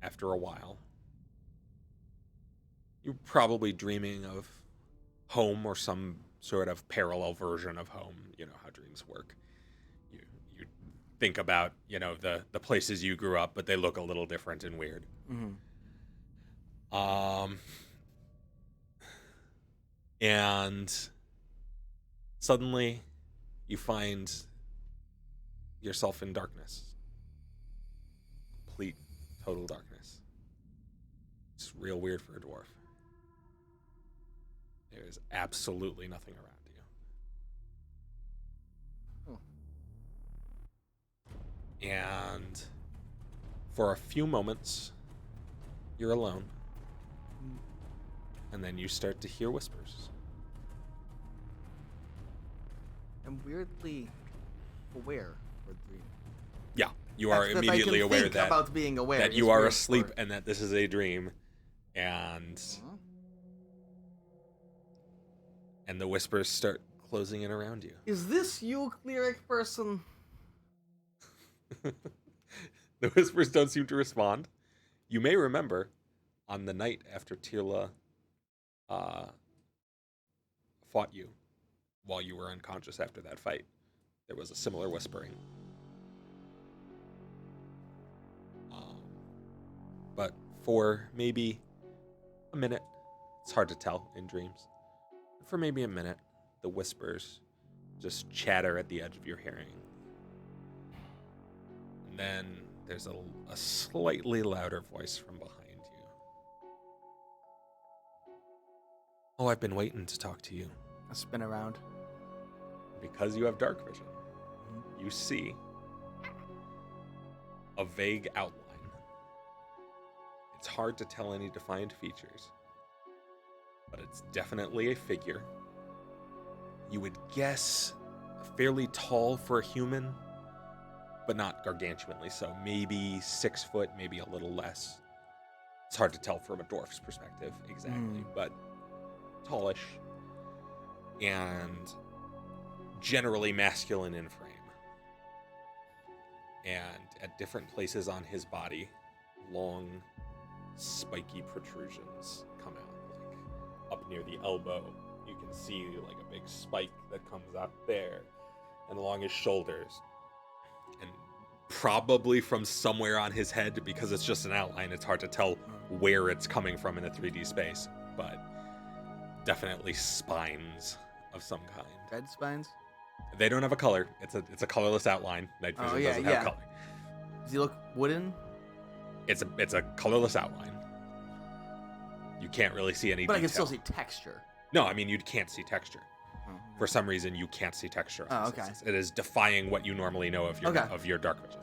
S1: after a while, you're probably dreaming of home or some sort of parallel version of home. You know how dreams work. You think about, the places you grew up, but they look a little different and weird. And suddenly you find yourself in darkness. Complete, total darkness. It's real weird for a dwarf. There is absolutely nothing around you. And for a few moments, you're alone. And then you start to hear whispers.
S3: I'm weirdly aware of the dream.
S1: Yeah, you are
S3: That I
S1: immediately
S3: can
S1: aware
S3: think
S1: that
S3: about being aware
S1: that
S3: is
S1: you are
S3: weird
S1: asleep
S3: for-
S1: and that this is a dream, and the whispers start closing in around you.
S3: Is this you, cleric person?
S1: The whispers don't seem to respond. You may remember on the night after Tirla fought you while you were unconscious after that fight, there was a similar whispering. But for maybe a minute, it's hard to tell in dreams. For maybe a minute, the whispers just chatter at the edge of your hearing. And then there's a slightly louder voice from behind you. Oh, I've been waiting to talk to you.
S3: I spin around.
S1: Because you have dark vision, you see a vague outline. It's hard to tell any defined features, but it's definitely a figure. You would guess fairly tall for a human, but not gargantuanly so. Maybe 6 foot, maybe a little less. It's hard to tell from a dwarf's perspective exactly, but tallish and generally masculine in frame. And at different places on his body, long, spiky protrusions come out. Like up near the elbow, you can see like a big spike that comes out there, and along his shoulders, and probably from somewhere on his head, because it's just an outline, it's hard to tell where it's coming from in a 3D space, but definitely spines of some kind.
S3: Red spines?
S1: They don't have a color. It's a colorless outline. Night vision doesn't have color.
S3: Does he look wooden?
S1: It's a colorless outline. You can't really see any
S3: But
S1: detail.
S3: I can still see texture.
S1: No, I mean, you can't see texture. For some reason, you can't see texture.
S3: Okay.
S1: It is defying what you normally know of your dark vision.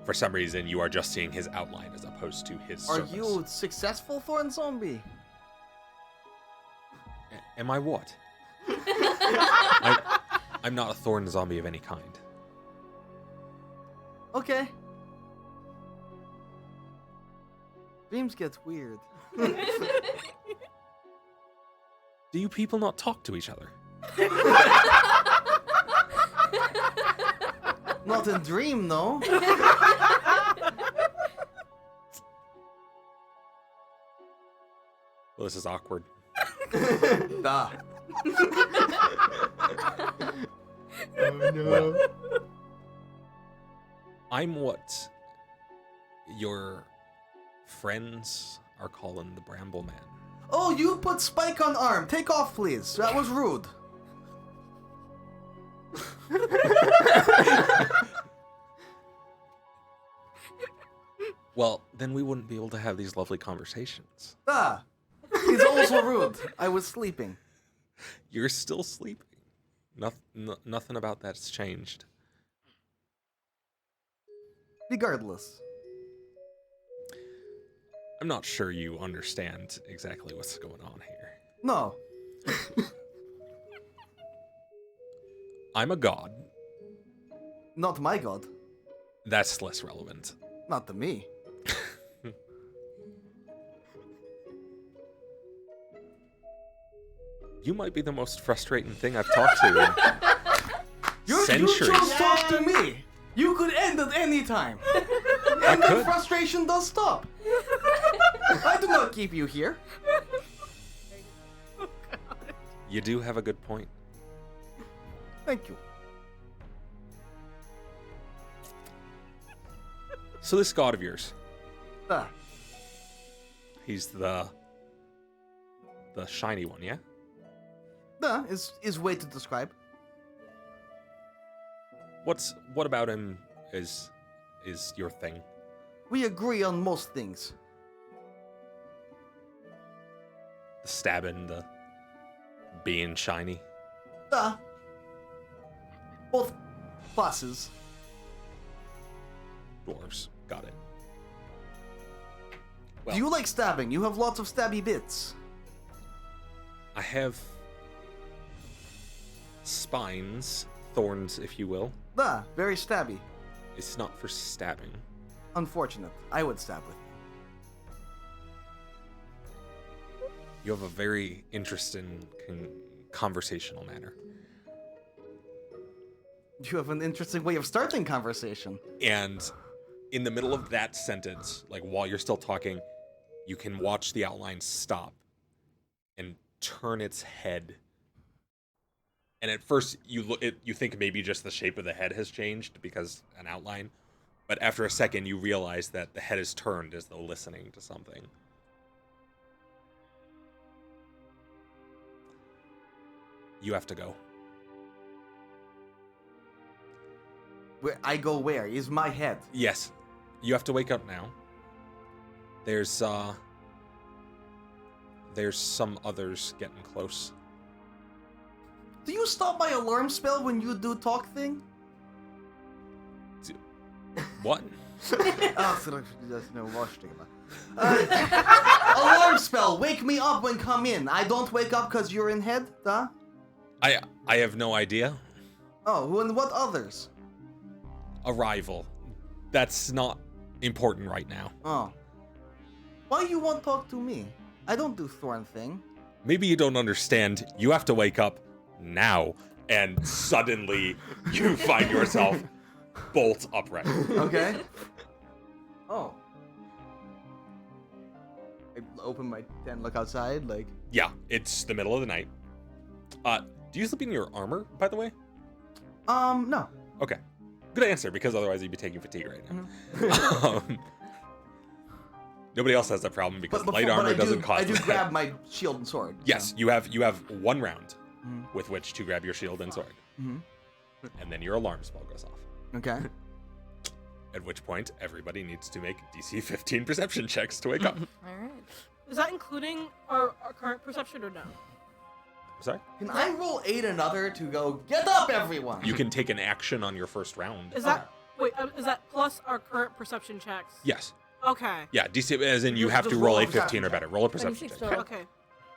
S1: For some reason, you are just seeing his outline as opposed to his surface.
S3: Are you successful, Thorn Zombie?
S1: Am I what? I'm not a thorn zombie of any kind.
S3: Okay. Dreams get weird.
S1: Do you people not talk to each other?
S3: Not in dream, no.
S1: Well, this is awkward.
S3: Duh.
S4: Oh no.
S1: Well, I'm what your friends are calling the Bramble Man.
S3: Oh, you put spike on arm. Take off, please. That was rude.
S1: Well, then we wouldn't be able to have these lovely conversations.
S3: Ah. It's also rude. I was sleeping.
S1: You're still sleeping. Nothing about that's changed.
S3: Regardless.
S1: I'm not sure you understand exactly what's going on here.
S3: No.
S1: I'm a god.
S3: Not my god.
S1: That's less relevant.
S3: Not to me.
S1: You might be the most frustrating thing I've talked to in
S3: You
S1: centuries.
S3: just talk to me. You could end at any time. And the frustration does stop. I do not keep you here.
S1: You do have a good point.
S3: Thank you.
S1: So this god of yours,
S3: Ah.
S1: he's the shiny one, yeah?
S3: Is way to describe.
S1: What about him is your thing?
S3: We agree on most things.
S1: The stabbing, the being shiny.
S3: Both classes.
S1: Dwarves. Got it. Well,
S3: Do you like stabbing? You have lots of stabby bits.
S1: I have spines, thorns, if you will.
S3: Very stabby.
S1: It's not for stabbing.
S3: Unfortunate. I would stab with.
S1: You have a very interesting conversational manner.
S3: You have an interesting way of starting conversation.
S1: And in the middle of that sentence, like while you're still talking, you can watch the outline stop and turn its head. And at first, you think maybe just the shape of the head has changed because an outline. But after a second, you realize that the head is turned as though listening to something. You have to go.
S3: Where I go where? Is my head.
S1: Yes. You have to wake up now. There's some others getting close.
S3: Do you stop my alarm spell when you do talk thing?
S1: What?
S3: Alarm spell, wake me up when come in. I don't wake up because you're in head, huh?
S1: I have no idea.
S3: Oh, and what others?
S1: Arrival. That's not important right now.
S3: Oh. Why you won't talk to me? I don't do thorn thing.
S1: Maybe you don't understand. You have to wake up now. And suddenly you find yourself bolt upright.
S3: Okay. Oh. I open my tent, look outside, like.
S1: Yeah, it's the middle of the night. Do you sleep in your armor, by the way?
S3: No.
S1: Okay. Good answer, because otherwise you'd be taking fatigue right now. Nobody else has that problem because light armor doesn't cost
S3: I do
S1: that.
S3: grab my shield and sword.
S1: Yes, you have 1 round with which to grab your shield and sword.
S3: Mm-hmm.
S1: And then your alarm spell goes off.
S3: Okay.
S1: At which point, everybody needs to make DC 15 perception checks to wake up.
S2: All right.
S6: Is that including our current perception or no?
S1: Sorry?
S3: Can I roll 8 another to go, get up, everyone?
S1: You can take an action on your first round.
S6: Is that is that plus our current perception checks?
S1: Yes.
S6: Okay.
S1: Yeah, DC, as in you have to
S3: Just
S1: roll
S3: roll
S1: a
S3: a
S1: 15 or
S3: perception
S1: better. Roll a perception
S2: 26
S1: check.
S2: total.
S6: Okay.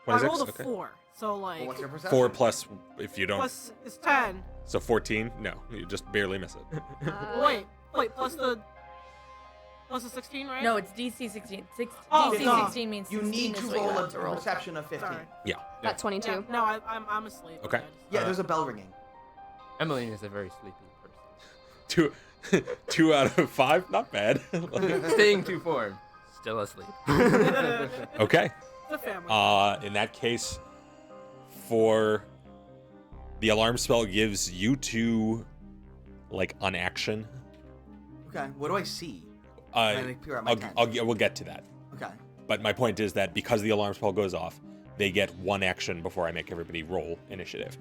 S1: 26?
S6: I rolled a
S1: Okay.
S6: 4, so like
S3: What's your perception?
S1: 4 plus, if you don't...
S6: plus is 10.
S1: So 14? No, you just barely miss it.
S6: Wait, plus the 16, right?
S2: No, it's DC 16.
S6: Oh,
S2: DC
S6: duh.
S2: 16 means 16
S3: You need
S2: is
S3: to
S2: what you
S3: roll
S2: have
S3: a
S2: to roll.
S3: perception of 15.
S6: Sorry.
S1: Yeah.
S5: Got 22.
S6: Yeah, no, I'm asleep.
S1: Okay.
S3: Yeah, there's a bell ringing.
S4: Emmeline is a very sleepy person.
S1: 2 out of 5? Not bad.
S4: Staying to form. Still asleep.
S1: Okay.
S6: The family.
S1: In that case, for the alarm spell gives you 2, like, unaction.
S3: Okay, what do I see?
S1: Uh,
S3: Can I peer at my tent?
S1: we'll get to that.
S3: Okay.
S1: But my point is that because the alarm spell goes off, they get 1 action before I make everybody roll initiative.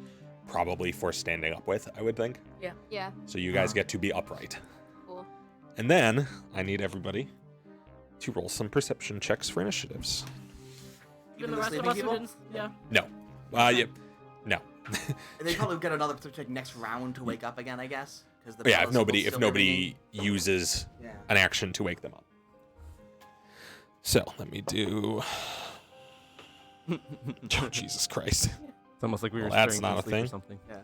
S1: Probably for standing up with, I would think.
S2: Yeah.
S5: Yeah,
S1: So you guys get to be upright.
S5: cool.
S1: And then I need everybody to roll some perception checks for initiatives.
S6: Even
S3: the
S6: the rest of
S3: sleeping
S6: us who
S3: people?
S6: didn't. Yeah.
S1: No. Yeah. No.
S3: They probably get another check next round to wake up again, I guess. Because the
S1: But yeah,
S3: bell
S1: if
S3: is
S1: nobody
S3: still ringing.
S1: uses
S3: Yeah.
S1: an action to wake them up. So let me do. Oh, Jesus Christ.
S4: It's almost like we were
S1: Well, that's
S4: stirring
S1: not a
S4: them asleep or
S1: thing.
S4: something.
S3: Yeah.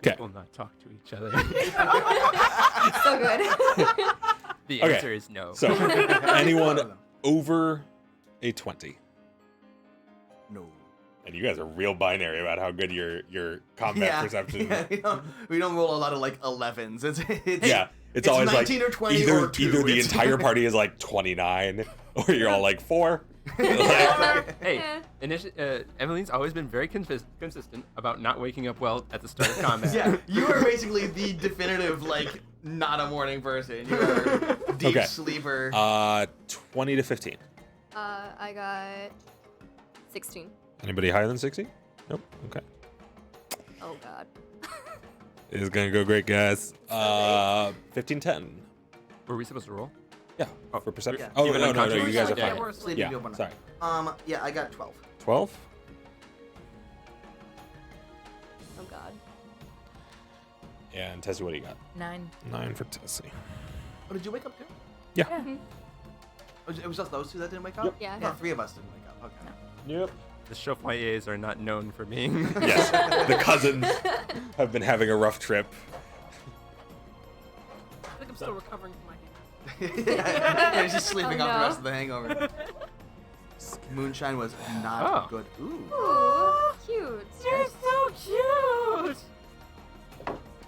S1: Okay.
S4: Will not talk to each other.
S5: So good.
S4: The
S1: Okay.
S4: answer is no.
S1: So anyone over a 20.
S3: No.
S1: And you guys are real binary about how good your combat perception.
S3: Yeah, we don't roll a lot of like 11s. It's
S1: Yeah, it's always
S3: 19
S1: like
S3: or 20
S1: either
S3: or 2.
S1: either the
S3: It's-
S1: entire party is like 29, or you're all like 4.
S4: Hey, Emmeline's always been very consistent about not waking up well at the start of combat.
S3: Yeah, you are basically the definitive like not a morning person. You are a deep
S1: Okay.
S3: sleeper.
S1: 20 to 15.
S5: I got 16.
S1: Anybody higher than 60? Nope. Okay.
S5: Oh god.
S1: It's gonna go great, guys. 15-10.
S4: Were we supposed to roll?
S1: Yeah. For perception.
S3: Yeah.
S1: Oh
S4: Even
S1: no,
S4: unconscious?
S1: you guys are
S6: Yeah,
S1: fine.
S6: we're asleep.
S3: Sleeping
S1: Yeah.
S3: people.
S1: Sorry.
S3: Yeah, I got 12.
S1: 12.
S5: Oh god.
S1: And Tessie, what do you got?
S2: 9.
S1: 9 for Tessie.
S3: Oh, did you wake up too?
S1: Yeah.
S3: Oh, it was just those 2 that didn't wake up?
S1: Yep.
S5: Yeah.
S3: Yeah, 3 of us didn't wake up. Okay.
S1: Yep.
S4: The Chaufoyers are not known for being.
S1: Yes. The cousins have been having a rough trip.
S6: I think I'm still recovering from my hangover.
S3: Yeah, he's just sleeping
S5: Oh,
S3: off the
S5: no.
S3: rest of the hangover. Moonshine was not
S4: Oh.
S3: good. Ooh.
S5: Ooh, cute.
S6: You're so cute.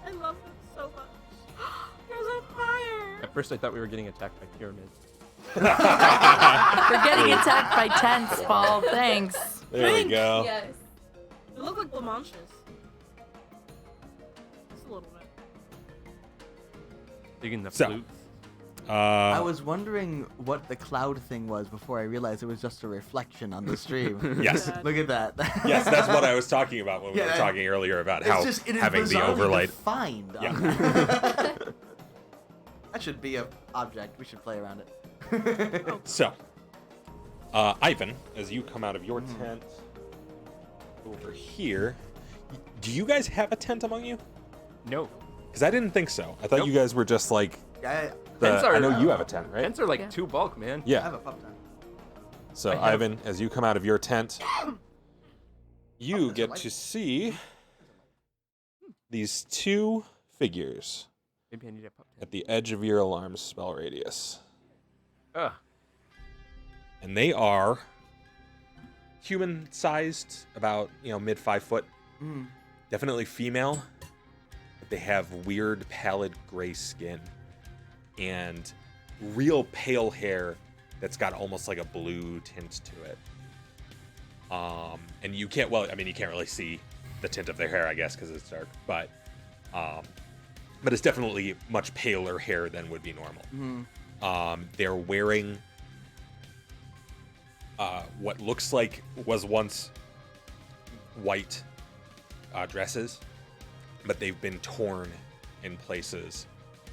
S6: I love him so much. You're on fire.
S4: At first, I thought we were getting attacked by pyramids.
S2: We're getting attacked by tents, Paul. Thanks.
S1: There we go.
S5: Yes.
S6: They look like blancmanges. Just a little bit.
S4: Digging the
S1: So.
S4: flutes.
S3: I was wondering what the cloud thing was before I realized it was just a reflection on the stream.
S1: Yes.
S3: Look at that.
S1: Yes, that's what I was talking about when we
S3: Yeah,
S1: were talking earlier about
S3: It's
S1: how
S3: just, it is
S1: having the
S3: bizarrely
S1: overlay.
S3: defined.
S1: Yeah.
S3: That should be an object. We should play around it.
S1: So, Ivan, as you come out of your tent over here, do you guys have a tent among you?
S4: No.
S1: Because I didn't think so. I thought
S4: Nope.
S1: you guys were just like.
S3: I
S4: Tents are-
S1: I know you have a tent, right?
S4: Tents are like
S2: Yeah.
S4: 2 bulk, man.
S3: have
S1: Yeah.
S3: a pup tent.
S1: So,
S4: I have-
S1: Ivan, as you come out of your tent, you
S3: there's a
S1: get
S3: light.
S1: to see these 2 figures
S4: Maybe I need a pup tent.
S1: at the edge of your alarm spell radius.
S4: Ugh.
S1: And they are human-sized, about, mid 5 foot.
S3: Mm.
S1: Definitely female, but they have weird pallid gray skin and real pale hair that's got almost like a blue tint to it. And you can't really see the tint of their hair, I guess, because it's dark, but it's definitely much paler hair than would be normal. They're wearing what looks like was once white dresses, but they've been torn in places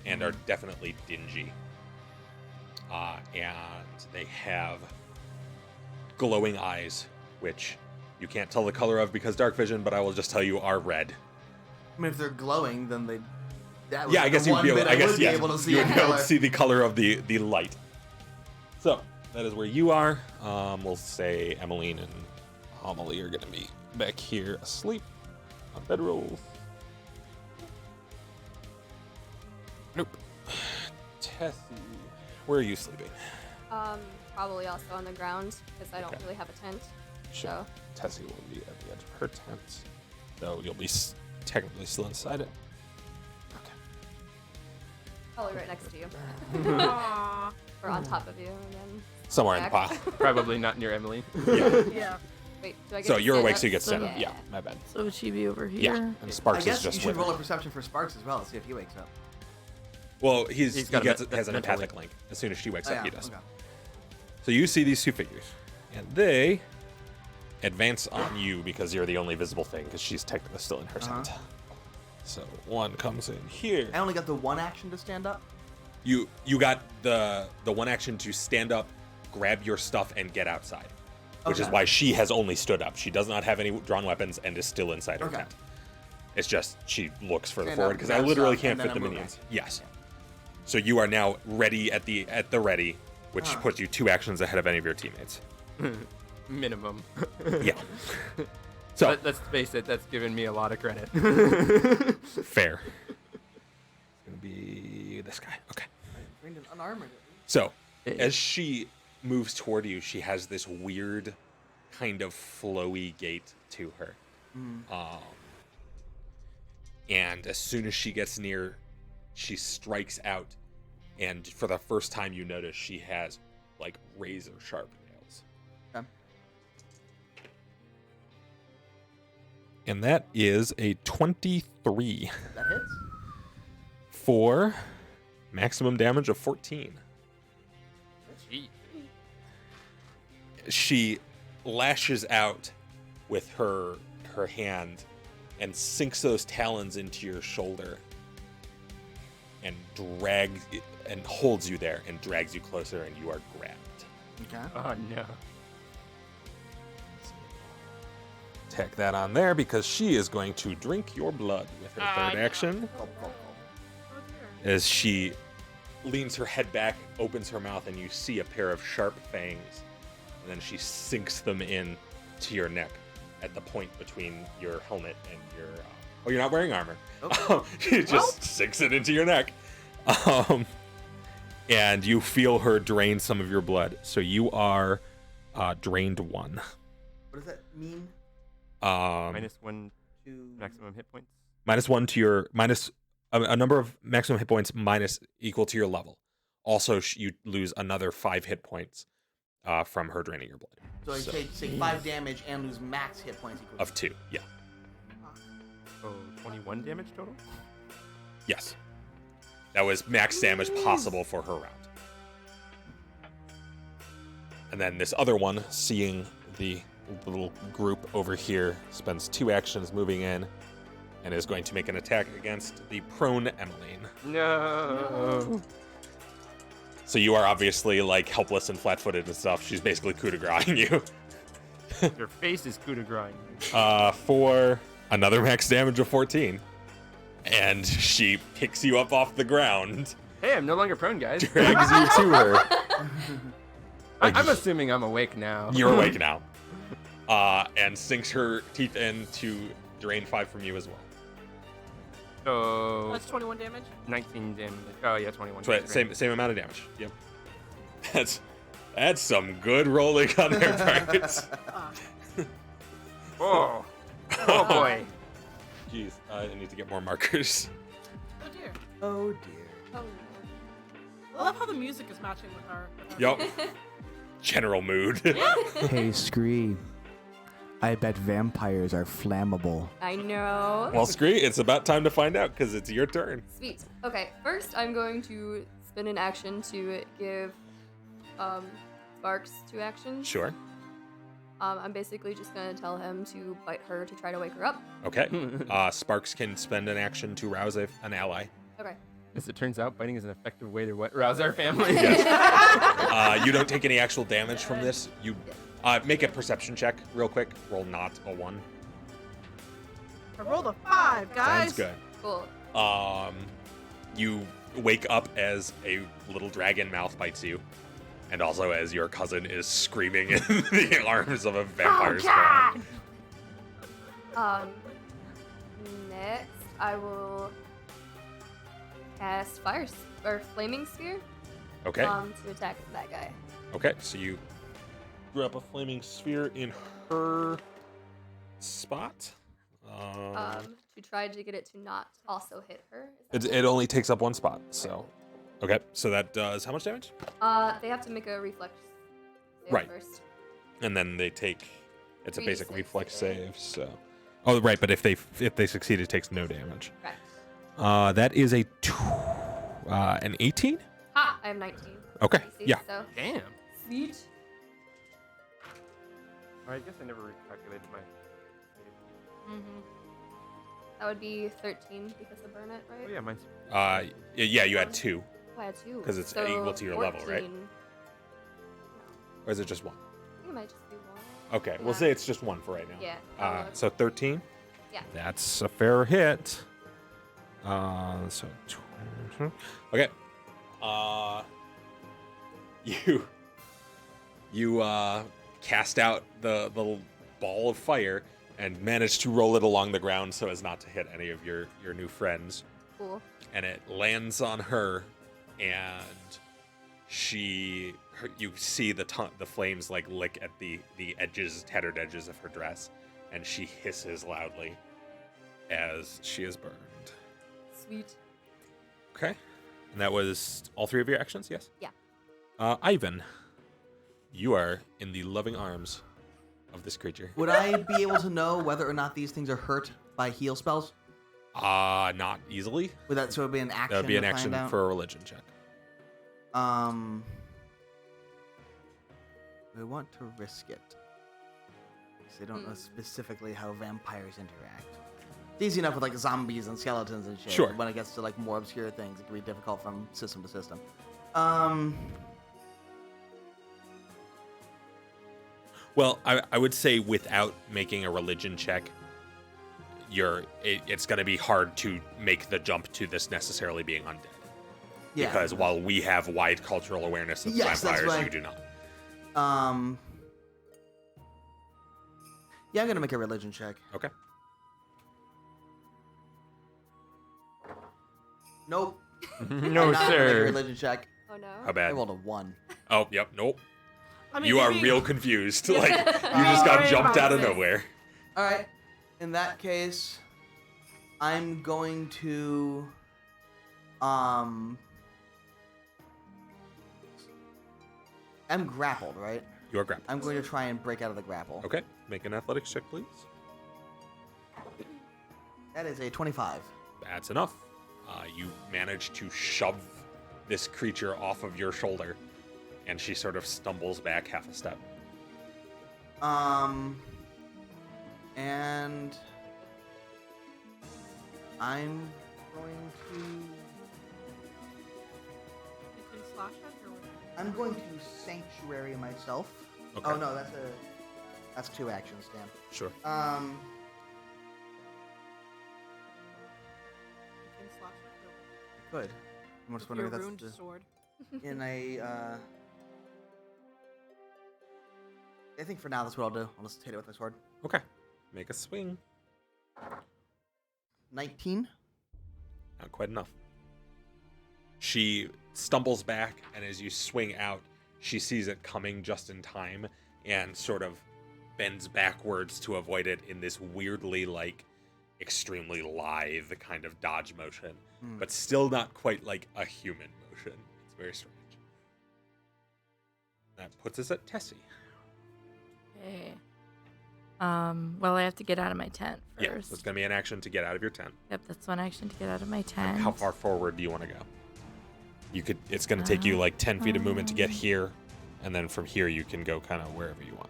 S1: and are definitely dingy. And they have glowing eyes, which you can't tell the color of because dark vision, but I will just tell you are red.
S3: I mean, if they're glowing, then they. That was
S1: Yeah, I
S3: like
S1: guess
S3: the
S1: you'd
S3: one
S1: be able.
S3: bit
S1: I guess
S3: would be
S1: yes,
S3: able to see
S1: you
S3: a
S1: would be able
S3: color.
S1: to see the color of the light. So that is where you are. We'll say Emmeline and Homily are going to be back here asleep on bedrolls. Nope. Tessie, where are you sleeping?
S5: Probably also on the ground because I don't
S1: Okay.
S5: really have a tent.
S1: Sure. Tessie will be at the edge of her tent, though you'll be technically still inside it. Okay.
S5: Probably right next to you.
S6: Aww.
S5: Or on top of you. And then
S1: Somewhere in the
S5: back.
S1: pile.
S4: Probably not near Emily.
S1: Yeah.
S6: Yeah.
S5: Wait, do I get
S1: So
S5: to
S1: you're
S5: stand
S1: awake,
S5: up?
S1: so you get stand up.
S5: Yeah.
S1: Yeah, my bad.
S2: So would she be over here?
S1: Yeah, and
S3: I
S1: Sparks is
S3: guess
S1: just
S3: you should
S1: with
S3: roll
S1: her.
S3: a perception for Sparks as well. See if he wakes up.
S1: Well, he
S4: got a
S1: has an
S4: mental
S1: empathic link. As soon as she wakes
S3: Oh,
S1: up, he
S3: yeah,
S1: does.
S3: okay.
S1: So you see these 2 figures, and they advance on you because you're the only visible thing, because she's technically still in her tent. So one comes in here.
S3: I only got the one action to stand up.
S1: You got the one action to stand up, grab your stuff, and get outside, which is
S3: Okay.
S1: why she has only stood up. She does not have any drawn weapons and is still inside her
S3: Okay.
S1: tent. It's just she looks further
S3: Stand
S1: forward
S3: up,
S1: because I
S3: grab
S1: literally
S3: stuff,
S1: can't
S3: and
S1: fit
S3: then
S1: the
S3: I'm
S1: minions.
S3: moving.
S1: Yes. So you are now ready at the ready, which puts you 2 actions ahead of any of your teammates.
S4: Minimum.
S1: Yeah. So
S4: Let's face it, that's given me a lot of credit.
S1: fair. It's gonna be this guy. Okay.
S3: Bring an unarmored.
S1: So as she moves toward you, she has this weird kind of flowy gait to her. And as soon as she gets near, she strikes out, and for the first time you notice she has like razor sharp nails.
S3: Okay.
S1: And that is a 23
S3: That hits.
S1: for maximum damage of 14.
S4: Gee.
S1: She lashes out with her hand and sinks those talons into your shoulder and holds you there and drags you closer, and you are grabbed.
S3: Okay.
S4: Oh no.
S1: Tack that on there because she is going to drink your blood with her third action
S3: Gulp, gulp, gulp.
S6: Oh dear.
S1: as she leans her head back, opens her mouth, and you see a pair of sharp fangs, and then she sinks them in to your neck at the point between your helmet and your. Oh, you're not wearing armor.
S3: Nope.
S1: She just sinks it into your neck, And you feel her drain some of your blood. So you are drained 1.
S7: What does that mean?
S4: -1
S7: To
S4: maximum hit points.
S1: -1 to your minus a number of maximum hit points minus equal to your level. Also, you lose another 5 hit points from her draining your blood.
S7: So I take 5 damage and lose max hit points equal
S1: Of 2, yeah.
S4: So 21 damage total.
S1: Yes. That was max damage possible for her round. And then this other one, seeing the little group over here, spends 2 actions moving in and is going to make an attack against the prone Emmeline.
S4: No.
S1: So you are obviously like helpless and flat-footed and stuff. She's basically coup de grace you.
S4: Your face is coup de grace.
S1: For another max damage of 14. And she picks you up off the ground,
S4: Hey, I'm no longer prone, guys.
S1: drags you to her.
S4: I'm assuming I'm awake now.
S1: You're awake now. And sinks her teeth in to drain 5 from you as well.
S4: So
S6: That's 21 damage.
S4: 19 damage. Oh yeah, 21.
S1: Same amount of damage. Yep. That's some good rolling on their parts.
S4: Oh. Oh boy.
S1: Jeez, I need to get more markers.
S6: Oh dear.
S3: Oh dear.
S6: Oh. I love how the music is matching with her.
S1: Yup. General mood.
S9: Hey, Scree. I bet vampires are flammable.
S5: I know.
S1: Well, Scree, it's about time to find out because it's your turn.
S5: Sweet. Okay, first I'm going to spend an action to give Sparks 2 actions.
S1: Sure.
S5: I'm basically just gonna tell him to bite her to try to wake her up.
S1: Okay. Sparks can spend an action to rouse an ally.
S5: Okay.
S4: As it turns out, biting is an effective way to rouse our family.
S1: You don't take any actual damage from this. You make a perception check real quick. Roll not a 1.
S6: I rolled a 5, guys.
S1: Sounds good.
S5: Cool.
S1: You wake up as a little dragon mouth bites you, and also as your cousin is screaming in the arms of a vampire squad.
S5: Next I will cast flaming sphere.
S1: Okay.
S5: To attack that guy.
S1: Okay. So you drop a flaming sphere in her spot.
S5: To try to get it to not also hit her.
S1: It only takes up 1 spot. So. Okay. So that does how much damage?
S5: They have to make a reflex save
S1: Right.
S5: first.
S1: And then they take. It's a basic
S5: 3d6
S1: reflex
S5: save.
S1: save. So. Oh right, but if they succeed, it takes no damage.
S5: Correct.
S1: That is an 18.
S5: Ha! I have 19.
S1: Okay.
S5: DC,
S1: Yeah.
S5: So.
S4: Damn.
S5: Sweet.
S4: I guess I never recalculated my.
S6: Mm-hmm.
S5: That would be 13 because of burn it, right?
S4: Oh yeah, mine's.
S1: Yeah, you had 2,
S5: Oh, I had 2.
S1: 'Cause it's
S5: So
S1: equal to your level, right?
S5: 14.
S1: or is it just 1?
S5: I think it might just be 1.
S1: Okay, we'll
S5: Yeah.
S1: say it's just 1 for right now.
S5: Yeah, I'll look.
S1: So 13.
S5: Yeah.
S1: That's a fair hit. So okay. You cast out the ball of fire and manage to roll it along the ground so as not to hit any of your new friends.
S5: Cool.
S1: And it lands on her, and you see the flames like lick at the tattered edges of her dress, and she hisses loudly as she is burned.
S5: Sweet.
S1: Okay, and that was all 3 of your actions. Yes.
S5: Yeah.
S1: Ivan, you are in the loving arms of this creature.
S3: Would I be able to know whether or not these things are hurt by heal spells?
S1: Not easily.
S3: So it would be an action.
S1: That would be an
S3: to
S1: action
S3: find out?
S1: for a religion check.
S3: I want to risk it. Because I don't know specifically how vampires interact. It's easy enough with like zombies and skeletons and shit.
S1: Sure.
S3: When it gets to like more obscure things, it can be difficult from system to system.
S1: Well, I would say without making a religion check, it's going to be hard to make the jump to this necessarily being undead.
S3: Yeah.
S1: Because while we have wide cultural awareness of
S3: Yes, that's
S1: vampires,
S3: right.
S1: you do not.
S3: Yeah, I'm gonna make a religion check.
S1: Okay.
S3: Nope.
S4: No,
S3: Not make a
S4: sir.
S3: religion check.
S5: Oh no.
S1: How
S3: I
S1: bad?
S3: rolled a 1.
S1: Oh, yep, nope.
S6: I mean,
S1: You are
S6: maybe-
S1: real confused. Like, you just got
S6: Worry
S1: jumped
S6: about
S1: out of
S6: this.
S1: nowhere.
S3: All right. In that case, I'm going to I'm grappled, right?
S1: You are grappled.
S3: I'm going to try and break out of the grapple.
S1: Okay, make an athletics check, please.
S3: That is a 25.
S1: That's enough. You manage to shove this creature off of your shoulder, and she sort of stumbles back half a step.
S3: And I'm going to
S6: You can slash it or what?
S3: I'm going to sanctuary myself.
S1: Okay.
S3: Oh no, that's 2 actions, damn.
S1: Sure.
S6: You can slash it or what?
S3: Good. I'm just
S6: Your
S3: wondering if
S6: ruined
S3: that's
S6: sword.
S3: in a. I think for now that's what I'll do. I'll just hit it with my sword.
S1: Okay. Make a swing.
S3: 19.
S1: Not quite enough. She stumbles back, and as you swing out, she sees it coming just in time and sort of bends backwards to avoid it in this weirdly, like, extremely lithe kind of dodge motion, but still not quite like a human motion. It's very strange. That puts us at Tessie.
S2: Okay. Well, I have to get out of my tent first.
S1: Yeah, so it's going to be an action to get out of your tent.
S2: Yep, that's one action to get out of my tent.
S1: How far forward do you want to go? It's going to take you like 10 feet of movement to get here, and then from here you can go kind of wherever you want.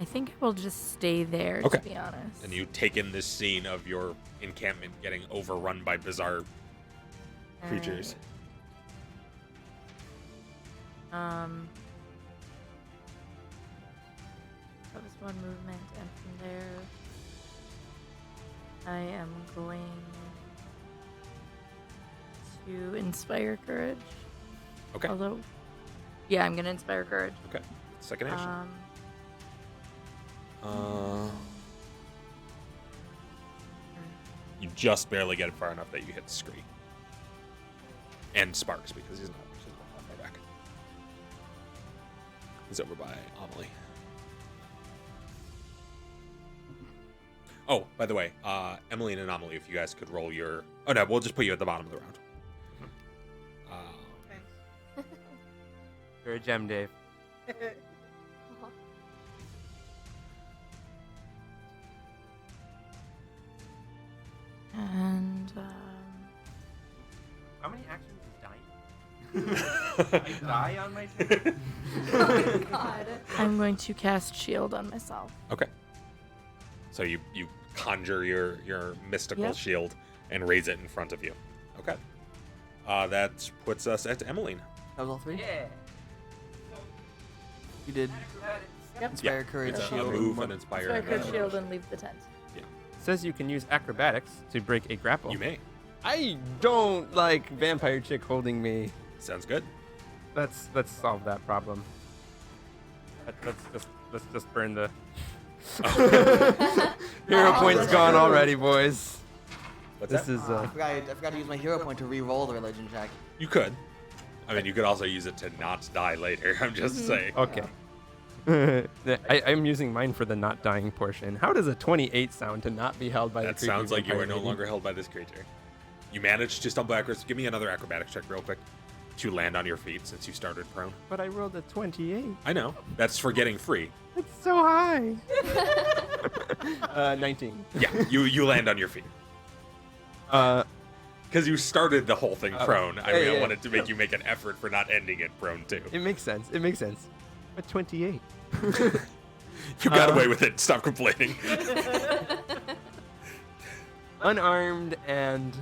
S2: I think I will just stay there,
S1: Okay.
S2: to be honest.
S1: And you take in this scene of your encampment getting overrun by bizarre creatures.
S2: That was one movement, and from there, I am going to inspire courage.
S1: Okay.
S2: Although, yeah, I'm gonna inspire courage.
S1: Okay. Second action. You just barely get it far enough that you hit Scree. And Sparks, because he's not far back. He's over by Amelie. Oh, by the way, Emily and Amelie, if you guys could roll your... Oh, no, we'll just put you at the bottom of the round.
S6: Thanks.
S4: You're a gem, Dave.
S2: And
S4: How many actions is dying? I die on my turn?
S2: I'm going to cast shield on myself.
S1: Okay. So you conjure your mystical
S2: Yep.
S1: shield and raise it in front of you. Okay. That puts us at Emmeline.
S3: That was all 3?
S4: Yeah.
S3: You did
S2: Yep.
S3: inspire courage,
S1: It's a
S3: shield,
S1: move
S3: and
S1: and inspire.
S2: So I
S1: and
S2: could
S1: then-
S2: shield and leave the tent.
S4: Says you can use acrobatics to break a grapple.
S1: You may.
S10: I don't like vampire chick holding me.
S1: Sounds good.
S4: Let's solve that problem. Let's just burn the.
S10: Hero point's gone already, boys.
S1: What's
S10: This
S1: that?
S10: is
S3: I forgot to use my hero point to re-roll the religion check.
S1: You could. I mean, you could also use it to not die later. I'm just
S2: Mm-hmm.
S1: saying.
S4: Okay. I'm using mine for the not dying portion. How does a 28 sound to not be held by the
S1: That
S4: creepy
S1: sounds like you
S4: vampire
S1: are no
S4: lady?
S1: longer held by this creature. You managed to stumble backwards. Give me another acrobatics check real quick to land on your feet since you started prone.
S4: But I rolled a 28.
S1: I know. That's for getting free.
S4: It's so high. 19.
S1: Yeah, you land on your feet. Because you started the whole thing prone. I mean,
S4: yeah,
S1: I
S4: yeah.
S1: wanted to make you make an effort for not ending it prone, too.
S4: It makes sense. It makes sense. But 28.
S1: You got away with it. Stop complaining.
S4: Unarmed and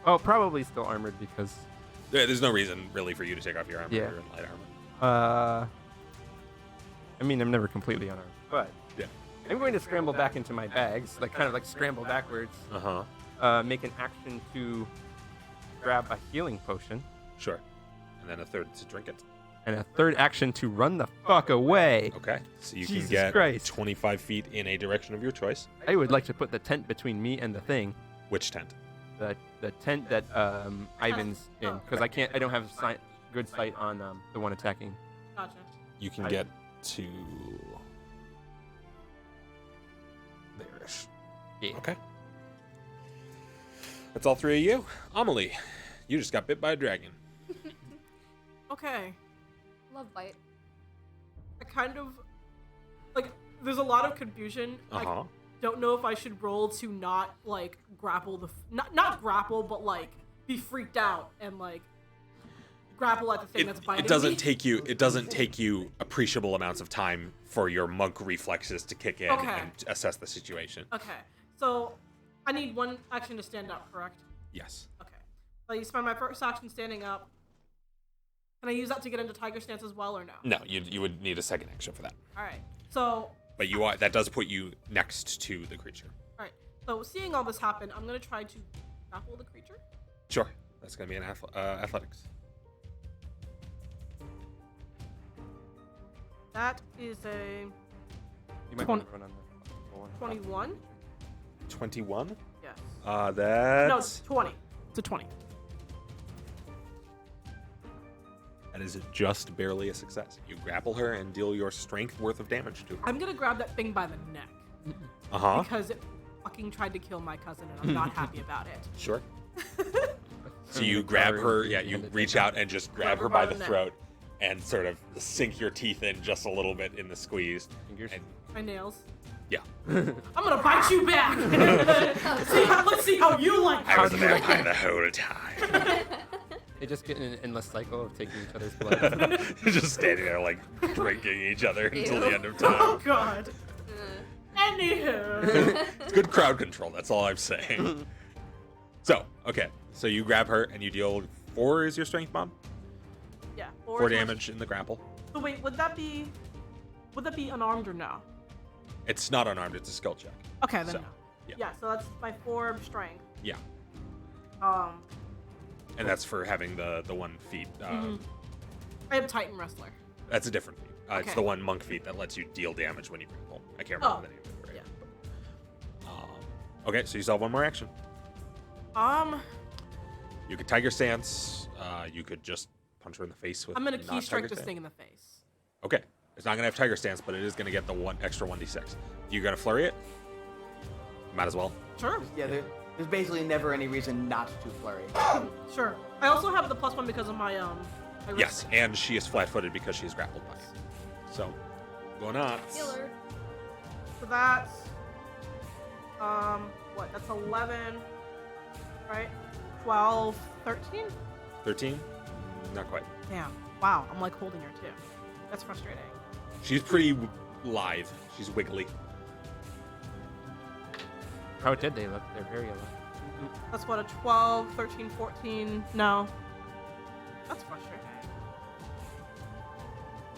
S4: probably still armored because
S1: There's no reason, really, for you to take off your armor.
S4: Yeah.
S1: You're in light armor.
S4: I mean I'm never completely unarmed. But
S1: Yeah.
S4: I'm going to scramble back into my bags, like kind of like scramble backwards.
S1: Uh-huh.
S4: Make an action to grab a healing potion,
S1: Sure. And then a third to drink it.
S4: and a third action to run the fuck away.
S1: Okay. So you
S4: Jesus
S1: can get
S4: Christ.
S1: 25 feet in a direction of your choice.
S4: I would like to put the tent between me and the thing.
S1: Which tent?
S4: the tent that Ivan's in, because I don't have good sight on the one attacking.
S6: Gotcha.
S1: You can get to there-ish.
S4: Yeah.
S1: Okay. That's all three of you. Amelie, you just got bit by a dragon.
S6: Okay.
S5: Love bite.
S6: I kind of like. There's a lot of confusion. I don't know if I should roll to not like grapple not grapple, but like be freaked out and like grapple at the thing that's biting
S1: It doesn't
S6: me.
S1: take you appreciable amounts of time for your monk reflexes to kick in and assess the situation.
S6: Okay, so I need one action to stand up, correct?
S1: Yes.
S6: Okay. So you spend my first action standing up. Can I use that to get into tiger stance as well, or no?
S1: No, you would need a second action for that.
S6: All right. So.
S1: But that does put you next to the creature.
S6: All right. So seeing all this happen, I'm gonna try to grapple the creature.
S1: Sure. That's gonna be an athletics.
S6: That is a
S4: You might
S6: 20
S4: want to run on the one.
S6: 21.
S1: 21.
S6: Yes.
S1: That's
S6: No, it's 20. It's a 20.
S1: That is just barely a success. You grapple her and deal your strength worth of damage to her.
S6: I'm gonna grab that thing by the neck
S1: Uh-huh.
S6: because it fucking tried to kill my cousin, and I'm not happy about it.
S1: Sure. So you grab her, you reach out and just grab her by the throat and sort of sink your teeth in just a little bit in the squeeze.
S4: Fingers.
S1: And,
S6: My nails.
S1: yeah.
S6: I'm gonna bite you back. Let's see how you like.
S1: I was a vampire the whole time.
S4: They just get in an endless cycle of taking each other's blood.
S1: Just standing there like drinking each other until the end of time.
S6: Oh God. Anywho.
S1: It's good crowd control, that's all I'm saying. So, okay. So you grab her and you deal 4 is your strength bomb?
S6: Yeah.
S1: 4 damage in the grapple.
S6: So wait, would that be unarmed or no?
S1: It's not unarmed, it's a skill check.
S6: Okay, then
S1: So,
S6: no.
S1: yeah.
S6: Yeah. So that's my 4 strength.
S1: Yeah.
S6: Um.
S1: And that's for having the 1 feat.
S6: I have Titan Wrestler.
S1: That's a different feat. It's
S6: Okay.
S1: the 1 monk feat that lets you deal damage when you grapple. I can't remember the name of it right now. Okay, so you still have 1 more action. You could Tiger Stance. You could just punch her in the face with
S6: I'm gonna
S1: not
S6: key strike
S1: Tiger
S6: this
S1: Stance.
S6: thing in the face.
S1: Okay. It's not going to have Tiger Stance, but it is going to get the extra 1d6. You going to flurry it? Might as well.
S6: Sure.
S3: Yeah, there's basically never any reason not to flurry.
S6: Sure. I also have the +1 because of my my wrist
S1: Yes,
S6: thing.
S1: and she is flat-footed because she's grappled by it. So, go nuts.
S5: Healer.
S6: So that's what? That's 11, right? 12, 13.
S1: 13? Not quite.
S6: Damn. Wow. I'm like holding her too. That's frustrating.
S1: She's pretty lithe. She's wiggly.
S4: How did they look? They're very alive.
S6: That's what, a 12, 13, 14. No. That's frustrating.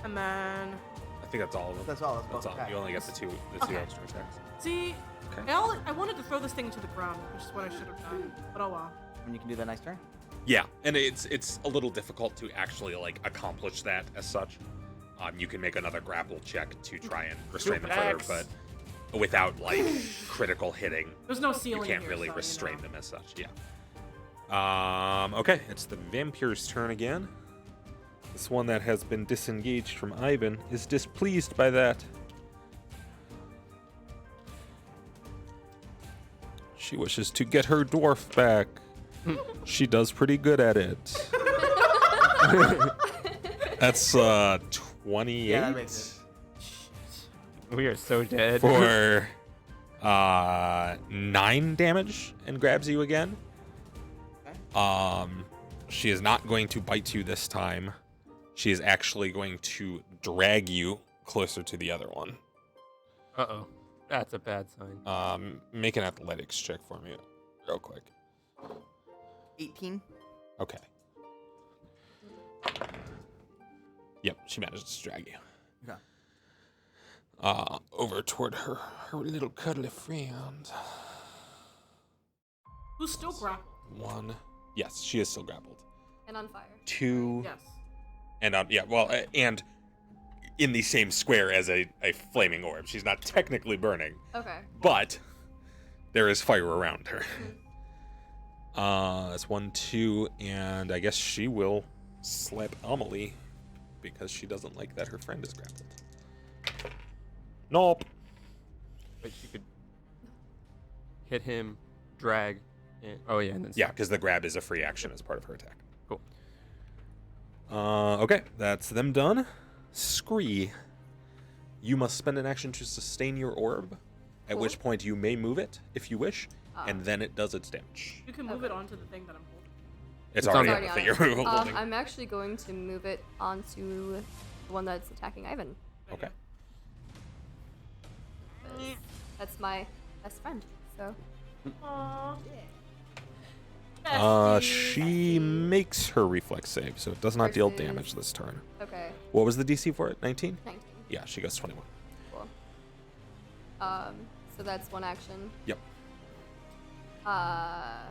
S6: And then
S1: I think that's all of them.
S3: That's all.
S1: That's all. You only get the two
S6: Okay.
S1: extra attacks.
S6: see,
S1: Okay.
S6: I wanted to throw this thing to the ground, which is what I should have done. But oh well.
S3: And you can do that next turn.
S1: Yeah, and it's a little difficult to actually like accomplish that as such. You can make another grapple check to try and restrain them further, but without like critical hitting,
S6: There's no
S1: you
S6: ceiling
S1: can't
S6: here,
S1: really
S6: so,
S1: restrain
S6: you know.
S1: them as such. Yeah. Okay, it's the vampire's turn again. This one that has been disengaged from Ivan is displeased by that. She wishes to get her dwarf back. She does pretty good at it. That's 28
S3: Yeah, that makes
S4: We are so dead.
S1: for 9 damage and grabs you again. She is not going to bite you this time. She is actually going to drag you closer to the other one.
S4: Uh-oh. That's a bad sign.
S1: Make an athletics check for me real quick.
S3: 18.
S1: Okay. Yep, she manages to drag you.
S3: Okay.
S1: Over toward her little cuddly friend.
S6: Who's still grappled?
S1: 1. Yes, she is still grappled.
S5: And on fire.
S1: 2.
S6: Yes.
S1: And and in the same square as a flaming orb. She's not technically burning,
S5: Okay.
S1: but there is fire around her. That's 1, 2, and I guess she will slap Amelie because she doesn't like that her friend is grappled. Nope.
S4: But she could hit him, drag, and and then
S1: Yeah,
S4: slap.
S1: because the grab is a free action as part of her attack.
S4: Cool.
S1: Okay, that's them done. Scree, you must spend an action to sustain your orb, at which point you may move it if you wish, and then it does its damage.
S6: You can move it onto the thing that I'm holding.
S1: It's
S4: It's
S1: already
S4: already
S1: on the
S5: on
S1: thing
S5: it.
S1: you're holding.
S5: I'm actually going to move it onto the one that's attacking Ivan.
S1: Okay.
S5: 'Cause that's my best friend. So
S6: Aww.
S1: She makes her reflex save, so it does not deal
S5: Versus-
S1: damage this turn.
S5: okay,
S1: What was the DC for it? 19?
S5: 19.
S1: Yeah, she goes 21.
S5: Cool. So that's one action.
S1: Yep.
S5: I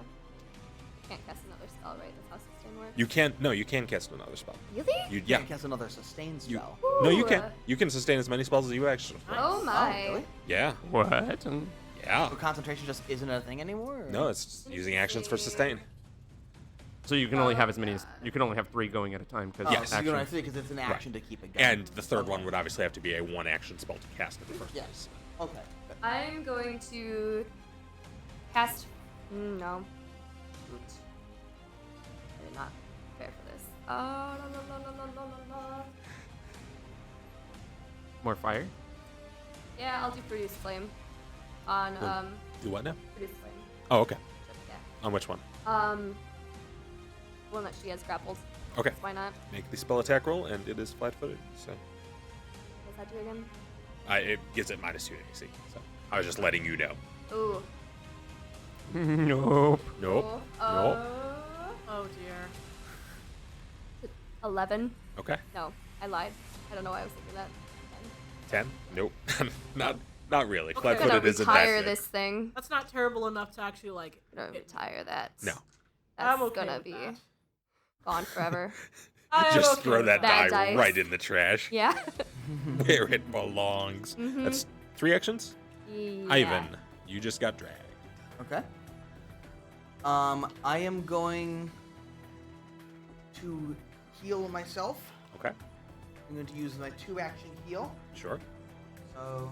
S5: can't cast another spell, right? That's how sustain works.
S1: You can't. No, you can cast another spell.
S5: Really?
S1: You
S3: Yeah.
S1: yeah.
S3: Cast another sustain spell.
S1: No, you
S5: Ooh.
S1: can. You can sustain as many spells as you actually.
S5: Oh my.
S3: really?
S1: Yeah.
S4: What?
S1: Yeah.
S3: So concentration just isn't a thing anymore? or-
S1: No, it's just using actions for sustain.
S4: So you can only have as many as you can only have 3 going at a time because
S3: Oh,
S1: Yes.
S3: so you don't have
S4: action.
S3: to because it's an action to keep it going.
S1: And the third one would obviously have to be a one action spell to cast in the first
S3: Yes.
S1: place.
S3: Okay.
S5: I'm going to cast. No. Shoot. I did not prepare for this. La, la, la, la, la, la, la.
S4: More fire.
S5: Yeah, I'll do Produce Flame. On,
S1: Do what now?
S5: Produce Flame.
S1: Oh, okay.
S5: Yeah.
S1: On which one?
S5: The one that she has grappled.
S1: Okay.
S5: Why not?
S1: Make the spell attack roll, and it is flat-footed, so
S5: What does that do again?
S1: it gives it -2 to AC. So I was just letting you know.
S5: Ooh.
S4: Nope.
S1: Nope.
S5: Cool.
S1: Nope.
S6: Oh dear.
S5: 11.
S1: Okay.
S5: No, I lied. I don't know why I was thinking that.
S1: 10. Nope. not really.
S6: Okay.
S5: I'm gonna
S1: Flat-footed isn't that
S5: retire
S1: good.
S5: this thing.
S6: That's not terrible enough to actually like.
S5: I'm gonna
S6: hit me.
S5: retire that.
S1: No.
S5: That's
S6: I'm okay
S5: gonna
S6: with
S5: be
S6: that.
S5: gone forever.
S6: I am
S1: Just
S6: okay
S1: throw
S6: with
S1: that
S5: Bad
S1: die
S5: dice.
S1: right in the trash.
S5: Yeah.
S1: Where it belongs.
S5: Mhm.
S1: That's 3 actions.
S5: Yeah.
S1: Ivan, you just got dragged.
S3: Okay. I am going to heal myself.
S1: Okay.
S3: I'm going to use my 2-action heal.
S1: Sure.
S3: So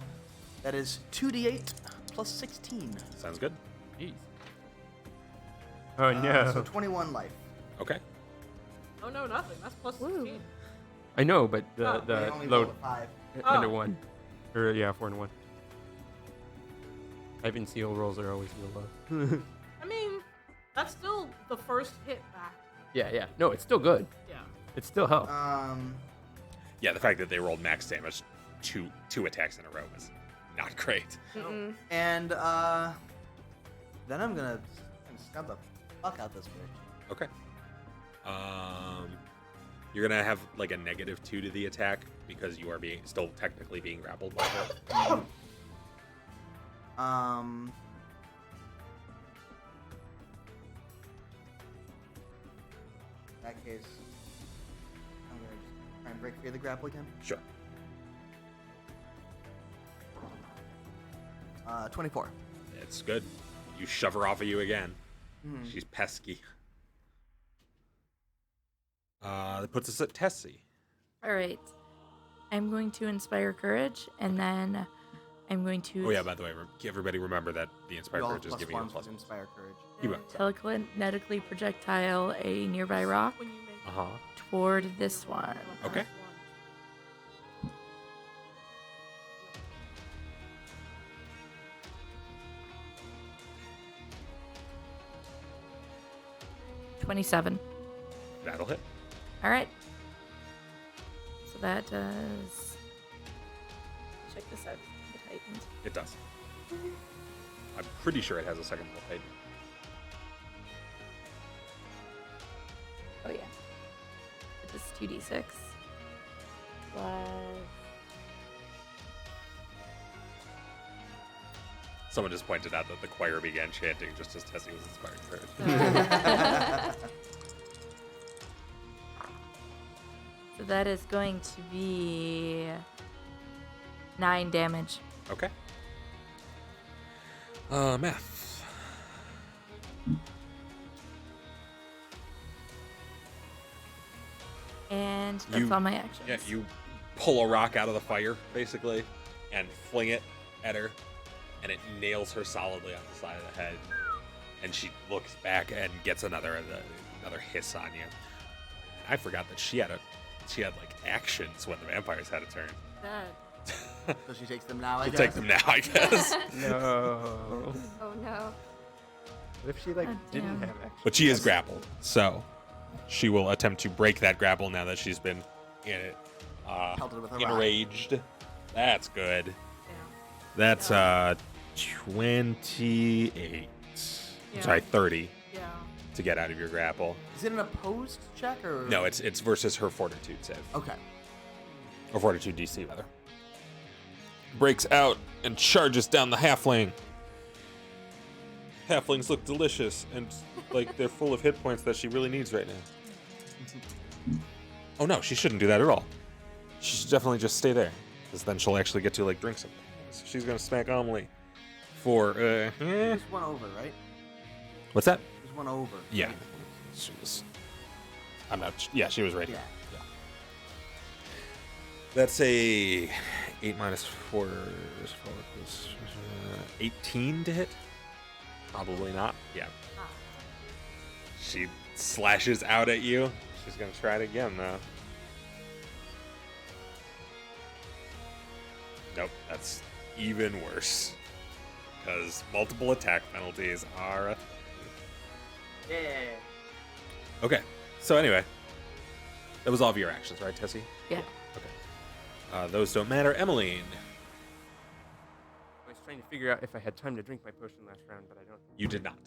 S3: that is 2d8 plus 16.
S1: Sounds good.
S4: Jeez. Oh no.
S3: So 21 life.
S1: Okay.
S6: Oh no, nothing. That's plus
S5: Woo.
S6: 16.
S4: I know, but the
S6: Oh,
S3: I only
S4: load
S3: rolled a 5.
S4: under
S6: Oh.
S4: 1. Or yeah, 4 and 1. Ivan seal rolls are always real low.
S6: I mean, that's still the first hit back.
S4: Yeah. No, it's still good.
S6: Yeah.
S4: It's still health.
S1: Yeah, the fact that they rolled max damage two attacks in a row is not great.
S5: Mm-mm.
S3: And then I'm gonna stab the fuck out this bitch.
S1: Okay. You're gonna have like a -2 to the attack because you are still technically being grappled by her.
S3: In that case, I'm gonna just try and break free of the grapple again.
S1: Sure.
S3: 24.
S1: It's good. You shove her off of you again.
S3: Mhm.
S1: She's pesky. That puts us at Tessie.
S2: All right. I'm going to inspire courage, and then I'm going to
S1: Oh yeah, by the way, everybody remember that the Inspire
S3: We all
S1: Courage is
S3: plus
S1: giving you a
S3: ones
S1: plus.
S3: with Inspire Courage.
S1: You will.
S2: telekinetically projectile a nearby rock
S6: When you make
S1: Uh-huh.
S2: toward this one.
S1: Okay.
S6: one.
S2: 27.
S1: That'll hit.
S2: All right. So that does. Check this out. It heightened.
S1: It does. I'm pretty sure it has a second level height.
S2: Oh yeah. It is 2d6 plus.
S1: Someone just pointed out that the choir began chanting just as Tessie was inspired courage.
S2: So that is going to be 9 damage.
S1: Okay. Math.
S2: And that's all my actions.
S1: Yeah, you pull a rock out of the fire, basically, and fling it at her, and it nails her solidly on the side of the head. And she looks back and gets another hiss on you. I forgot that she had like actions when the vampires had a turn.
S6: Dead.
S3: So she takes them now, I
S1: She'll
S3: guess.
S1: take them now, I guess.
S10: No.
S5: Oh no.
S10: What if she like
S2: God
S10: didn't
S2: damn.
S10: have action?
S1: But she is grappled, so she will attempt to break that grapple now that she's been
S3: Pelted with a rock.
S1: enraged. That's good.
S6: Yeah.
S1: That's 28.
S6: Yeah.
S1: Sorry, 30
S6: Yeah.
S1: to get out of your grapple.
S3: Is it an opposed check or?
S1: No, it's versus her fortitude save.
S3: Okay.
S1: Or fortitude DC, rather. Breaks out and charges down the halfling. Halflings look delicious and like they're full of hit points that she really needs right now. Oh no, she shouldn't do that at all. She should definitely just stay there, because then she'll actually get to like drink something. So she's gonna smack Amelie for
S3: There's one over, right?
S1: What's that?
S3: There's one over.
S1: Yeah,
S3: right?
S1: she was. I'm not. Yeah, she was right here.
S3: Yeah.
S1: Yeah. That's a 8 minus 4 is 18 to hit. Probably not. Yeah. She slashes out at you. She's gonna try it again though. Nope, that's even worse. Because multiple attack penalties are a thing.
S3: Yeah.
S1: Okay, so anyway, that was all of your actions, right, Tessie?
S2: Yeah.
S1: Okay. Those don't matter. Emmeline,
S4: I was trying to figure out if I had time to drink my potion last round, but I don't.
S1: you did not.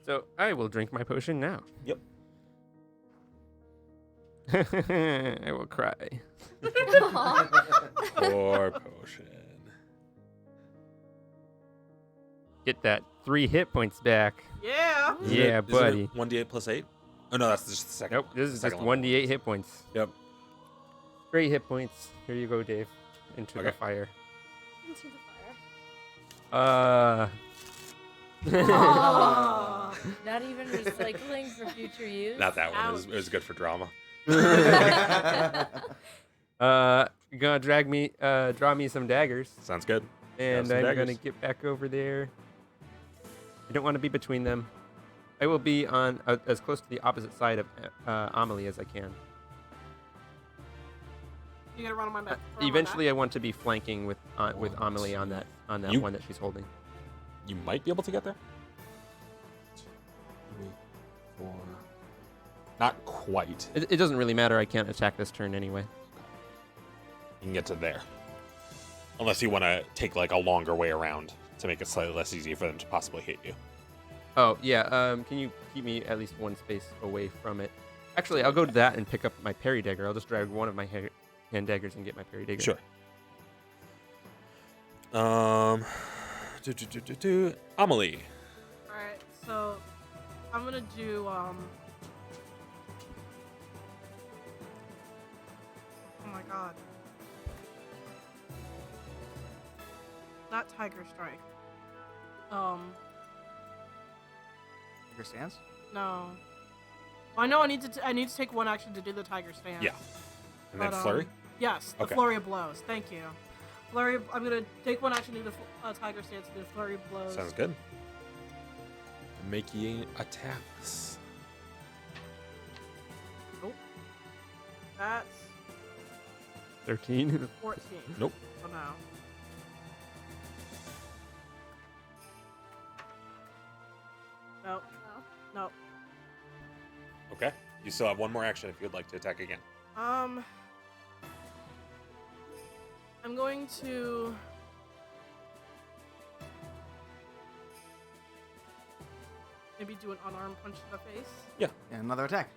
S4: So I will drink my potion now.
S1: Yep.
S4: I will cry.
S1: Poor potion.
S4: Get that 3 hit points back.
S6: Yeah.
S4: Yeah, buddy.
S1: 1d8 plus 8? Oh, no, that's just the second.
S4: Nope, this is just
S1: second level.
S4: 1d8 hit points.
S1: Yep.
S4: 3 hit points. Here you go, Dave. Into the
S1: Okay.
S4: fire.
S5: Into the fire.
S2: Not even recycling for future use.
S1: Not that one. It was good for drama.
S4: Gonna draw me some daggers,
S1: Sounds good.
S4: and
S1: some
S4: I'm
S1: daggers.
S4: gonna get back over there. I don't want to be between them. I will be on as close to the opposite side of Amelie as I can.
S6: You gotta run on my back.
S4: Eventually, I want to be flanking with Amelie on that
S1: You-
S4: one that she's holding.
S1: You might be able to get there. 2, 3, 4. Not quite.
S4: It doesn't really matter. I can't attack this turn anyway.
S1: You can get to there. Unless you want to take like a longer way around to make it slightly less easy for them to possibly hit you.
S4: Oh yeah. Can you keep me at least one space away from it? Actually, I'll go to that and pick up my parry dagger. I'll just drag one of my hand daggers and get my parry dagger.
S1: Sure. Amelie.
S6: Alright, so I'm gonna do oh my god. Not Tiger Strike.
S3: Your stance?
S6: No. I know I need to take one action to do the Tiger Stance.
S1: Yeah. And then
S6: But,
S1: flurry.
S6: Yes, the
S1: Okay.
S6: Flurry of Blows. Thank you. Flurry. I'm gonna take one action to do the Tiger Stance and do Flurry of Blows.
S1: Sounds good. Making attacks.
S6: Nope. That's
S4: 13.
S6: 14.
S1: Nope.
S6: Oh no. Nope.
S5: No.
S6: Nope.
S1: Okay. You still have one more action if you'd like to attack again.
S6: I'm going to maybe do an unarmed punch to the face.
S1: Yeah.
S3: And another attack.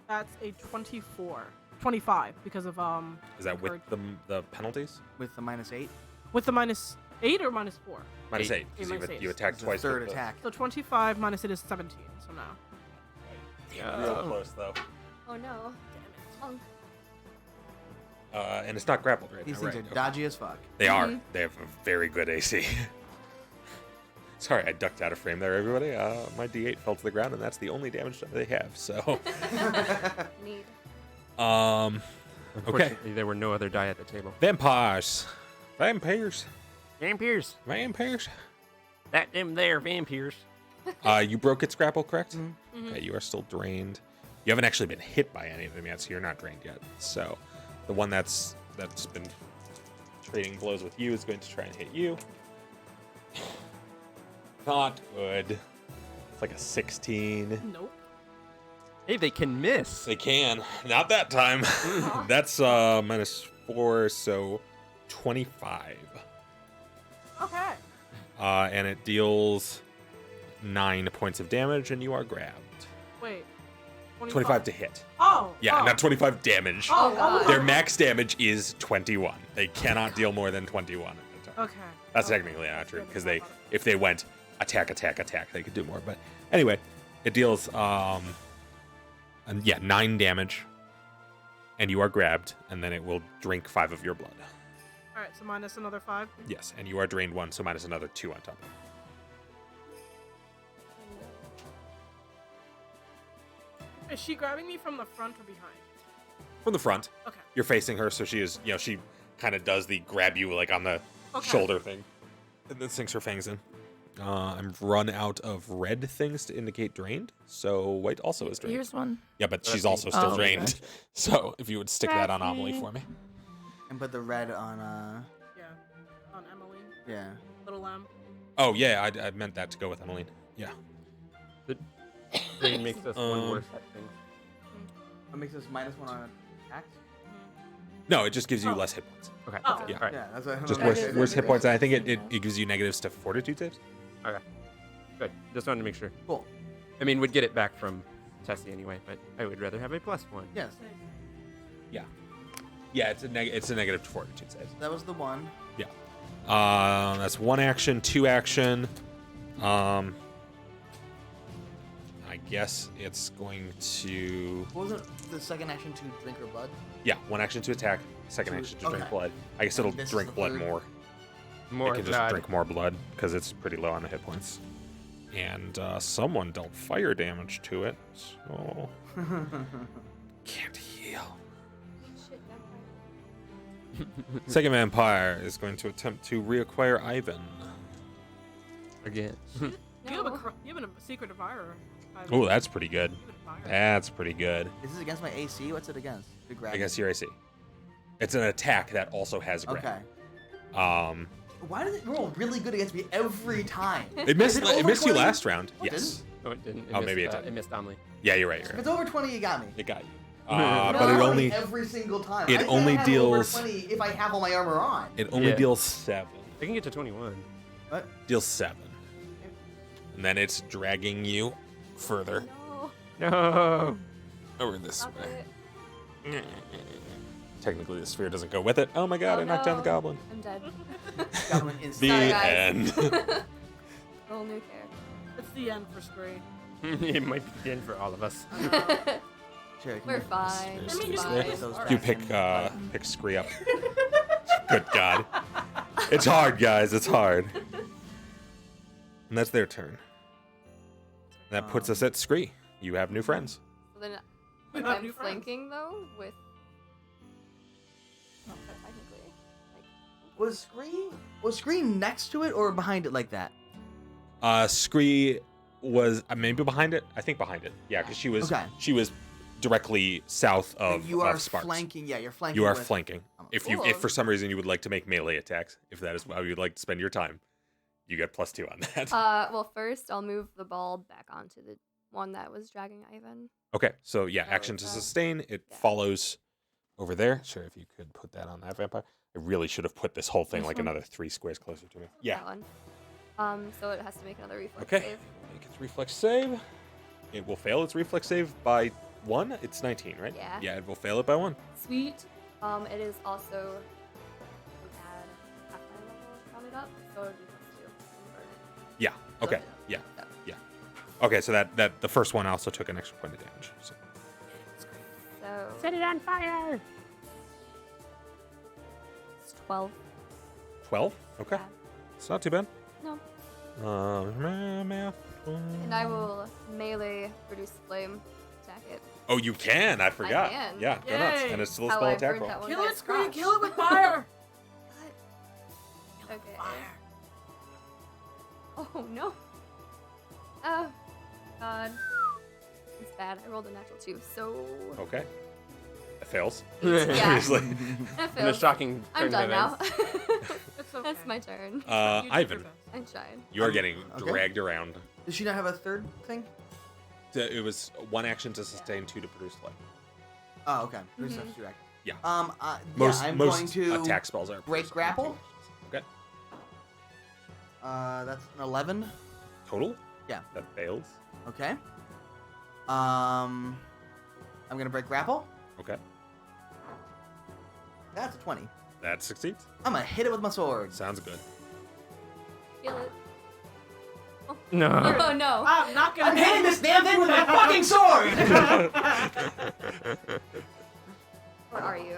S6: That's a 25 because of
S1: Is that with the penalties?
S3: With the -8.
S6: with the -8 or -4.
S1: Minus 8.
S6: Eight
S1: Because
S6: minus eight.
S1: you attacked
S3: It's the
S1: twice.
S3: third
S1: with the-
S3: attack.
S6: So 25 minus it is 17. So now.
S1: Real close though.
S5: Oh no. Damn it.
S1: And it's not grappled right
S3: These
S1: now,
S3: things
S1: right?
S3: are dodgy as fuck.
S1: They are. They have a very good AC. Sorry, I ducked out of frame there, everybody. My D8 fell to the ground, and that's the only damage that they have. So,
S5: Need.
S1: okay.
S4: Unfortunately, there were no other die at the table.
S1: Vampires. Vampires.
S10: Vampires.
S1: Vampires.
S10: That them there vampires.
S1: You broke its grapple, correct? Okay, you are still drained. You haven't actually been hit by any of them yet, so you're not drained yet. So, the one that's been trading blows with you is going to try and hit you. Not good. It's like a 16.
S6: Nope.
S4: Hey, they can miss.
S1: They can. Not that time. That's -4, so 25.
S6: Okay.
S1: And it deals 9 points of damage, and you are grabbed.
S6: Wait.
S1: 25 to hit.
S6: Oh.
S1: Yeah,
S6: oh.
S1: not 25 damage.
S6: Oh,
S5: God.
S1: Their max damage is 21. They cannot deal more than 21 at the time.
S6: Okay.
S1: That's
S6: Okay.
S1: technically not true, because
S6: Good.
S1: if they went attack, they could do more. But anyway, it deals 9 damage, and you are grabbed, and then it will drink 5 of your blood.
S6: All right. So minus another 5.
S1: Yes, and you are drained 1, so minus another 2 on top of it.
S6: Is she grabbing me from the front or behind?
S1: From the front,
S6: Okay.
S1: you're facing her, so she is, she kind of does the grab you like on the
S6: Okay.
S1: shoulder thing, and then sinks her fangs in. I'm run out of red things to indicate drained, so white also is drained.
S2: Here's one.
S1: Yeah, but she's also still
S2: Oh,
S1: drained. So if you would stick that on Amelie for me.
S3: And put the red on,
S6: Yeah. On Emily.
S3: yeah.
S6: Little lamb.
S1: Oh yeah, I meant that to go with Emmeline. Yeah.
S4: The drain makes us one
S1: Um,
S4: worse at things.
S3: What makes us -1 on attacks?
S1: No, it just gives you less hit points.
S4: Okay.
S6: Okay.
S1: Yeah.
S4: All right.
S3: Yeah, that's what
S1: Just
S2: Okay.
S1: worse hit points, and I think it gives you negatives to fortitude saves.
S4: Okay. Good. Just wanted to make sure.
S3: Cool.
S4: I mean, we'd get it back from Tessie anyway, but I would rather have a +1.
S3: Yes,
S1: Yeah. Yeah, it's a negative to fortitude save.
S3: that was the one.
S1: Yeah. That's 1 action, 2 action. I guess it's going to.
S3: What was it? The second action to drink her blood?
S1: Yeah, 1 action to attack, second
S3: To-
S1: action to drink
S3: okay.
S1: blood. I guess it'll
S3: And this is
S1: drink
S3: the
S1: blood
S3: third?
S1: more.
S4: More
S1: It can just
S4: blood.
S1: drink more blood because it's pretty low on the hit points. And someone dealt fire damage to it, so can't heal.
S5: Shit, vampire.
S1: Second vampire is going to attempt to reacquire Ivan.
S4: Again.
S6: You
S5: No.
S6: have a secret devourer.
S1: Oh, that's pretty good.
S6: You have a devourer.
S1: That's pretty good.
S3: Is this against my AC? What's it against? The grab.
S1: Against your AC. It's an attack that also has grab.
S3: Okay.
S1: Why
S3: does it roll really good against me every time?
S1: It missed.
S3: Is
S1: It
S3: over
S1: missed you
S3: 20?
S1: last round.
S3: Oh, it
S1: Yes.
S4: No, it didn't.
S1: Oh, maybe it did.
S4: It missed Amelie.
S1: Yeah, you're right.
S3: If
S1: You're
S3: it's
S1: right.
S3: over 20, you got me.
S1: It got you.
S3: No,
S1: But it
S3: I'm
S1: only
S3: every single time.
S1: it
S3: I can't
S1: only
S3: have
S1: deals-
S3: over 20 if I have all my armor on.
S4: Yeah.
S1: deals 7.
S4: They can get to 21.
S3: What?
S1: Deals 7. And then it's dragging you further
S5: No.
S4: No.
S1: over this
S5: Stop
S1: way.
S5: it.
S1: Technically, the sphere doesn't go with it. Oh my god!
S5: Oh,
S1: I knocked down the
S5: no.
S1: goblin.
S5: I'm dead.
S3: Goblin
S1: The
S3: instant.
S5: Sorry, guys.
S1: end.
S5: Whole new character.
S6: It's the end for Spree.
S4: It might be the end for all of us.
S3: Sure,
S5: We're fine.
S1: There's
S5: We're
S1: things
S5: fine.
S1: there.
S3: Those
S1: You
S3: dragon-
S1: pick Scree up. Good god. It's hard, guys. It's hard. And that's their turn. That puts us at Scree. You have new friends.
S5: So then,
S6: We
S5: if
S6: have
S5: I'm
S6: new friends.
S5: flanking though with. Not that technically. Like,
S3: Was Screen next to it or behind it like that?
S1: Scree was maybe behind it. I think behind it. Yeah, because
S3: Okay.
S1: she was directly south of
S3: you are
S1: of Sparks.
S3: flanking. Yeah, you're flanking.
S1: You are
S3: with-
S1: flanking. If
S5: Cool.
S1: if for some reason you would like to make melee attacks, if that is how you'd like to spend your time, you get +2 on that.
S5: well, first I'll move the ball back onto the one that was dragging Ivan.
S1: Okay, so yeah,
S5: Oh,
S1: action to
S5: so-
S1: sustain. It
S5: yeah.
S1: follows over there. Sure, if you could put that on that vampire. I really should have put this whole thing
S5: This
S1: like
S5: one?
S1: another 3 squares closer to me.
S5: That
S1: Yeah.
S5: one. So it has to make another reflex
S1: Okay.
S5: save.
S1: Make its reflex save. It will fail its reflex save by 1. It's 19, right?
S5: Yeah.
S1: Yeah, it will fail it by 1.
S5: Sweet. It is also add half my level rounded up, so it would be +2. Convert it.
S1: Yeah. Okay.
S5: So-
S1: Yeah.
S5: so-
S1: Yeah. Okay, so that the first one also took an extra point of damage. So.
S5: So
S8: Set it on fire!
S5: it's 12.
S1: 12. Okay.
S5: Yeah.
S1: It's not too bad.
S5: No.
S1: Math.
S5: And I will melee produce flame, attack it.
S1: Oh, you can. I forgot.
S5: can.
S1: Yeah, go nuts.
S6: Yay.
S1: And it's still a
S5: How
S1: spell
S5: I
S1: attack
S5: burnt
S1: roll.
S5: that one
S6: Kill
S5: guy's
S6: it, Scree!
S5: crotch.
S6: Kill it with fire!
S5: Okay. Oh no. Oh god. It's bad. I rolled a natural 2, so
S1: Okay. It fails.
S5: yeah.
S1: Seriously.
S5: That
S10: In a
S5: fails.
S10: shocking
S5: I'm
S10: turn of
S5: done now.
S10: events.
S6: It's okay.
S5: That's my turn.
S6: You did your
S1: Ivan,
S6: best.
S5: I'm trying.
S1: you are getting
S3: Okay.
S1: dragged around.
S3: Does she not have a third thing?
S1: It was 1 action to sustain, 2 to produce flame.
S3: Oh, okay. There's such direct.
S1: Yeah.
S3: Yeah, I'm going to
S1: attack spells are
S3: break
S1: produce
S3: grapple.
S1: Okay.
S3: That's an 11.
S1: Total?
S3: Yeah.
S1: That fails.
S3: Okay. I'm gonna break grapple.
S1: Okay.
S3: That's a 20.
S1: That succeeds.
S3: I'm gonna hit it with my sword.
S1: Sounds good.
S5: Kill it.
S10: No.
S5: Oh no.
S6: I'm not gonna
S3: I'm hitting this damn thing with my fucking sword.
S5: Where are you?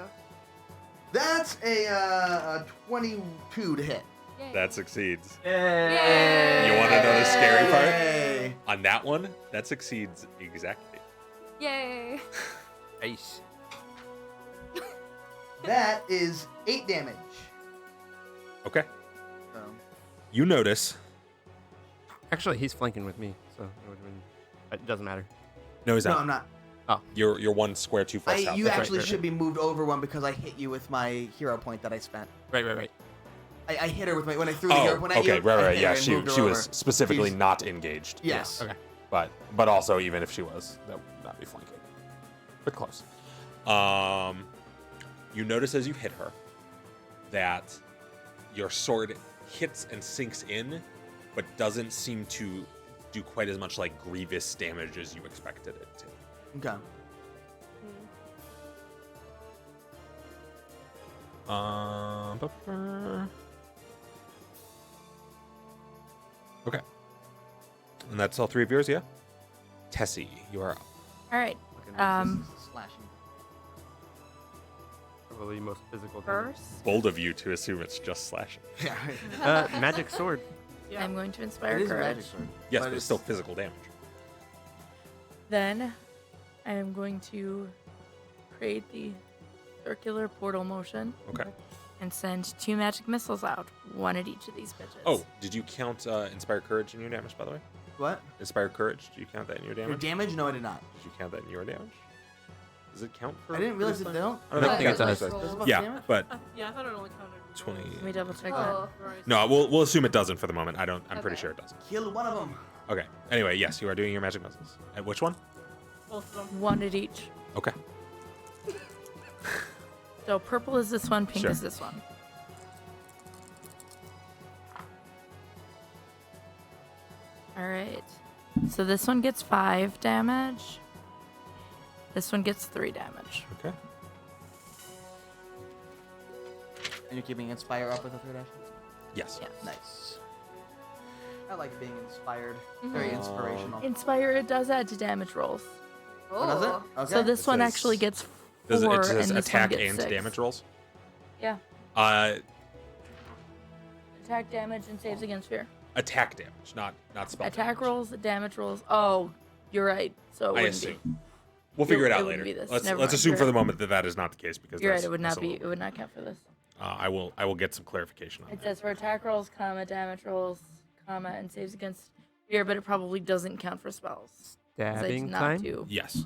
S3: That's a 22 to hit.
S5: Yay.
S1: That succeeds.
S5: Yay.
S1: You want to know the scary part?
S3: Yay.
S1: On that one, that succeeds exactly.
S5: Yay.
S10: Nice.
S3: That is 8 damage.
S1: Okay.
S3: So,
S1: You notice.
S4: Actually, he's flanking with me, so it doesn't matter.
S1: No, he's
S3: no,
S1: not.
S3: I'm not.
S1: You're 1 square too far south.
S3: You
S1: That's
S3: actually
S1: right.
S3: should be moved over one because I hit you with my hero point that I spent.
S4: Right.
S3: I hit her with my when I threw the hero
S1: Oh,
S3: point at you.
S1: okay, right.
S3: I hit her
S1: Yeah,
S3: and
S1: she
S3: moved her
S1: was
S3: over.
S1: specifically
S3: She's-
S1: not engaged.
S3: Yes.
S4: Okay.
S1: But also, even if she was, that would not be flanking. But close. You notice as you hit her that your sword hits and sinks in, but doesn't seem to do quite as much like grievous damage as you expected it to.
S3: Okay.
S1: Okay. And that's all 3 of yours, yeah? Tessie, you are up.
S2: All right.
S3: Okay, this is slashing.
S4: Probably most physical damage.
S2: First,
S1: Bold of you to assume it's just slashing.
S3: Yeah.
S4: Magic sword.
S6: Yeah.
S2: I'm going to inspire
S3: It is a
S2: courage.
S3: magic sword.
S1: Yes,
S3: But
S1: but it's still physical damage.
S2: Then I am going to create the circular portal motion
S1: Okay.
S2: and send 2 magic missiles out, 1 at each of these bitches.
S1: Oh, did you count Inspire Courage in your damage, by the way?
S3: What?
S1: Inspire Courage, do you count that in your
S3: Your
S1: damage?
S3: damage? No, I did not.
S1: Did you count that in your damage? Does it count for?
S3: I didn't realize
S1: for
S3: that
S1: this
S3: they
S1: thing?
S3: don't.
S1: I don't think it
S5: But
S1: does.
S5: roll.
S3: Does it buff
S1: Yeah,
S3: damage?
S1: but
S6: Yeah, I thought it only counted.
S1: 20.
S2: Let me double check
S5: Oh.
S1: No, we'll assume it doesn't for the moment. I'm pretty
S5: Okay.
S1: sure it doesn't.
S3: Kill one of them.
S1: Okay. Anyway, yes, you are doing your magic missiles. At which one?
S6: Both of them.
S2: that. 1 at each.
S1: Okay.
S2: So purple is this one, pink
S1: Sure.
S2: is this one. All right. So this one gets 5 damage. This one gets 3 damage.
S1: Okay.
S3: And you're keeping Inspire up with a third action?
S1: Yes.
S2: Yes.
S3: Nice. I like being inspired. Very
S1: Mhm.
S3: inspirational.
S2: Inspire, it does add to damage rolls.
S3: Oh, does it? Okay.
S2: So this
S1: It
S2: one
S1: says-
S2: actually gets 4,
S1: Does it, it
S2: and
S1: says
S2: this
S1: attack
S2: one gets
S1: and
S2: 6.
S1: damage rolls?
S2: Yeah.
S1: Uh,
S2: Attack damage and saves against fear.
S1: attack damage, not spell
S2: Attack
S1: damage.
S2: rolls, damage rolls. Oh, you're right. So it
S1: I
S2: wouldn't
S1: assume.
S2: be.
S1: We'll figure it
S2: It
S1: out
S2: wouldn't
S1: later.
S2: be this.
S1: Let's
S2: Never
S1: let's
S2: mind.
S1: assume
S2: You're
S1: for the
S2: right.
S1: moment that that is not the case because
S2: You're right.
S1: that's-
S2: It would
S1: that's
S2: not
S1: a
S2: be.
S1: little-
S2: It would not count for this.
S1: I will get some clarification on
S2: It
S1: that.
S2: says for attack rolls, comma, damage rolls, comma, and saves against fear, but it probably doesn't count for spells. 'cause I did
S4: Stabbing
S2: not
S4: time.
S2: do.
S1: Yes.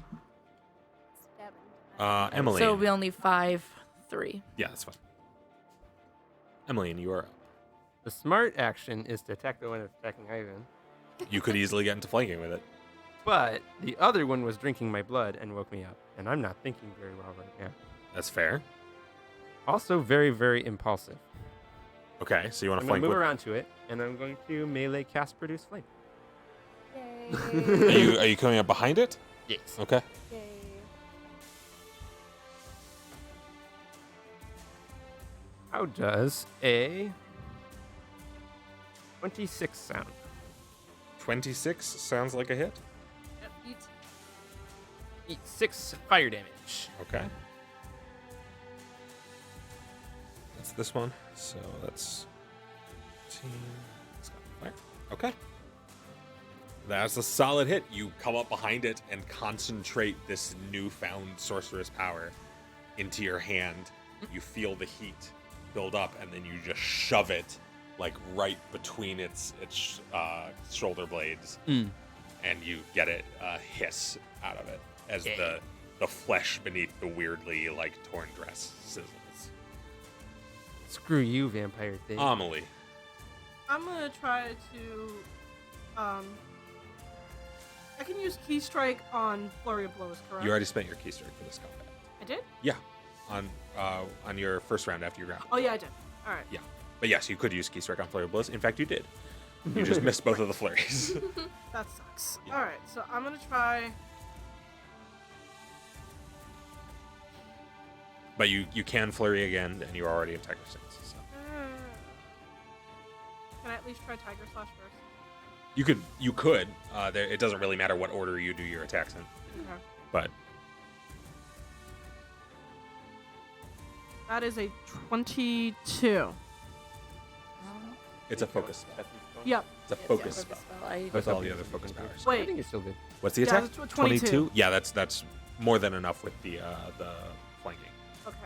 S5: Stabbing.
S1: Emily.
S2: So we only 5, 3.
S1: Yeah, that's fine. Emily, and you are up.
S4: The smart action is to attack the one attacking Ivan,
S1: You could easily get into flanking with it.
S4: but the other one was drinking my blood and woke me up, and I'm not thinking very well right now.
S1: That's fair.
S4: Also, very, very impulsive.
S1: Okay, so you want
S4: I'm
S1: to
S4: going
S1: flank
S4: to move
S1: with?
S4: around to it, and I'm going to melee cast Produce Flame.
S5: Yay.
S1: Are you coming up behind it?
S4: Yes.
S1: Okay.
S5: Yay.
S4: How does a 26 sound?
S1: 26 sounds like a hit.
S5: You
S4: Eat 6 fire damage.
S1: Okay. That's this one. So that's 15. It's got fire. Okay. That's a solid hit. You come up behind it and concentrate this newfound sorceress power into your hand. You feel the heat build up, and then you just shove it like right between its shoulder blades, and you get it hiss out of it as the flesh beneath the weirdly like torn dress sizzles.
S10: Screw you, vampire thing.
S1: Amelie.
S6: I'm gonna try to. I can use Key Strike on Flurry of Blows, correct?
S1: You already spent your key strike for this combat.
S6: I did?
S1: Yeah, on your first round after you grapple.
S6: Oh, yeah, I did. Alright.
S1: Yeah, but yes, you could use key strike on flurry of blows. In fact, you did. You just missed both of the flurries.
S6: That sucks.
S1: Yeah.
S6: Alright, so I'm gonna try.
S1: But you can flurry again, and you're already in Tiger Stance. So
S6: Can I at least try Tiger Slash first?
S1: you could. It doesn't really matter what order you do your attacks in,
S6: Okay.
S1: but
S6: That is a 22.
S1: it's a focus spell.
S6: Yep.
S1: It's a focus spell.
S2: I
S1: With all the other focus powers.
S10: I
S6: Wait.
S10: think it's still good.
S1: What's the
S6: Yeah,
S1: attack?
S6: it's 22.
S1: Yeah, that's more than enough with the flanking.
S6: Okay.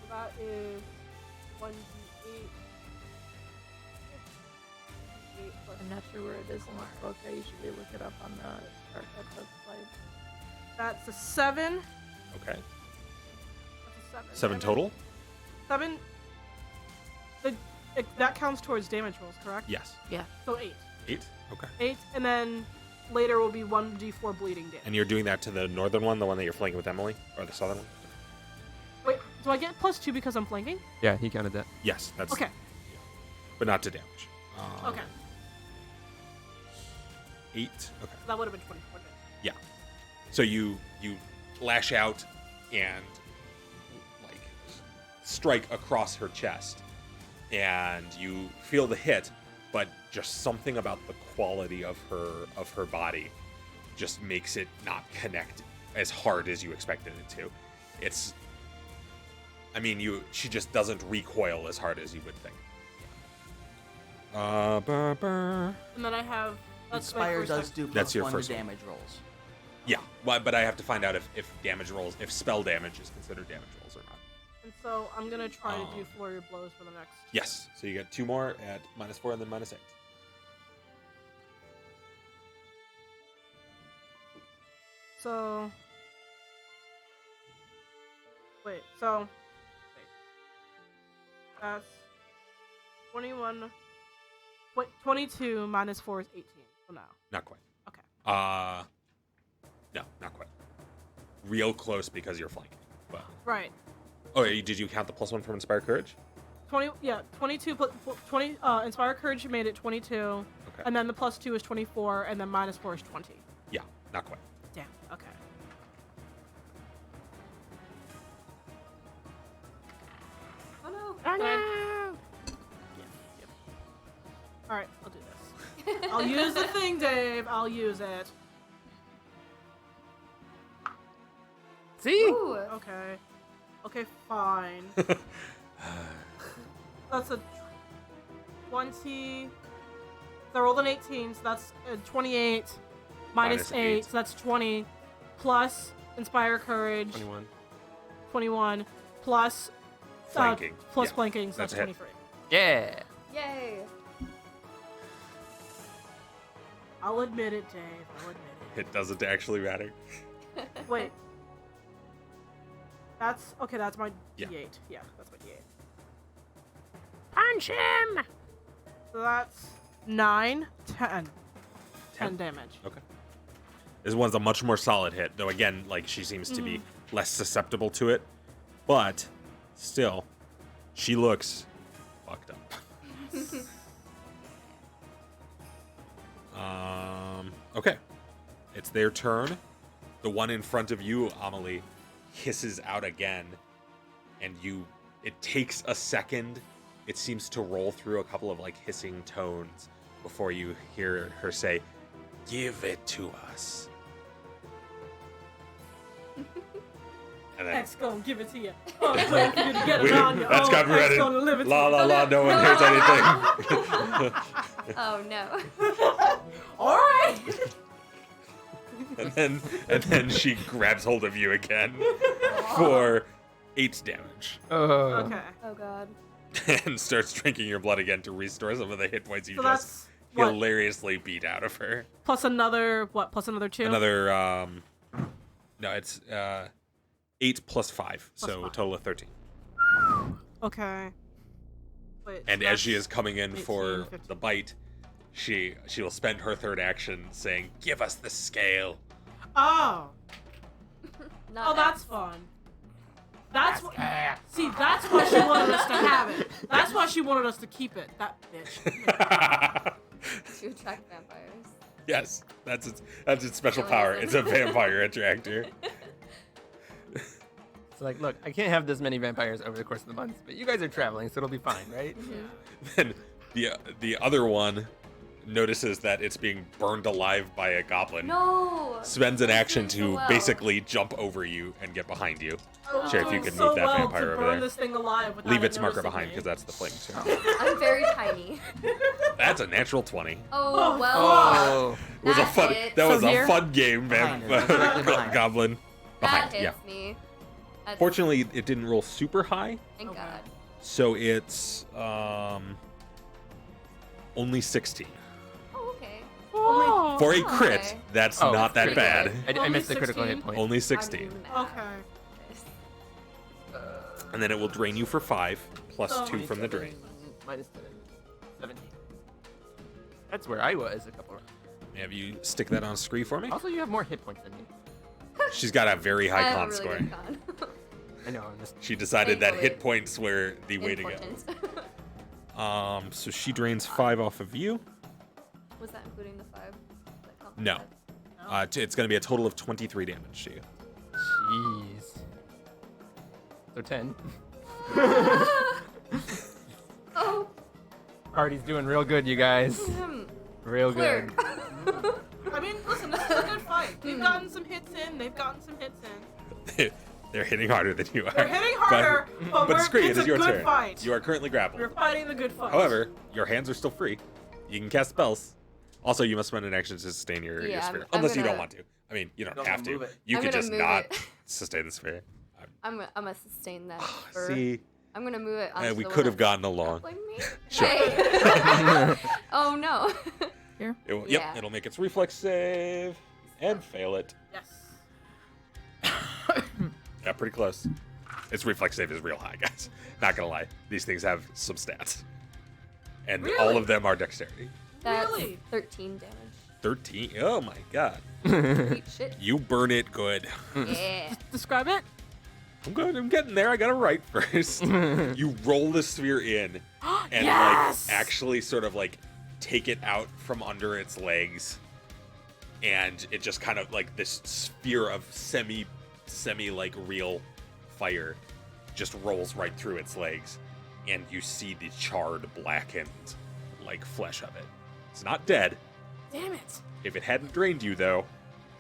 S6: So that is 1d8. 8 plus
S2: I'm not sure where it is in this book. I usually look it up on the chart that says slide.
S6: That's a 7.
S1: Okay.
S6: That's a 7.
S1: 7 total?
S6: 7. That counts towards damage rolls, correct?
S1: Yes.
S2: Yeah.
S6: So 8.
S1: 8? Okay.
S6: 8, and then later will be 1d4 bleeding damage.
S1: And you're doing that to the northern one, the one that you're flanking with Emily? Or the southern one?
S6: Wait, do I get +2 because I'm flanking?
S10: Yeah, he counted that.
S1: Yes, that's...
S6: Okay.
S1: Yeah. But not to damage.
S6: Okay.
S1: 8? Okay.
S6: That would have been 24.
S1: Yeah. So you lash out and like strike across her chest, and you feel the hit, but just something about the quality of her body just makes it not connect as hard as you expected it to. She just doesn't recoil as hard as you would think.
S6: And then I have. That's my
S3: Inspire
S6: first
S3: does
S6: action.
S3: do
S1: That's your
S3: +1
S1: first
S3: to
S1: one.
S3: damage rolls.
S1: Yeah, but I have to find out if damage rolls, if spell damage is considered damage rolls or not.
S6: And so I'm gonna try to do Flurry of Blows for the next.
S1: Yes, so you get 2 more at -4 and then -8.
S6: So. Wait. That's 21. Wait, 22 minus 4 is 18. So no.
S1: Not quite.
S6: Okay.
S1: No, not quite. Real close because you're flanking. But
S6: Right.
S1: oh, did you count the +1 from Inspire Courage?
S6: 22 plus 20. Inspire Courage made it 22,
S1: Okay.
S6: and then the +2 is 24, and then -4 is 20.
S1: Yeah, not quite.
S6: Damn. Okay.
S5: Oh no.
S6: Oh no! Yep. All right, I'll do this. I'll use the thing, Dave. I'll use it.
S10: See?
S5: Ooh.
S6: Okay. Okay, fine. That's a 20. So I rolled an 18, so that's a 28.
S1: Minus
S6: 8,
S1: eight.
S6: so that's 20. Plus Inspire Courage,
S10: 21.
S6: 21. Plus
S1: Flanking.
S6: plus
S1: Yeah,
S6: flanking, so
S1: that's
S6: that's
S1: a hit.
S6: 23.
S10: Yeah.
S5: Yay.
S6: I'll admit it, Dave. I'll admit
S1: It doesn't actually matter.
S6: it. Wait. That's okay. That's my
S1: Yeah.
S6: D8. Yeah, that's my D8.
S8: Punch him!
S6: So that's 9, 10. 10 damage.
S1: Okay. This one's a much more solid hit, though again, like she seems to be
S6: Mm-hmm.
S1: less susceptible to it. But still, she looks fucked up. Okay. It's their turn. The one in front of you, Amelie, hisses out again, and it takes a second. It seems to roll through a couple of like hissing tones before you hear her say, "Give it to us." And then
S6: X gonna give it to you. Wait for you to get it on your
S1: that's
S6: own. X
S1: copyrighted.
S6: gonna live it
S1: La
S6: to
S1: la
S6: you.
S1: la, no one hears anything.
S5: Oh no.
S6: All right.
S1: and then she grabs hold of you again for 8 damage
S6: Okay.
S5: Oh god.
S1: and starts drinking your blood again to restore some of the hit points you
S6: So
S1: just
S6: that's what?
S1: hilariously beat out of her.
S6: Plus another what? Plus another 2.
S1: Another no, it's 8 plus 5, so
S6: five.
S1: a total of 13.
S6: Okay. Wait,
S1: And
S6: so
S1: as she
S6: that's
S1: is coming in
S6: 18,
S1: for
S6: 15.
S1: the bite, she will spend her third action saying, "Give us the scale."
S6: Oh.
S5: Not
S6: Oh, that's fun. That's what. See, that's why she wanted us to have it. That's why she wanted us to keep it. That bitch.
S5: to attract vampires.
S1: Yes, that's its special
S5: Really
S1: power.
S5: isn't.
S1: It's a vampire interactor.
S10: It's like, look, I can't have this many vampires over the course of the month, but you guys are traveling, so it'll be fine, right?
S1: Then the other one notices that it's being burned alive by a goblin.
S5: No.
S1: Spends an
S5: That's
S1: action
S5: doing so
S1: to
S5: well.
S1: basically jump over you and get behind you. Sure, if you
S6: Doing
S1: could
S6: so
S1: move that
S6: well
S1: vampire
S6: to
S1: over
S6: burn
S1: there.
S6: this thing alive without
S1: Leave
S6: it
S1: its marker
S6: noticing
S1: behind
S6: me.
S1: because that's the flame too.
S5: I'm very tiny.
S1: That's a natural 20.
S5: Oh well.
S10: Oh,
S1: It was
S5: That
S1: a fun.
S5: hits.
S1: That was
S2: So
S1: a
S2: here?
S1: fun game,
S3: Behind
S1: man.
S3: it, directly behind it.
S1: Goblin
S5: That
S1: behind.
S5: hits
S1: Yeah.
S5: me. That's,
S1: Fortunately, it didn't roll super high,
S5: thank
S6: Okay.
S5: God.
S1: so it's only 16.
S5: Oh, okay.
S6: Oh.
S1: For a crit,
S5: okay.
S1: that's
S10: Oh,
S1: not that
S10: critical
S1: bad.
S10: hit. I
S6: Only
S10: missed the critical
S6: 16?
S10: hit point.
S1: Only 16.
S5: I'm
S6: Okay.
S5: mad.
S1: And then it will drain you for 5, plus
S6: Oh.
S1: 2 from the drain.
S10: Minus 17. That's where I was a couple rounds.
S1: Have you stick that on screen for me?
S10: Also, you have more hit points than me.
S1: She's got a very
S5: I
S1: high
S5: have
S1: con
S5: a really
S1: score.
S5: good con.
S10: I know, I'm just.
S1: She decided that
S5: Thankfully.
S1: hit points were the way to
S5: Important.
S1: go. So she drains 5 off of you.
S5: Was that including the 5? That count
S1: No.
S5: as
S1: It's going to be a total of 23 damage to you.
S10: Jeez. So 10.
S5: Oh.
S10: Party's doing real good, you guys. Real
S5: Clear.
S10: good.
S6: I mean, listen, this is a good fight. We've gotten some hits in. They've gotten some hits in.
S1: They're hitting harder than you are.
S6: They're hitting harder, but,
S1: But Scree, it
S6: it's
S1: is
S6: a
S1: your
S6: good
S1: turn.
S6: fight.
S1: You are currently grappled.
S6: We're fighting the good fight.
S1: However, your hands are still free. You can cast spells. Also, you must spend an action to sustain your
S5: Yeah,
S1: sphere.
S5: I'm
S1: Unless you don't
S5: gonna-
S1: want to. I mean, you don't
S3: Don't
S1: have to.
S3: move it.
S1: You
S5: I'm
S1: could
S5: gonna
S1: just
S5: move
S1: not
S5: it.
S1: sustain the sphere.
S5: I'm gonna sustain that. spur.
S1: See,
S5: I'm gonna move it. Onto
S1: we
S5: the
S1: could
S5: one
S1: have
S5: that's
S1: gotten along.
S5: grappling me.
S1: Sure.
S5: Hey. Oh no.
S2: Here.
S1: It will,
S5: Yeah.
S1: Yep, it'll make its reflex save and fail it.
S6: Yes.
S1: Yeah, pretty close. Its reflex save is real high, guys. Not gonna lie. These things have some stats. And all
S6: Really?
S1: of them are dexterity.
S5: That's
S6: Really?
S5: 13 damage.
S1: 13. Oh my god.
S5: Sweet shit.
S1: You burn it good.
S5: Yeah.
S6: Describe it.
S1: I'm good. I'm getting there. I gotta write first. You roll the sphere in and
S6: Yes!
S1: like actually sort of like take it out from under its legs, and it just kind of like this sphere of semi like real fire just rolls right through its legs, and you see the charred, blackened like flesh of it. It's not dead.
S6: Damn it.
S1: If it hadn't drained you, though,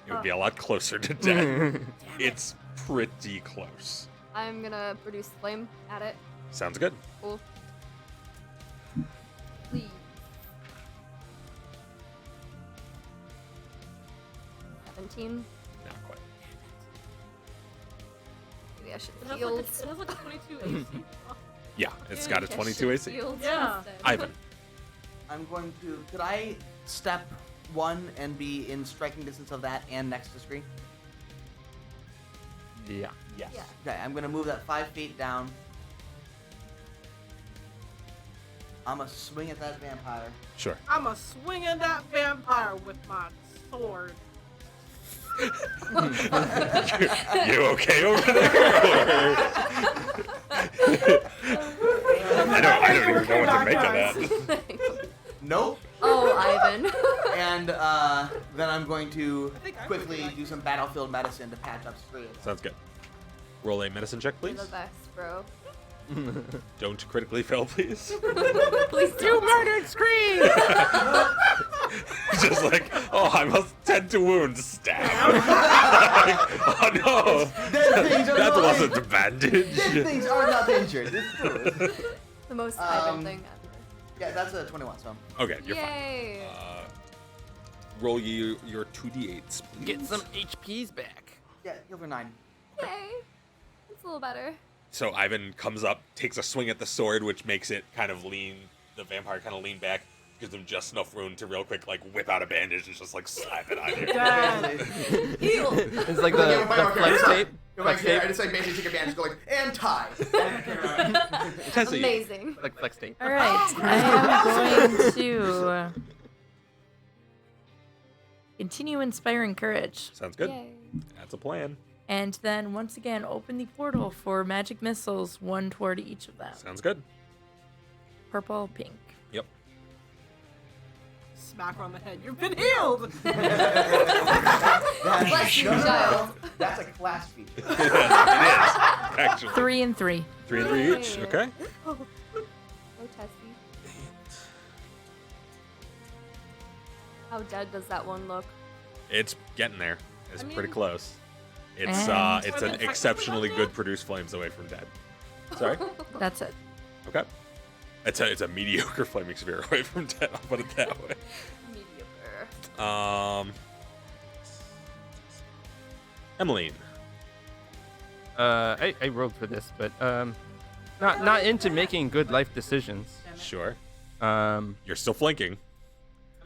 S1: it would be a lot closer to dead. It's pretty close.
S5: I'm gonna produce flame at it.
S1: Sounds good.
S5: Cool. Please. $17.
S1: Not quite.
S5: Maybe I should
S6: It
S5: have
S6: has, like
S5: healed.
S6: a, it has like a 22 AC.
S1: Yeah, it's got a
S5: Maybe I
S1: 22
S5: should
S1: AC.
S5: have healed
S6: Yeah.
S5: instead.
S1: Ivan.
S3: I'm going to. Could I step 1 and be in striking distance of that and next to Scree?
S10: Yeah.
S1: Yes.
S5: Yeah.
S3: Okay, I'm gonna move that 5 feet down. I'm gonna swing at that vampire.
S1: Sure.
S6: I'm a swinging that vampire with my sword.
S1: You okay over there? I don't even know what to make of that.
S3: Nope.
S5: Oh, Ivan.
S3: And then I'm going to
S6: think I
S3: quickly
S6: would like-
S3: do some battlefield medicine to patch up Scree.
S1: Sounds good. Roll a medicine check,
S5: You're
S1: please.
S5: the best, bro.
S1: Don't critically fail, please.
S5: Please
S10: You
S5: don't.
S10: murdered Scree!
S1: Just like Oh, I must tend to wounds. Stab. Oh no.
S3: Dead things are
S1: That
S3: not
S1: wasn't a
S3: injured.
S1: bandage.
S3: Dead things are not injured. It's true.
S5: The most Ivan
S3: Um,
S5: thing ever.
S3: Yeah, that's a 21, so.
S1: Okay, you're
S5: Yay!
S1: fine. Roll you your 2d8s, please.
S10: Get some HPs back.
S3: Yeah, heal for 9.
S5: Yay! It's a little better.
S1: So Ivan comes up, takes a swing at the sword, which makes it kind of lean. The vampire kind of lean back, gives him just enough room to real quick, like whip out a bandage and just like slap it on you.
S5: Heal!
S10: It's like the flex tape. Flex
S7: I
S10: tape.
S7: just say basically take advantage, go like, and tie.
S1: Tessie.
S5: Amazing.
S10: Like flex tape.
S2: All right, I am going to continue inspiring courage,
S1: Sounds good.
S5: Yay.
S1: That's a plan.
S2: and then once again open the portal for magic missiles, one toward each of them.
S1: Sounds good.
S2: Purple, pink.
S1: Yep.
S6: Smack her on the head. You've been healed.
S5: Bless you, child.
S3: That's a class feature.
S1: It is, actually.
S2: 3 and 3.
S1: 3 and 3 each.
S5: Yay.
S1: Okay.
S5: Oh, Tessie. How dead does that one look?
S1: It's getting there. It's
S6: I mean-
S1: pretty close. It's
S2: And-
S1: it's an exceptionally good produced flames away from dead. Sorry.
S2: That's it.
S1: Okay. It's a mediocre flaming sphere away from dead. I'll put it that way.
S5: Mediocre.
S1: Emmeline.
S4: I rolled for this, but not into making good life decisions.
S1: Sure.
S4: Um,
S1: You're still flanking.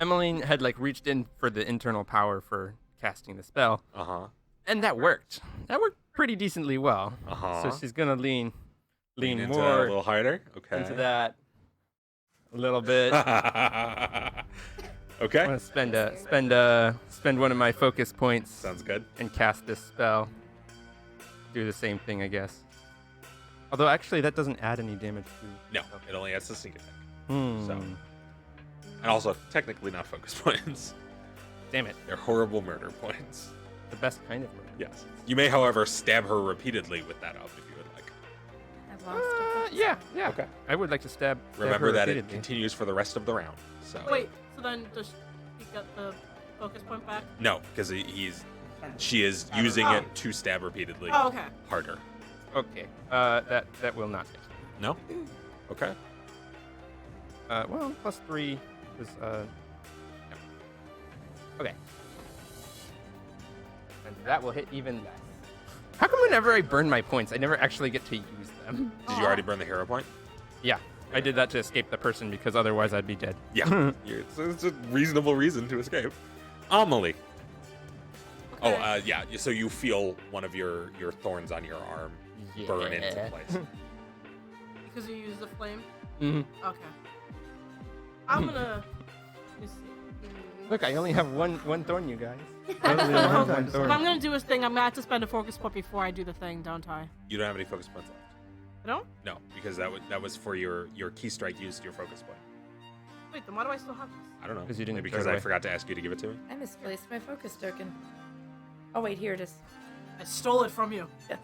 S4: Emmeline had like reached in for the internal power for casting the spell,
S1: Uh huh.
S4: and that worked. That worked pretty decently well.
S1: Uh-huh.
S4: So she's gonna lean
S1: Lean into
S4: more
S1: that a little harder. Okay.
S4: into that a little bit. I'm
S1: Okay.
S4: gonna spend one of my focus points
S1: Sounds good.
S4: and cast this spell. Do the same thing, I guess. Although actually, that doesn't add any damage to.
S1: No, it only has to sneak attack.
S4: Hmm.
S1: So. And also, technically not focus points.
S4: Damn it,
S1: They're horrible murder points.
S4: the best kind of murder.
S1: Yes. You may, however, stab her repeatedly with that up if you would like.
S2: I've lost a
S4: Yeah.
S1: Okay.
S4: I would like to stab
S1: Remember
S4: her
S1: that it
S4: repeatedly.
S1: continues for the rest of the round. So.
S6: Wait, so then does he get the focus point back?
S1: No, because she is using
S6: Oh.
S1: it to stab repeatedly
S6: Oh, okay.
S1: harder.
S4: Okay. That will not hit.
S1: No. Okay.
S4: Well, +3 is no. Okay. And that will hit even less. How come whenever I burn my points, I never actually get to use them?
S1: Did you already burn the hero point?
S4: Yeah, I did that to escape the person because otherwise I'd be dead.
S1: Yeah. It's a reasonable reason to escape. Amelie. Oh, yeah. So you feel one of your thorns on your arm burn into
S4: Yeah.
S1: place.
S6: Because you use the flame?
S4: Mhm.
S6: Okay. I'm gonna... Let me see.
S4: Look, I only have one thorn, you guys.
S6: I just
S4: Only
S6: spent a
S4: have
S6: focus.
S4: one
S6: If
S4: thorn.
S6: I'm gonna do his thing, I'm gonna have to spend a focus point before I do the thing, don't I?
S1: You don't have any focus points left.
S6: I don't?
S1: No, because that was for your key strike used your focus point.
S6: Wait, then why do I still have this?
S1: I don't know.
S4: 'Cause you didn't
S1: Maybe
S4: throw
S1: because
S4: it
S1: I
S4: away.
S1: forgot to ask you to give it to me.
S2: I misplaced my focus token. Oh wait, here it is.
S6: I stole it from you.
S2: Yes.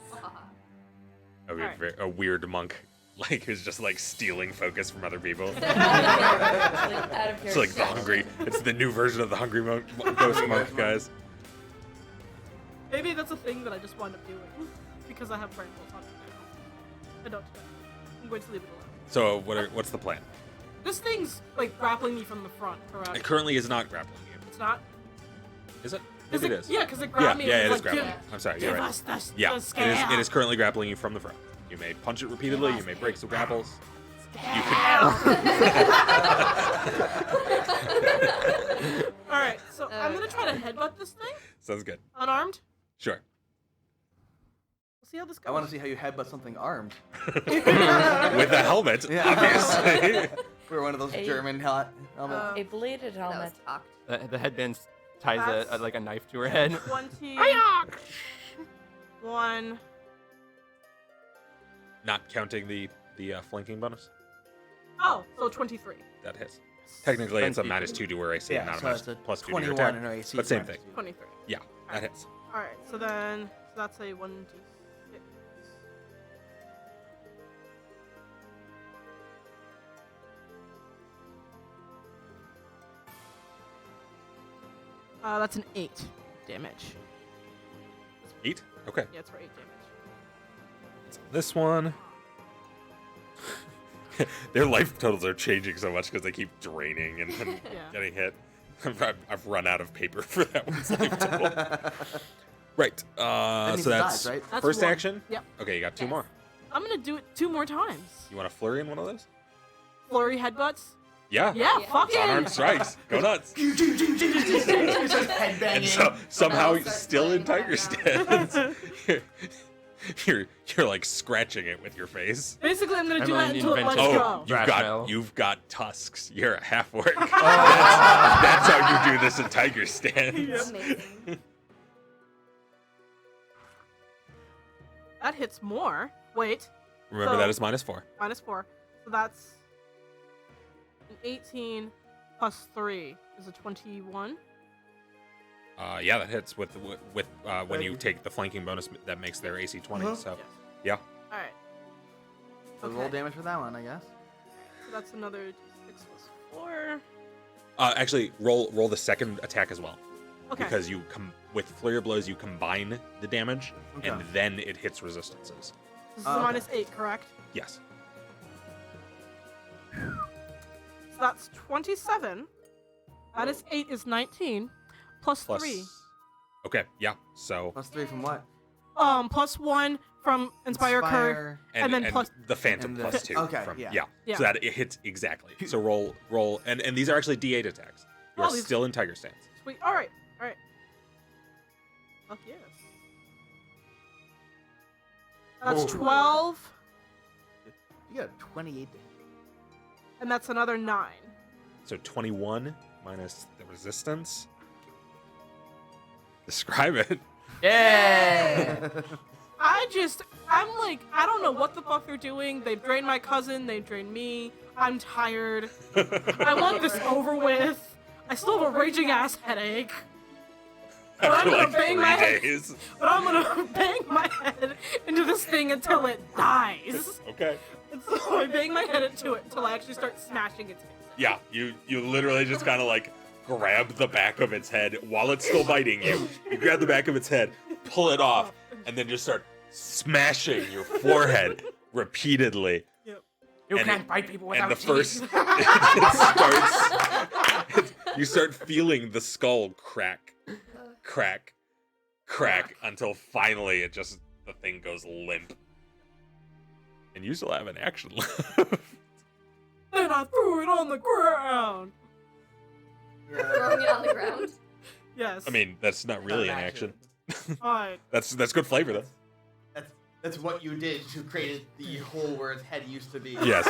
S1: A weird monk, like who's just like stealing focus from other people.
S2: Out of
S1: It's like the hungry. It's the new version of the hungry monk, ghost monk, guys.
S6: Maybe that's a thing that I just wound up doing. Because I have brain pulse on it now. I don't know. I'm going to leave it alone.
S1: So what's the plan?
S6: This thing's like grappling me from the front, correct?
S1: It currently is not grappling you.
S6: It's not?
S1: Is it?
S6: Is
S1: Maybe it is.
S6: Yeah, because it
S1: Yeah,
S6: grabbed me.
S1: yeah,
S6: and
S1: it
S6: was
S1: is
S6: like,
S1: grappling. I'm sorry, you're
S6: give
S1: right.
S6: us the
S1: Yeah,
S6: scale.
S1: it is currently grappling you from the front. You may punch it repeatedly. You may break some grapples. You
S6: Alright, so I'm gonna try to headbutt this thing,
S1: Sounds good.
S6: unarmed.
S1: Sure.
S6: We'll see how this goes.
S3: I want to see how you headbutt something armed.
S1: With a helmet,
S3: Yeah.
S1: obviously.
S3: We're one of those
S2: Hey.
S3: German helmets.
S2: A bladed
S5: That was
S2: helmet.
S5: talked.
S4: The headband ties
S6: That's-
S4: like a knife to her head.
S6: 21.
S1: Not counting the flanking bonus.
S6: Oh, so 23.
S1: That hits. Technically, it's a
S4: 23.
S1: -2 to her AC,
S3: Yeah,
S1: not
S3: so
S1: a
S3: it's a
S1: plus 2 to your
S3: 21
S1: attack.
S3: in her AC.
S1: But same
S3: minus
S1: thing.
S6: 23.
S1: Yeah, that hits.
S6: Alright, so then that's a 1d6. That's an 8 damage.
S1: 8? Okay.
S6: Yeah, it's for 8 damage.
S1: This one. Their life totals are changing so much because they keep draining and then
S6: Yeah.
S1: getting hit. I've run out of paper for that one's life total. Right.
S3: That means
S1: So
S3: it
S1: that's,
S3: dies, right?
S6: That's
S1: first
S6: one.
S1: action?
S6: Yep.
S1: Okay, you got 2
S5: Yes.
S1: more.
S6: I'm gonna do it 2 more times.
S1: You want a flurry in one of those?
S6: Flurry headbutts.
S1: Yeah.
S6: Yeah,
S5: Yeah.
S6: fuck
S1: Unarmed
S6: it.
S1: strikes. Go nuts.
S7: Just headbanging.
S1: And so somehow
S5: all
S1: he's
S5: start
S1: still in
S5: flying
S1: tiger
S5: around.
S1: stance. you're like scratching it with your face.
S6: Basically, I'm gonna do
S4: Emily
S6: that until it lets
S4: invented-
S6: go.
S1: You've got tusks. You're a half orc. That's how you do this in tiger stance.
S5: Amazing.
S6: That hits more. Wait,
S1: Remember
S6: So-
S1: that is -4.
S6: -4. So that's an 18 plus 3 is a 21.
S1: Yeah, that hits with when you take the flanking bonus that makes their AC 20.
S3: Uh-huh.
S1: So
S6: Yes.
S1: yeah.
S6: All right.
S3: So roll damage for that one, I guess.
S6: So that's another 6 plus 4.
S1: Actually, roll the second attack as well.
S6: Okay.
S1: Because you with flurry of blows you combine the damage and
S3: Okay.
S1: then it hits resistances.
S6: This is
S3: Okay.
S6: -8, correct?
S1: Yes.
S6: So that's 27. Minus 8 is 19. Plus
S1: Plus
S6: 3.
S1: Okay, yeah. So
S3: +3 from what?
S6: Plus 1 from Inspire Courage. And then plus-
S1: the phantom
S3: and the-
S1: plus 2
S3: okay,
S1: from
S3: yeah.
S6: Yeah.
S1: So that it hits exactly. So roll and these are actually D8 attacks. You are
S6: Oh, these-
S1: still in tiger stance.
S6: Sweet. All right. All right. Fuck yes. That's
S3: Oh.
S6: 12,
S3: You got a 28 to hit.
S6: and that's another 9.
S1: So 21 minus the resistance. Describe it.
S10: Yay!
S6: I'm like, I don't know what the fuck they're doing. They've drained my cousin. They've drained me. I'm tired. I want this over with. I still have a raging ass headache. But I'm
S1: After
S6: gonna
S1: like
S6: bang my
S1: 3
S6: head.
S1: days.
S6: But I'm gonna bang my head into this thing until it dies.
S1: Okay.
S6: And so I bang my head into it until I actually start smashing its face.
S1: Yeah, you literally just kind of like grab the back of its head while it's still biting you. You grab the back of its head, pull it off, and then just start smashing your forehead repeatedly.
S6: Yep.
S10: You
S1: And
S10: can't bite people without
S1: And the first,
S10: teeth.
S1: you start feeling the skull crack, until finally the thing goes limp. And you still have an action left.
S6: Then I threw it on the ground.
S5: Throwing it on the ground.
S6: Yes.
S1: I mean, that's not really an action.
S6: Alright.
S1: That's good flavor though.
S3: That's what you did to create the hole where its head used to be.
S1: Yes.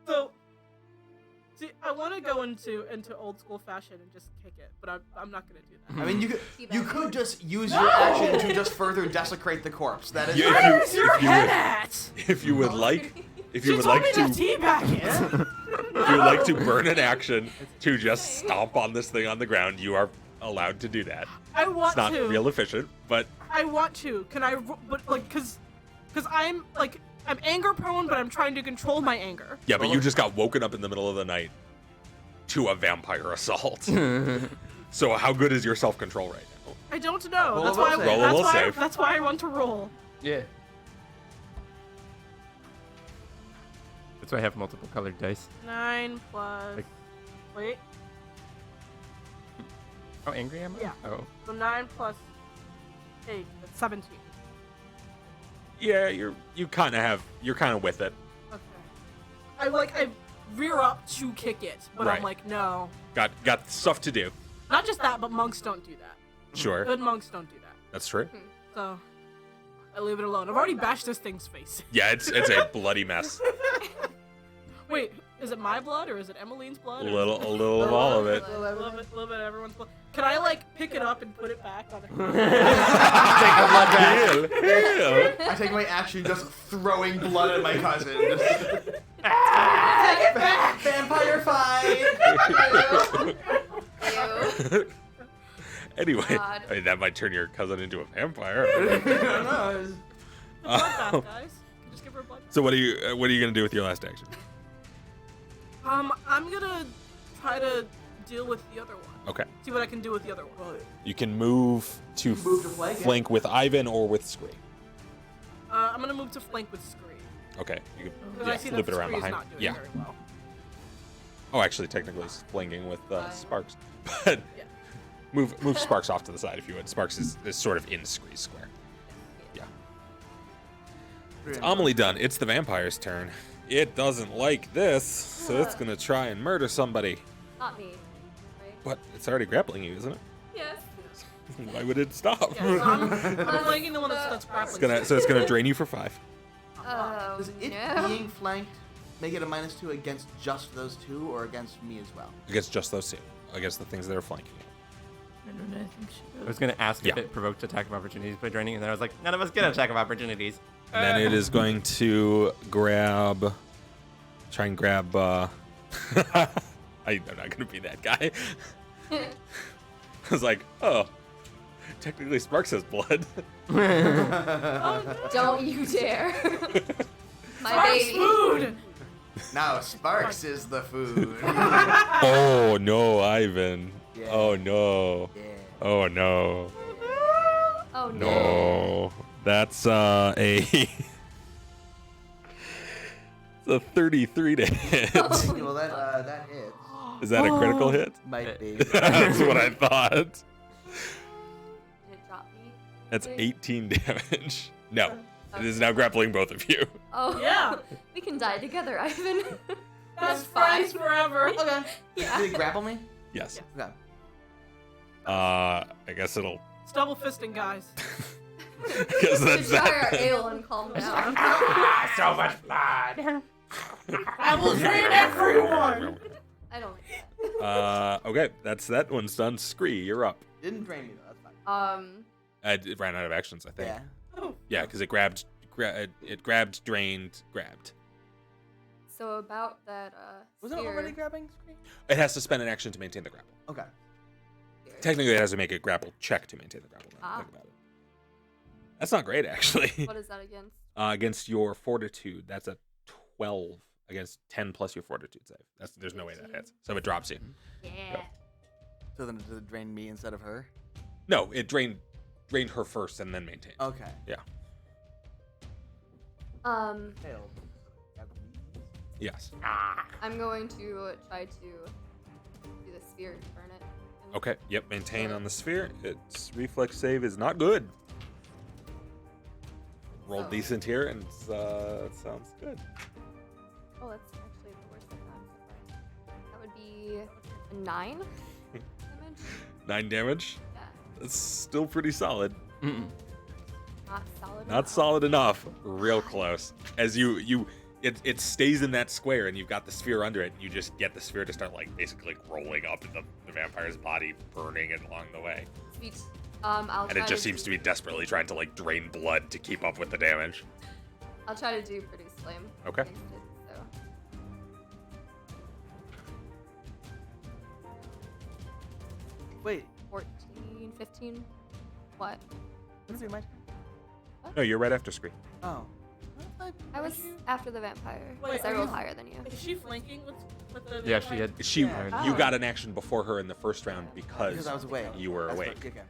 S6: So, see, I want to go into old school fashion and just kick it, but I'm not gonna do that.
S3: I mean, you
S5: Teabag.
S3: could just use your action to just further desecrate the corpse. That is.
S1: Yeah,
S6: Where's your
S1: if you
S6: head
S1: would-
S6: at?
S1: If you would like
S6: She told me to teabag it.
S1: if you would like to burn an action to just stomp on this thing on the ground, you are allowed to do that.
S6: I want
S1: It's not
S6: to.
S1: real efficient, but
S6: I want to. Can I? But like, cause I'm anger prone, but I'm trying to control my anger.
S1: yeah, but you just got woken up in the middle of the night to a vampire assault. So how good is your self-control right now?
S6: I don't know.
S3: Roll a
S6: That's
S3: will
S6: why.
S3: save.
S1: Roll a will save.
S6: That's why I want to roll.
S10: Yeah.
S4: That's why I have multiple colored dice.
S6: 9 plus.
S4: Like-
S6: Wait.
S4: How angry am I?
S6: Yeah.
S4: Oh.
S6: So 9 plus 8. That's 17.
S1: Yeah, you're kind of with it.
S6: Okay. I rear up to kick it, but
S1: Right.
S6: I'm like, no.
S1: Got stuff to do.
S6: Not just that, but monks don't do that.
S1: Sure,
S6: Good monks don't do that.
S1: that's true.
S6: So I leave it alone. I've already bashed this thing's face.
S1: Yeah, it's a bloody mess.
S6: Wait, is it my blood or is it Emmeline's blood?
S1: A
S6: or-
S1: little of all of it.
S6: A little bit of everyone's blood. Can I pick it up and put it back on?
S10: Take the blood back.
S1: Yeah.
S3: I take my action just throwing blood at my cousin. Just, vampire fight!
S5: Ew.
S1: Anyway,
S5: God.
S1: I mean, that might turn your cousin into a vampire.
S3: I don't know. it's-
S6: Bloodbath, guys. Just give her a blood.
S1: So what are you gonna do with your last action?
S6: I'm gonna try to deal with the other one.
S1: Okay.
S6: See what I can do with the other one.
S1: You can move to
S7: Move to flank it?
S1: flank with Ivan or with Scree.
S6: I'm gonna move to flank with Scree.
S1: Okay. You
S6: Because
S1: can
S6: I see
S1: flip
S6: that
S1: it around
S6: Scree is
S1: behind.
S6: not doing
S1: Yeah.
S6: very well.
S1: Oh, actually, technically, it's flinging with Sparks. But
S6: Yeah.
S1: move Sparks off to the side if you would. Sparks is sort of in Scree's square. Yeah. It's Amelie done. It's the vampire's turn. It doesn't like this, so it's gonna try and murder somebody.
S5: Not me. Right?
S1: But it's already grappling you, isn't it?
S5: Yes.
S1: Why would it stop?
S6: Yeah, so I'm flanking the one that's grappling.
S1: It's gonna drain you for 5.
S5: Oh,
S7: Does it
S5: no.
S7: being flanked make it a -2 against just those two, or against me as well?
S1: Against just those two. Against the things that are flanking you.
S2: I don't know. I think she
S4: I was gonna ask if
S1: Yeah.
S4: it provoked attack of opportunities by draining, and then I was like, none of us get attack of opportunities.
S1: And then it is going to try and grab, I'm not going to be that guy. I was like, oh, technically Sparks has blood.
S5: Don't you dare. My
S6: Sparks
S5: baby.
S6: food!
S7: Now Sparks is the food.
S1: Oh, no, Ivan.
S7: Yeah.
S1: Oh, no.
S7: Yeah.
S1: Oh, no.
S5: Oh, no.
S1: No. That's it's a 33 to hit.
S7: Well, that hits.
S1: Is that a critical hit?
S7: Might be.
S1: That's what I thought.
S5: Did it drop me?
S1: That's 18 damage. No, it is now grappling both of you.
S5: Oh,
S6: Yeah.
S5: We can die together, Ivan.
S6: Best
S5: fine.
S6: friends forever.
S7: Okay.
S5: Yeah.
S7: Did it grapple me?
S1: Yes.
S7: Okay.
S1: I guess it'll.
S6: It's double fisting, guys.
S1: Because that's
S5: Just try our
S1: that.
S5: ale and calm down.
S4: So much blood.
S6: I will drain everyone!
S5: I don't like that.
S1: Okay, that's that one's done. Scree, you're up.
S7: Didn't drain me though. That's fine.
S1: It ran out of actions, I think.
S7: Yeah.
S1: Yeah, because it grabbed, it grabbed, drained, grabbed.
S5: So about that,
S7: Was it
S5: sphere-
S7: already grabbing screen?
S1: It has to spend an action to maintain the grapple.
S7: Okay.
S5: sphere.
S1: Technically, it has to make a grapple check to maintain the grapple. Now that I think about it. That's not great, actually.
S5: What is that against?
S1: Against your fortitude, that's a 12 against 10 plus your fortitude save. There's no way that hits. So it drops you.
S5: Yeah.
S7: So then does it drain me instead of her?
S1: No, it drained her first and then maintained.
S7: Okay.
S1: Yeah.
S7: Failed.
S1: Yes.
S5: I'm going to try to do the sphere and burn it. And
S1: Okay. Yep. Maintain on the sphere. Its reflex save is not good. Rolled
S5: Oh.
S1: decent here, and it sounds good.
S5: Oh, that's actually the worst I've gotten so far. That would be a 9 damage.
S1: 9 damage.
S5: Yeah.
S1: That's still pretty solid.
S4: Mm-mm.
S5: Not solid.
S1: Not
S5: enough.
S1: solid enough. Real close. As it stays in that square, and you've got the sphere under it. And you just get the sphere to start basically rolling up in the vampire's body, burning it along the way.
S5: Sweet. I'll
S1: And
S5: try
S1: it just
S5: to
S1: seems to be desperately trying to drain blood to keep up with the damage.
S5: I'll try to do produce flame.
S1: Okay.
S5: against it, so.
S7: Wait.
S5: 14, 15. What?
S7: What's it my turn?
S1: No, you're right after Scree.
S7: Oh.
S5: I was after the vampire.
S6: Wait,
S5: Because I
S6: are
S5: rolled
S6: you-
S5: higher than you.
S6: Is she flanking with the
S4: Yeah, she had.
S1: You
S5: Oh.
S1: got an action before her in the first round because
S7: Because I was awake.
S1: you were
S7: That's
S1: awake.
S7: right, okay.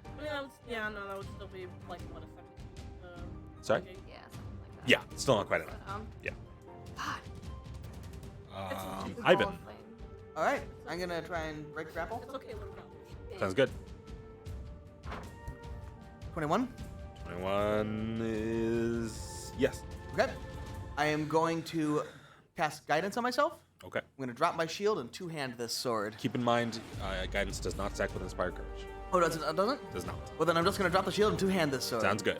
S6: Yeah, no, that would still be like what a second.
S1: Sorry?
S6: flanking.
S5: Yeah, something like that.
S1: Yeah, still not quite enough.
S5: But,
S1: Yeah.
S5: God. It's a
S1: Ivan.
S5: ball of flame.
S7: All right. I'm gonna try and break grapple.
S6: It's okay, let it go.
S1: Sounds good.
S7: 21.
S1: 21 is yes.
S7: Okay. I am going to cast guidance on myself.
S1: Okay.
S7: I'm gonna drop my shield and two-hand this sword.
S1: Keep in mind, guidance does not stack with inspired courage.
S7: Oh, does it? Doesn't?
S1: Does not.
S7: Well, then I'm just gonna drop the shield and two-hand this sword.
S1: Sounds good.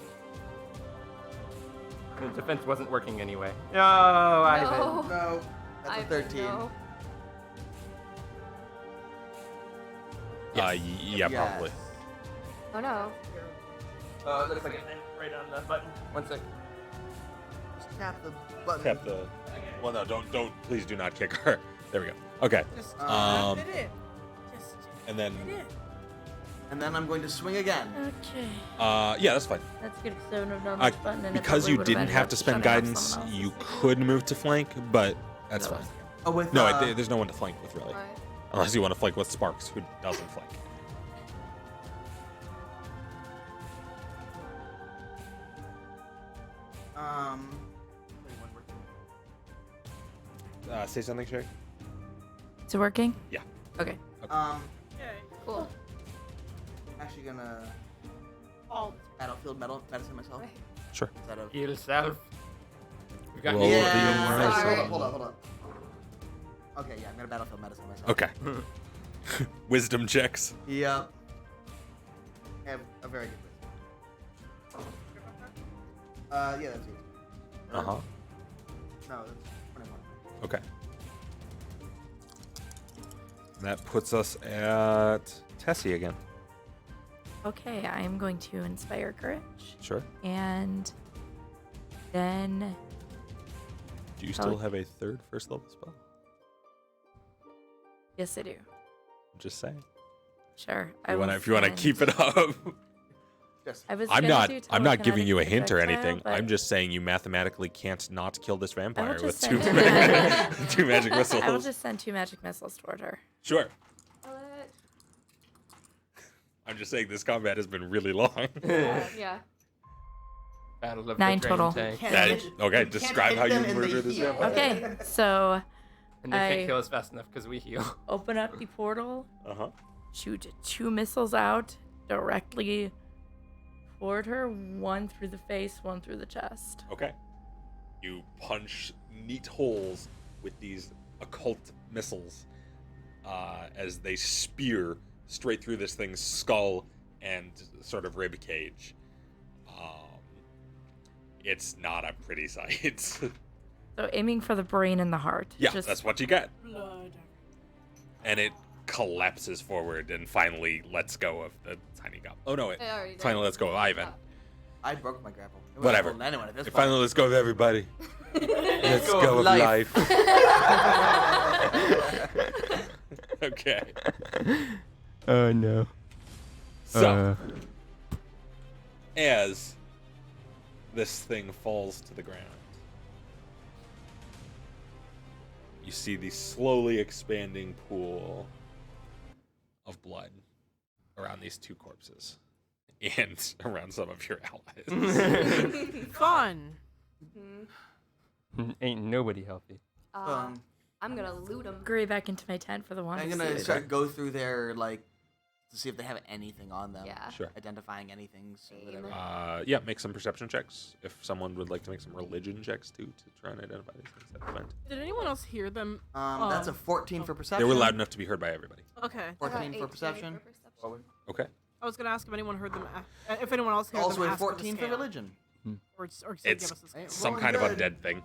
S4: The defense wasn't working anyway. No, Ivan.
S5: No.
S7: No. That's a
S5: Ivan,
S7: 13.
S5: no.
S1: Yeah,
S7: Yes.
S1: probably.
S5: Oh no.
S4: It looks like it went right on the button. One sec.
S7: Just tap the button.
S1: Tap the. Well, no, don't. Please do not kick her. There we go. Okay.
S6: Just
S1: Um,
S6: tap it in. Just
S1: And
S6: tap it
S1: then,
S6: in.
S7: And then I'm going to swing again.
S2: Okay.
S1: yeah, that's fine.
S2: That's good because I wouldn't have done this button. And it
S1: Because
S2: probably
S1: you
S2: would've
S1: didn't
S2: ended
S1: have
S2: up
S1: to spend
S2: shutting off
S1: guidance,
S2: someone else's
S1: you
S2: thing.
S1: could move to flank, but that's
S2: No.
S1: fine.
S7: Oh, with
S1: No, there's no one to flank with really.
S5: Alright.
S1: Unless you want to flank with Sparks, who doesn't flank.
S7: Wait, one more.
S1: Say something, Sherry?
S2: Is it working?
S1: Yeah.
S2: Okay.
S6: Yay.
S5: Cool.
S7: Actually gonna
S6: All
S7: battlefield medicine myself.
S1: Sure.
S7: Instead of
S10: Heal self. We got
S1: Roll
S10: you.
S1: the
S5: Sorry.
S7: hold up. Okay, yeah, I'm gonna battlefield medicine myself.
S1: Okay. Wisdom checks.
S7: Yep. I have a very good wisdom. Yeah, that's it.
S1: Uh huh.
S7: No, that's 21.
S1: Okay. That puts us at Tessie again.
S2: Okay, I am going to inspire courage.
S1: Sure.
S2: And then
S1: Do you still have a third first level spell?
S2: yes I do.
S1: I'm just saying.
S2: Sure.
S1: If you want to keep it up.
S7: Yes.
S1: I'm not giving you a hint or anything. I'm just saying you mathematically can't not kill this vampire with two two magic missiles.
S2: I will just send 2 magic missiles toward her.
S1: Sure.
S5: Kill it.
S1: I'm just saying this combat has been really long.
S5: Yeah.
S10: Battle of
S2: 9
S10: the Train
S2: total.
S10: Tank.
S1: Okay, describe how you murder this vampire.
S2: Okay, so
S10: And they can't
S2: I-
S10: kill us fast enough because we heal.
S2: open up the portal,
S1: Uh-huh.
S2: shoot 2 missiles out directly toward her, 1 through the face, 1 through the chest.
S1: Okay. You punch neat holes with these occult missiles as they spear straight through this thing's skull and sort of rib cage. It's not a pretty sight.
S2: So aiming for the brain and the heart.
S1: Yeah,
S2: Just-
S1: that's what you get.
S6: blood.
S1: And it collapses forward and finally lets go of the tiny goblin. Oh no, it
S5: It already did.
S1: finally lets go of Ivan.
S7: I broke my grapple. It wasn't
S1: Whatever.
S7: holding anyone at this
S1: It
S7: point.
S1: finally lets go of everybody. Let's
S7: go
S1: go
S7: of
S1: of
S7: life.
S1: life. Okay.
S4: Oh no.
S1: So, as this thing falls to the ground, you see the slowly expanding pool of blood around these 2 corpses and around some of your allies.
S6: Fun.
S4: Ain't nobody healthy.
S5: I'm gonna loot him.
S2: Scurry back into my tent for the one.
S7: I'm
S2: I
S7: gonna
S2: see.
S7: start go through there like to see if they have anything on them.
S5: Yeah.
S1: Sure.
S7: Identifying anything. So
S5: Same.
S7: whatever.
S1: Yeah, make some perception checks. If someone would like to make some religion checks too to try and identify these things, that's fine.
S6: Did anyone else hear them?
S7: That's a 14 for perception.
S1: They were loud enough to be heard by everybody.
S6: Okay.
S5: I got
S7: 14 for
S5: 18
S7: perception.
S1: Okay.
S6: I was gonna ask if anyone heard them. If anyone else heard
S7: Also
S6: them.
S7: a
S6: ask for the
S7: 14 for
S6: scale.
S7: religion.
S6: Or say
S1: It's
S6: give us a scale.
S1: some
S7: rolling
S1: kind of
S7: good.
S1: undead thing.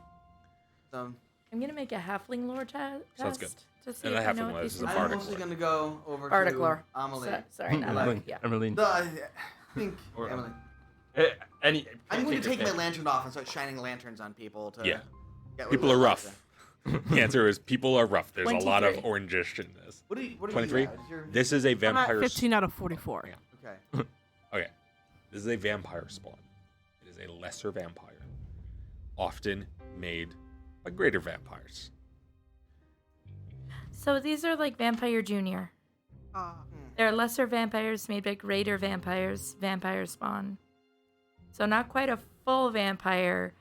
S7: So
S2: I'm gonna make a halfling lore test.
S1: Sounds good.
S2: To see
S1: And
S2: if
S1: a
S2: I know
S1: halfling
S2: what
S1: lore,
S2: these
S1: this is a
S2: things
S7: I'm
S1: bardic
S2: are.
S7: mostly
S1: lore.
S7: gonna go over
S2: Bardic
S7: to
S2: lore.
S7: Amelie.
S2: Sorry, not like, yeah.
S4: Emmeline.
S7: I think
S10: Or-
S7: Emily.
S10: Any.
S7: I'm going to
S10: your
S7: take my
S10: pick.
S7: lantern off and start shining lanterns on people to
S1: Yeah.
S7: get rid
S1: People
S7: of
S1: are
S7: that
S1: rough. The answer is people are rough. There's a lot of
S2: 23.
S1: orangish in this.
S7: What are you
S1: 23?
S7: at? Is your-
S1: This is a
S6: I'm at
S1: vampire.
S6: 15 out of 44.
S1: Yeah.
S7: Okay.
S1: Okay. This is a vampire spawn. It is a lesser vampire. Often made by greater vampires.
S2: So these are like Vampire Junior. They're lesser vampires made by greater vampires. Vampire spawn. So not quite a full vampire,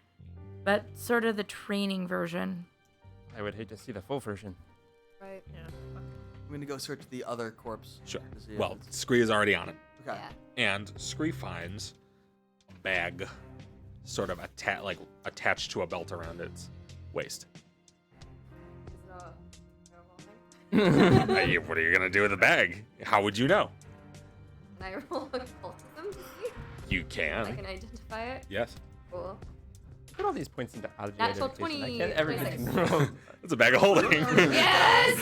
S2: but sort of the training version.
S4: I would hate to see the full version.
S5: Right.
S6: Yeah.
S7: I'm going to go search the other corpse.
S1: Sure.
S7: to see if
S1: Well,
S7: it's-
S1: Scree is already on it.
S7: Okay.
S5: Yeah.
S1: And Scree finds a bag sort of attached to a belt around its waist.
S5: Is it a
S1: Hey, what are you going to do with the bag? How would you know?
S5: Can I roll occultism to see
S1: You
S5: if I
S1: can.
S5: can identify it?
S1: Yes.
S5: Cool.
S4: Put all these points into oddly
S5: Natural
S4: identification.
S5: 20,
S4: I can't ever
S5: 26.
S4: get to roll.
S1: It's a bag of holding.
S5: Yes!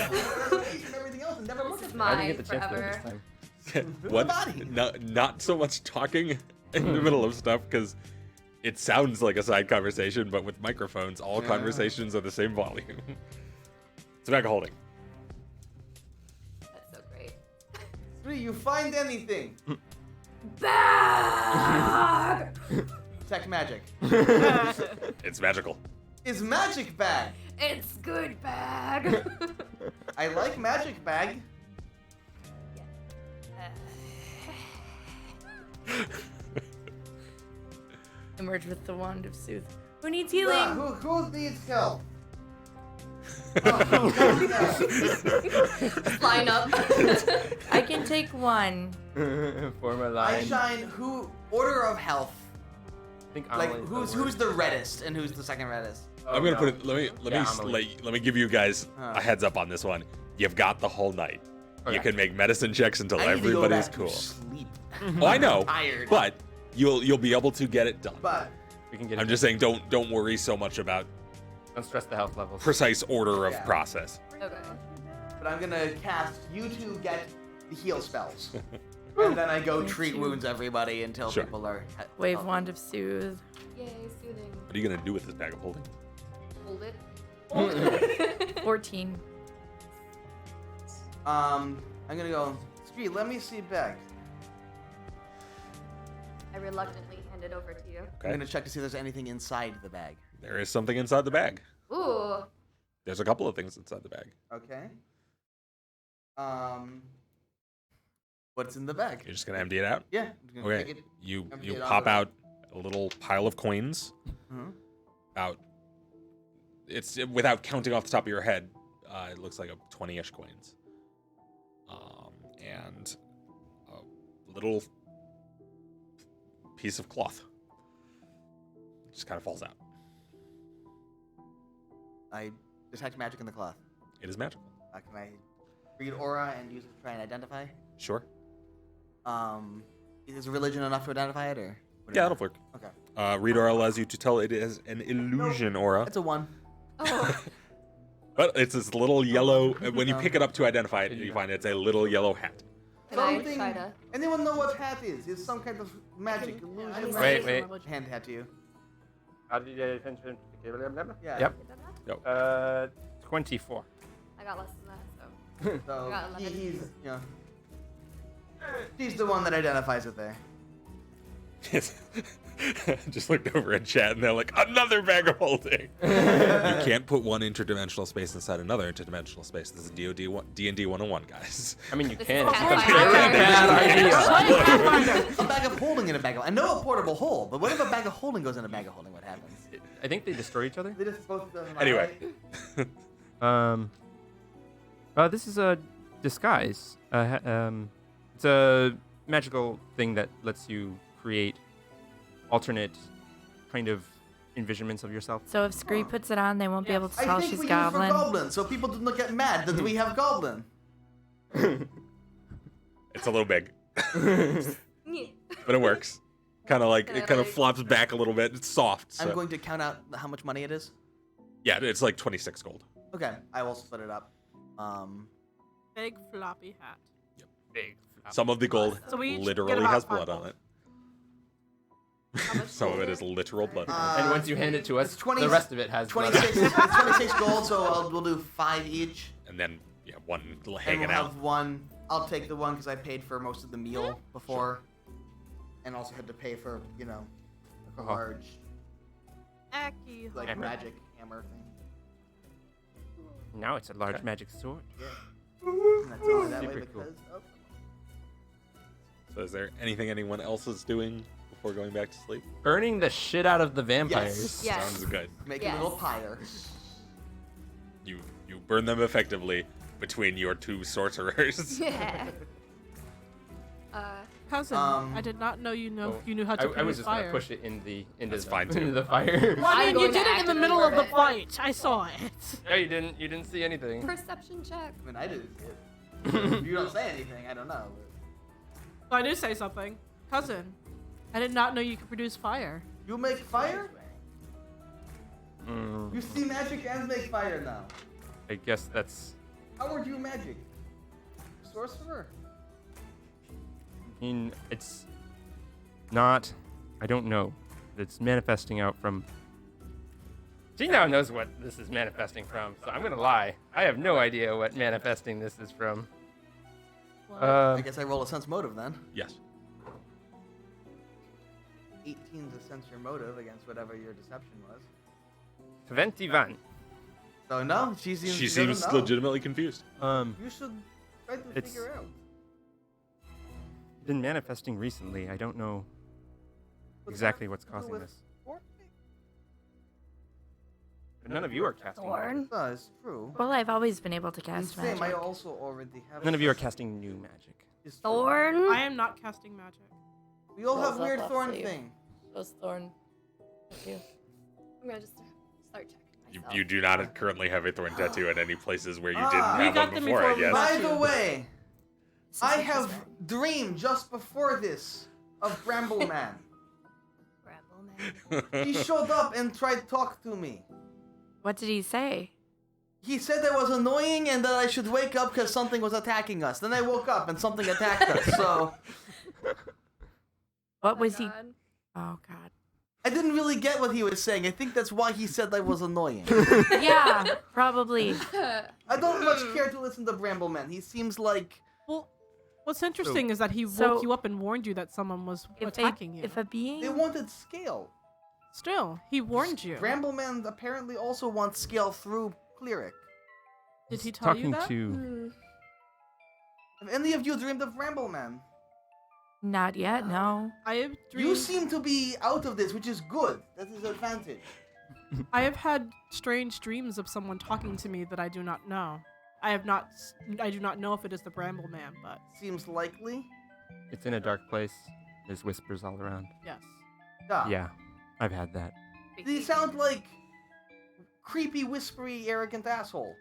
S7: Everything else and never look
S5: This is
S7: at
S4: I didn't
S5: mine
S4: get the chance to
S5: forever.
S4: this time.
S1: What?
S7: body.
S1: Not so much talking in the middle of stuff because it sounds like a side conversation, but with microphones, all
S7: Yeah.
S1: conversations are the same volume. It's a bag of holding.
S5: That's so great.
S7: Three, you find anything?
S5: Bag!
S7: Detect magic.
S1: It's magical.
S7: Is magic bag?
S5: It's good bag.
S3: I like magic bag.
S2: Emerge with the wand of soothe. Who needs
S3: Yeah,
S2: healing?
S3: who needs help?
S5: Line up.
S2: I can take one.
S10: Form a
S3: I
S10: line.
S3: shine. Who? Order of health.
S10: I think
S3: Like
S10: Amelie's
S3: who's the reddest and who's the second reddest?
S1: I'm gonna
S10: no.
S1: put it.
S10: Yeah, Amelie.
S1: Let me give you guys
S3: Huh.
S1: a heads up on this one. You've got the whole night. You
S10: Okay.
S1: can make medicine checks until
S3: I need to go
S1: everybody's
S3: back to
S1: cool.
S3: sleep.
S1: Oh, I know,
S3: Tired.
S1: but you'll be able to get it done.
S3: But
S10: We can get.
S1: I'm
S10: it.
S1: just saying, don't worry so much about
S10: Don't stress the health levels.
S1: precise order of
S3: Yeah.
S1: process.
S5: Okay.
S3: I'm gonna cast. You two get the heal spells, and then I go
S2: Me
S3: treat
S2: too.
S3: wounds everybody until
S1: Sure.
S3: people are.
S2: Wave
S3: healthy.
S2: wand of soothe.
S5: Yay, soothing.
S1: What are you gonna do with this bag of holding?
S5: Hold it.
S2: 14.
S3: I'm gonna go. Scree, let me see bag.
S5: I reluctantly hand it over to you.
S3: I'm
S1: Okay.
S3: gonna check to see if there's anything inside the bag.
S1: There is something inside the bag.
S5: Ooh.
S1: There's a couple of things inside the bag.
S3: Okay. What's in the bag?
S1: You're just gonna empty it out.
S3: Yeah. I'm gonna
S1: Okay.
S3: take it.
S1: You
S3: empty
S1: you
S3: it
S1: pop
S3: onto
S1: out a little pile of coins.
S3: Mhm.
S1: About it's without counting off the top of your head. It looks like a 20-ish coins. And a little piece of cloth. It just kind of falls out.
S3: I detect magic in the cloth.
S1: It is magical.
S3: Can I read aura and use it to try and identify?
S1: Sure.
S3: Is religion enough to identify it, or?
S1: Yeah, that'll work.
S3: Okay.
S1: Read aura allows you to tell it is an illusion aura.
S3: It's a 1.
S5: Oh.
S1: But it's this little yellow. When you pick it up to identify it, you find it's a little yellow hat.
S5: Can I try to?
S3: Anyone know what hat is? It's some kind of magic illusion.
S10: Wait.
S3: Hand hat to you.
S10: How did you get attention?
S3: Yeah.
S10: Yep.
S1: Yep.
S10: 24.
S5: I got less than that, so.
S3: So
S5: got 11.
S3: he's, you know, he's the one that identifies it there.
S1: Just looked over at chat and they're like, another bag of holding. You can't put one interdimensional space inside another interdimensional space. This is D&D 101, guys.
S10: I mean, you
S5: This
S10: can.
S5: is
S10: It's
S5: Pathfinder.
S10: a
S3: A bag of holding in a bag of. I know a portable hole, but what if a bag of holding goes in a bag of holding? What happens?
S10: I think they destroy each other.
S3: They just both.
S1: Anyway.
S10: This is a disguise. It's a magical thing that lets you create alternate kind of envisionments of yourself.
S2: So if Scree puts it on, they won't be able to
S3: I
S2: tell
S3: think
S2: she's
S3: we
S2: goblin.
S3: use for goblin, so people don't get mad that we have goblin.
S1: It's a little big,
S5: Yeah.
S1: but it works. Kind of like,
S5: Can I,
S1: it kind of
S5: like-
S1: flops back a little bit. It's soft. So.
S3: I'm going to count out how much money it is.
S1: Yeah, it's like 26 gold.
S3: Okay, I will split it up.
S6: Big floppy hat.
S10: Big.
S1: Some of the gold
S6: So we each get
S1: literally
S6: about
S1: has
S6: 5
S1: blood on
S6: gold.
S1: it. Some of it is literal blood.
S10: And once you hand it to us,
S3: it's 20
S10: the rest of it has blood.
S3: 26, 26 gold, so we'll do 5 each.
S1: And then, yeah, one
S3: And
S1: hanging
S3: we'll
S1: out.
S3: have one. I'll take the one because I paid for most of the meal before, and also had to pay for, you know, like a large
S6: Aki.
S3: like
S10: Hammer.
S3: magic hammer thing.
S10: Now it's a large magic sword.
S3: And that's only that way
S10: Super cool.
S3: because of.
S1: So is there anything anyone else is doing before going back to sleep?
S10: Burning the shit out of the vampires.
S5: Yes.
S1: Sounds good.
S3: Make
S5: Yes.
S3: a little pyre.
S1: You burn them effectively between your two sorcerers.
S5: Yeah.
S6: Cousin,
S3: Um,
S6: I did not know you
S10: Oh,
S6: knew how to
S10: I
S6: produce
S10: was just
S6: fire.
S10: gonna push it into
S1: That's
S10: the,
S1: fine, too.
S10: into the fire.
S6: Well, I
S5: I'm
S6: mean, you
S5: going to
S6: did it in the
S5: actively
S6: middle of the
S5: murder it.
S6: fight. I saw it.
S10: No, you didn't. You didn't see anything.
S5: Perception check.
S3: I mean, I didn't see it. If you don't say anything, I don't know.
S6: So I did say something. Cousin, I did not know you could produce fire.
S3: You make fire?
S10: Mm,
S3: You see magic and make fire now.
S10: I guess that's.
S3: How are you magic? Sorcerer.
S10: I mean, it's not. I don't know. It's manifesting out from. She now knows what this is manifesting from, so I'm gonna lie. I have no idea what manifesting this is from.
S3: I guess I roll a sense motive then.
S1: Yes.
S3: 18 to sense your motive against whatever your deception was.
S10: 21.
S3: So no, she seems.
S1: She
S3: doesn't
S1: seems
S3: know.
S1: legitimately confused.
S3: You should try to
S4: It's-
S3: figure out.
S4: Been manifesting recently. I don't know exactly what's causing
S3: with
S4: this.
S3: Thorn?
S4: But none of you are casting.
S5: Thorn?
S3: It does, true.
S2: Well, I've always been able to
S3: And
S2: cast
S3: same, I
S2: magic.
S3: also already have.
S4: None of you are casting new magic.
S3: It's true.
S5: Thorn?
S6: I am not casting magic.
S3: We all have
S2: Rolls up
S3: weird
S2: left
S3: thorn
S2: sleeve.
S3: thing.
S2: Those thorn. Thank you.
S5: I'm gonna just start checking myself.
S1: You do not currently have a thorn tattoo at any places where you didn't
S3: Ah.
S6: We
S1: have
S6: got
S1: one
S6: them
S1: before,
S6: before
S1: I
S6: we
S1: guess.
S6: got-
S3: By the way,
S2: This is
S3: I
S2: interesting.
S3: have dreamed just before this of Bramble Man.
S5: Bramble man.
S3: He showed up and tried to talk to me.
S2: What did he say?
S3: He said I was annoying and that I should wake up because something was attacking us. Then I woke up and something attacked us. So
S2: What was he?
S5: God.
S2: Oh God.
S3: I didn't really get what he was saying. I think that's why he said I was annoying.
S2: Yeah, probably.
S3: I don't much care to listen to Bramble Man. He seems like
S6: Well, what's interesting is that he
S2: So-
S6: woke you up and warned you that someone was attacking you.
S2: If a being,
S3: they wanted scale.
S6: Still, he warned you.
S3: Bramble Man apparently also wants scale through Cleric.
S6: Did he tell
S4: Talking
S6: you that?
S4: to
S5: Hmm.
S3: Have any of you dreamed of Bramble Man?
S2: not yet. No.
S6: I have
S3: You
S6: dreamed.
S3: seem to be out of this, which is good. That is an advantage.
S6: I have had strange dreams of someone talking to me that I do not know. I do not know if it is the Bramble Man, but
S3: Seems likely.
S4: it's in a dark place. There's whispers all around.
S6: yes.
S4: Yeah, I've had that.
S3: They sound like creepy, whispery, arrogant asshole.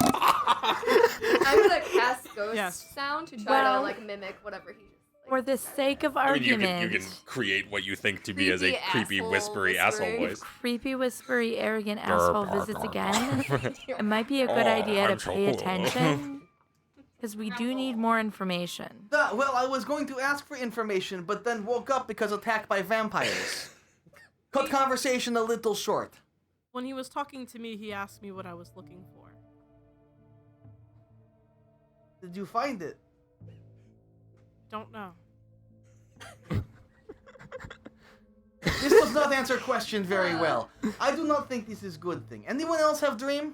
S5: I'm gonna cast ghost
S6: Yes.
S5: sound to try
S2: Well-
S5: to like mimic whatever he just.
S2: For the sake of
S1: I mean,
S2: argument,
S1: you can create what you think to be as a
S5: Creepy
S1: creepy,
S5: asshole
S1: whispery asshole
S5: whispering.
S1: voice.
S2: creepy, whispery, arrogant asshole visits again, it might be a good
S1: Oh,
S2: idea to
S1: I'm so
S2: pay
S1: cool.
S2: attention. Because we do need more information.
S3: Well, I was going to ask for information, but then woke up because attacked by vampires. Cut conversation a little short.
S6: When he was talking to me, he asked me what I was looking for.
S3: Did you find it?
S6: Don't know.
S3: This does not answer question very well. I do not think this is good thing. Anyone else have dream?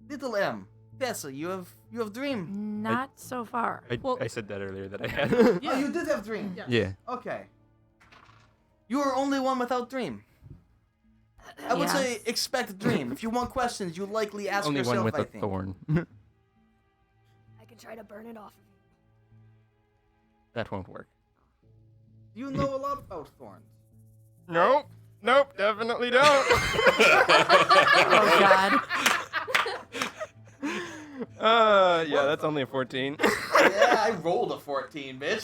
S3: Little M. Tessa, you have dream.
S2: Not so far.
S4: I said that earlier that I had.
S3: Oh, you did have dream.
S6: Yes.
S4: Yeah.
S3: Okay. You are only one without dream. I would say
S2: Yes.
S3: expect dream. If you want questions, you likely ask
S4: Only
S3: yourself,
S4: one with
S3: I
S4: a
S3: think.
S4: thorn.
S5: I can try to burn it off.
S4: That won't work.
S3: You know a lot about thorns.
S4: Nope. Nope. Definitely don't.
S2: Oh God.
S4: Yeah, that's only a 14.
S3: Yeah, I rolled a 14, bitch.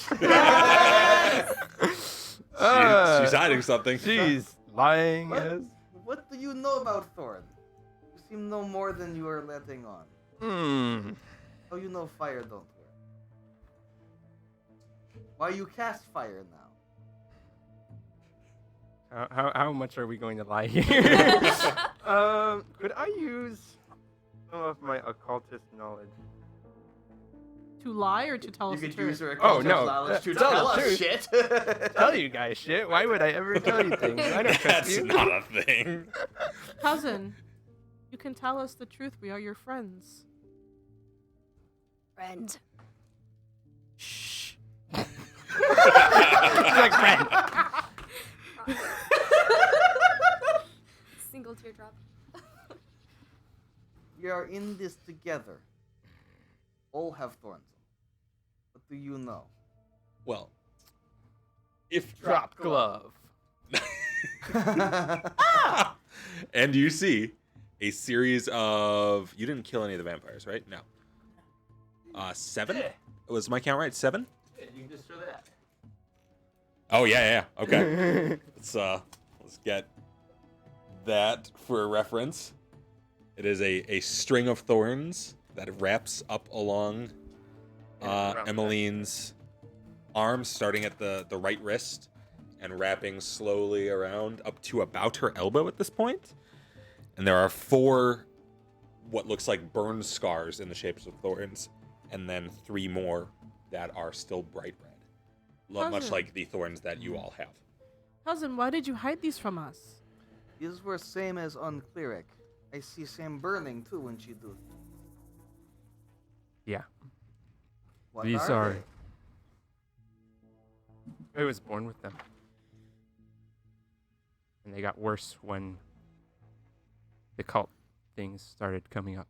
S1: She's hiding something.
S4: Jeez, lying
S3: What?
S4: is.
S3: What do you know about thorns? You seem no more than you are letting on.
S4: Hmm.
S3: Oh, you know fire don't work. Why you cast fire now?
S4: How much are we going to lie here? Could I use some of my occultist knowledge?
S6: To lie or to tell
S3: You
S6: us the
S3: could
S6: truth?
S3: use your
S4: Oh,
S3: occultist
S4: no.
S3: knowledge to
S4: Tell
S3: tell
S4: the
S3: us
S4: truth.
S3: shit.
S4: Tell you guys shit. Why would I ever tell you things? I don't trust
S1: That's
S4: you.
S1: not a thing.
S6: Cousin, you can tell us the truth. We are your friends.
S5: Friend.
S4: Shh. She's like, friend.
S5: Single teardrop.
S3: We are in this together. All have thorns. What do you know?
S1: Well, if
S4: Drop glove.
S1: and you see a series of. You didn't kill any of the vampires, right? No. 7? Was my count right? 7?
S4: You can just show that.
S1: Oh yeah. Okay. let's get that for a reference. It is a string of thorns that wraps up along Emmeline's arm, starting at the right wrist and wrapping slowly around up to about her elbow at this point. And there are 4 what looks like burn scars in the shapes of thorns, and then 3 more that are still bright red. Much
S6: Cousin.
S1: like the thorns that you all have.
S6: Cousin, why did you hide these from us?
S3: These were same as on Cleric. I see same burning too when she do.
S4: Yeah.
S3: What
S4: These
S3: are
S4: are. I was born with them. And they got worse when the cult things started coming up.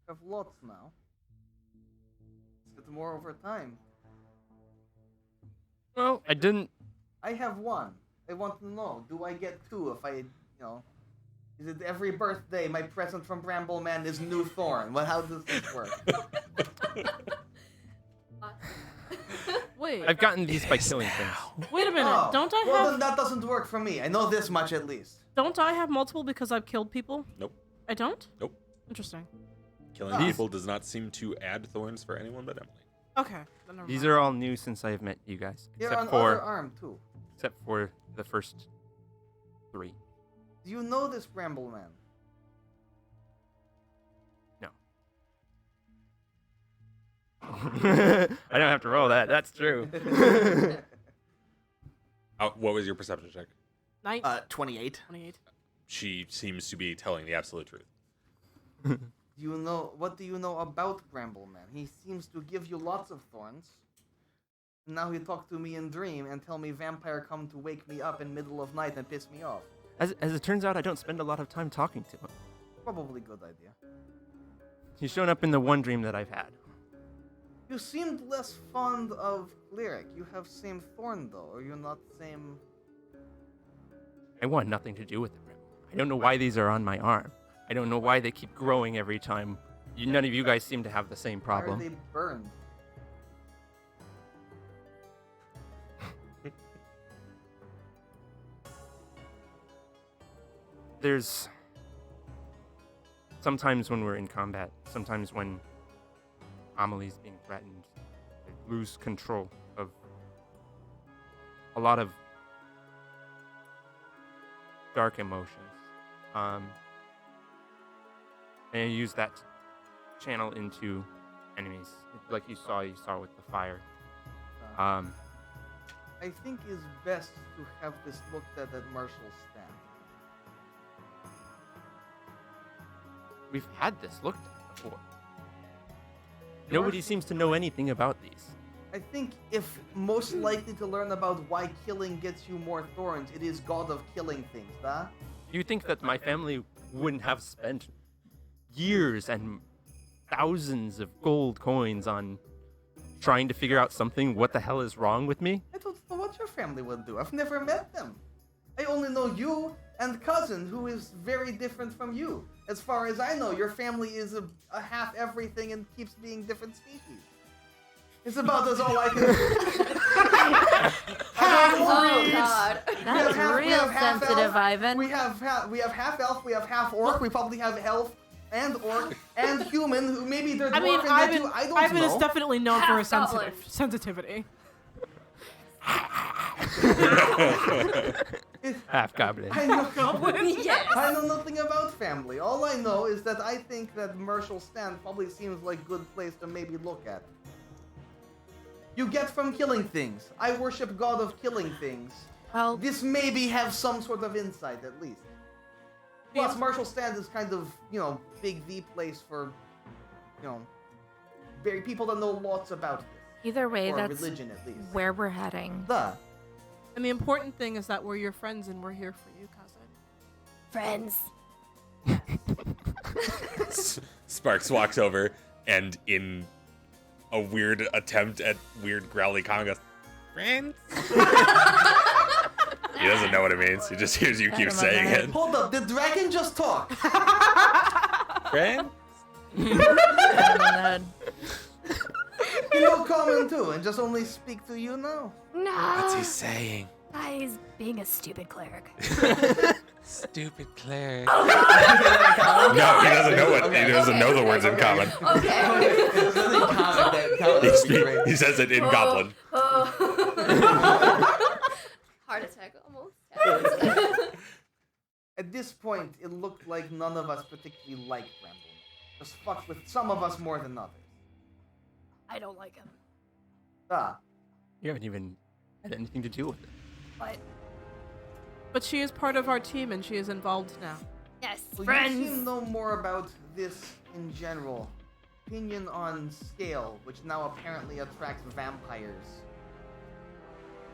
S3: I have lots now. Let's get more over time.
S4: Well, I didn't.
S3: I have one. I want to know, do I get two if I, is it every birthday my present from Bramble Man is new thorn? Well, how does this work?
S6: Wait.
S4: I've gotten these by killing things.
S6: Wait a minute.
S3: Oh,
S6: Don't I
S3: well,
S6: have?
S3: then that doesn't work for me. I know this much at least.
S6: Don't I have multiple because I've killed people?
S1: Nope.
S6: I don't.
S1: Nope.
S6: Interesting.
S1: Killing people does not seem to add thorns for anyone but Emily.
S6: Okay. Then never
S4: These
S6: mind.
S4: are all new since I have met you guys.
S3: You're on
S4: Except
S3: other
S4: for
S3: arm too.
S4: except for the first 3.
S3: Do you know this Bramble Man?
S4: No. I don't have to roll that. That's true.
S1: What was your perception check?
S7: 28.
S6: 28.
S1: She seems to be telling the absolute truth.
S3: What do you know about Bramble Man? He seems to give you lots of thorns. Now he talk to me in dream and tell me vampire come to wake me up in middle of night and piss me off.
S4: As it turns out, I don't spend a lot of time talking to him.
S3: Probably good idea.
S4: He's shown up in the one dream that I've had.
S3: You seemed less fond of Cleric. You have same thorn though, or you're not same...
S4: I want nothing to do with them. I don't know why these are on my arm. I don't know why they keep growing every time. None of you guys seem to have the same
S3: Why are
S4: problem.
S3: they burned?
S4: There's sometimes when we're in combat, sometimes when Amelie's being threatened, I lose control of a lot of dark emotions. And I use that to channel into enemies, like you saw with the fire.
S3: I think it's best to have this looked at Marshall's stand.
S4: We've had this looked at before. Nobody seems to know anything about these.
S3: I think if most likely to learn about why killing gets you more thorns, it is God of killing things, huh?
S4: You think that my family wouldn't have spent years and thousands of gold coins on trying to figure out what the hell is wrong with me?
S3: I don't know what your family would do. I've never met them. I only know you and cousin, who is very different from you. As far as I know, your family is a half everything and keeps being different species. It's about as all I can.
S5: Oh God.
S2: That's real sensitive, Ivan.
S3: We have half elf. We have half orc. We probably have elf and orc and human. Who maybe they're dwarf in there too. I don't
S6: Ivan
S3: know.
S6: is definitely known for his
S5: Half goblin.
S6: sensitivity.
S4: Half goblin.
S3: I know,
S5: Yes.
S3: I know nothing about family. All I know is that I think that Marshall's stand probably seems like a good place to maybe look at. You get from killing things. I worship God of killing things.
S2: Well,
S3: This maybe have some sort of insight at least. Plus, Marshall Stand is kind of, big V place for, very people that know lots about this.
S2: either way,
S3: Or
S2: that's
S3: religion at least.
S2: where we're heading.
S3: The.
S6: And the important thing is that we're your friends and we're here for you, cousin.
S5: Friends.
S1: Sparks walks over and in a weird attempt at weird growly comment goes, "Friends?" He doesn't know what it means. He just hears you keep saying it.
S3: Hold up, did Dragon just talk?
S1: Friends?
S3: You know common too, and just only speak to you now.
S5: No.
S1: What's he saying?
S5: He's being a stupid cleric.
S1: Stupid cleric. No, he doesn't know what. He doesn't know the words in common.
S5: Okay.
S1: He says it in Goblin.
S5: Heart attack almost.
S3: At this point, it looked like none of us particularly liked Bramble. Just fucked with some of us more than others.
S5: I don't like him.
S4: You haven't even had anything to do with it.
S5: But
S6: But she is part of our team and she is involved now.
S5: Yes,
S3: Well, you
S5: friends.
S3: seem to know more about this in general. Opinion on scale, which now apparently attracts vampires.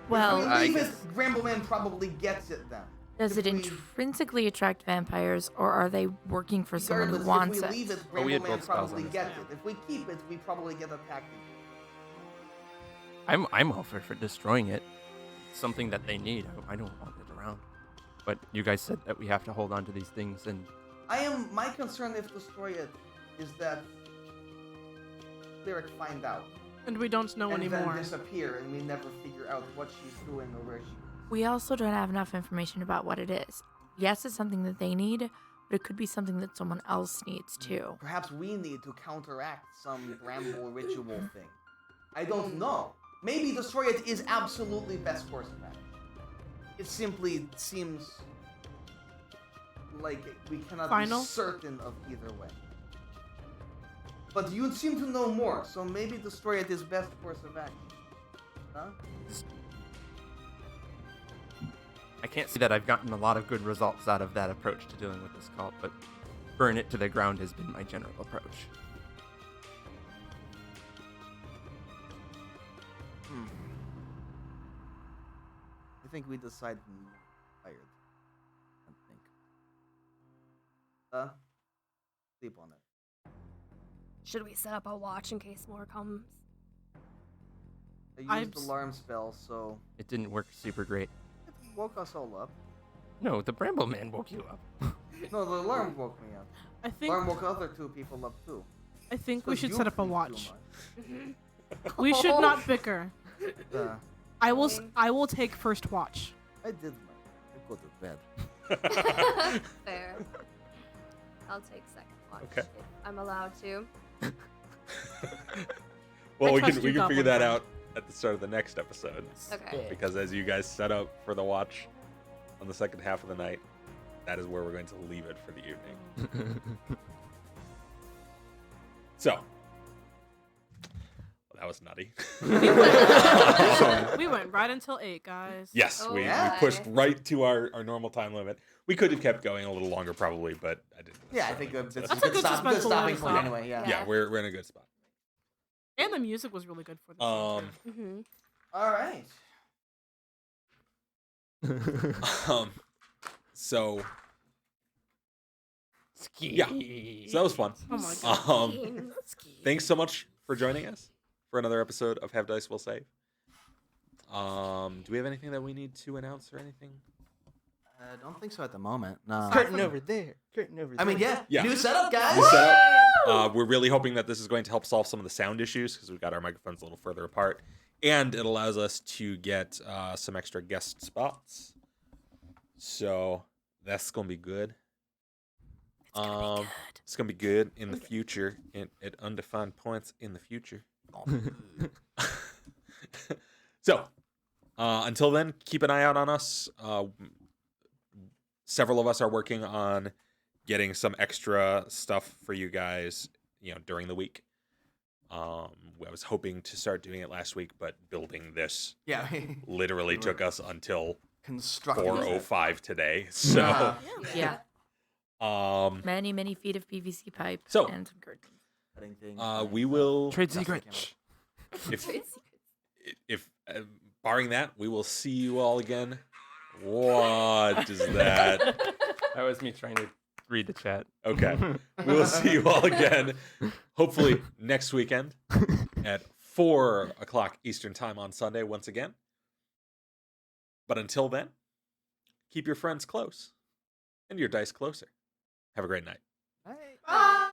S2: Well,
S3: I mean, leave it, Brambleman probably gets it then.
S2: does it
S3: If we-
S2: intrinsically attract vampires, or are they working for someone who
S3: Regardless,
S2: wants
S3: if we
S2: it?
S3: leave it,
S4: Oh, we had
S3: Brambleman
S4: both spells
S3: probably
S4: on this
S3: gets
S6: thing.
S3: it. If we keep it, we probably get attacked.
S4: I'm all for destroying it. It's something that they need. I don't want it around. But you guys said that we have to hold on to these things, and
S3: My concern if destroy it is that Lyric find out
S6: And we don't know
S3: and
S6: anymore.
S3: then disappear, and we never figure out what she's doing or where she is.
S2: We also don't have enough information about what it is. Yes, it's something that they need, but it could be something that someone else needs too.
S3: Perhaps we need to counteract some Bramble ritual thing. I don't know. Maybe destroy it is absolutely best course of action. It simply seems like we cannot
S6: Final?
S3: be certain of either way. But you seem to know more, so maybe destroy it is best course of action. Huh?
S4: I can't see that I've gotten a lot of good results out of that approach to dealing with this cult, but burn it to the ground has been my general approach.
S3: I think we decided tired. I think. Sleep on it.
S5: Should we set up a watch in case more comes?
S3: I used
S6: I'm
S3: the alarm spell, so
S4: It didn't work super great.
S3: it woke us all up.
S4: No, the Bramble Man woke you up.
S3: No, the alarm woke me up.
S6: I
S3: Alarm
S6: think
S3: woke other two people up too.
S6: I think we
S3: Because
S6: should
S3: you
S6: set up a
S3: think too
S6: watch.
S3: much.
S6: We should not bicker.
S3: Uh,
S6: I will take first watch.
S3: I did I go to bed.
S5: Fair. I'll take second watch
S1: Okay.
S5: if I'm allowed to.
S1: Well,
S6: I
S1: we
S6: trust
S1: can
S6: you,
S1: figure
S6: Goblin
S1: that
S6: friend.
S1: out at the start of the next episode.
S5: Okay.
S1: Because as you guys set up for the watch on the second half of the night, that is where we're going to leave it for the evening. So, well, that was nutty.
S6: We went right until 8, guys.
S1: Yes,
S5: Oh,
S1: we
S5: yeah.
S1: pushed right to our normal time limit. We could have kept going a little longer probably, but I didn't.
S3: Yeah, I think
S1: necessarily
S3: that's
S1: want
S6: That's a
S3: a
S6: good
S3: good
S6: suspenseful
S3: stopping
S6: way to
S3: point
S6: stop.
S3: anyway. Yeah.
S1: to. Yeah, we're in a good spot.
S6: And the music was really good for this. one, too.
S5: Mm-hmm.
S3: All right.
S1: So yeah, so that was fun.
S6: Oh my god.
S1: Thanks so much for joining us for another episode of Have Dice Will Save. Do we have anything that we need to announce or anything?
S3: I don't think so at the moment. No.
S10: Curtain over there. Curtain over there.
S3: I mean, yeah.
S1: Yeah.
S3: New setup, guys.
S1: New setup. We're really hoping that this is going to help solve some of the sound issues because we've got our microphones a little further apart, and it allows us to get some extra guest spots. So that's gonna be good. It's gonna be good in the future, at undefined points in the future. So, until then, keep an eye out on us. Several of us are working on getting some extra stuff for you guys, during the week. I was hoping to start doing it last week, but building this
S3: Yeah.
S1: literally took us until
S3: Constructive.
S1: 4:05 today. So,
S2: Yeah.
S1: um,
S2: Many feet of PVC pipe
S1: So-
S2: and some curtains.
S1: we will
S4: Trade
S3: That's
S4: secret.
S3: the
S1: if barring that, we will see you all again. What is that?
S4: That was me trying to read the chat.
S1: Okay. We will see you all again, hopefully next weekend at 4:00 Eastern time on Sunday once again. But until then, keep your friends close and your dice closer. Have a great night.
S3: Hey.
S5: Bye.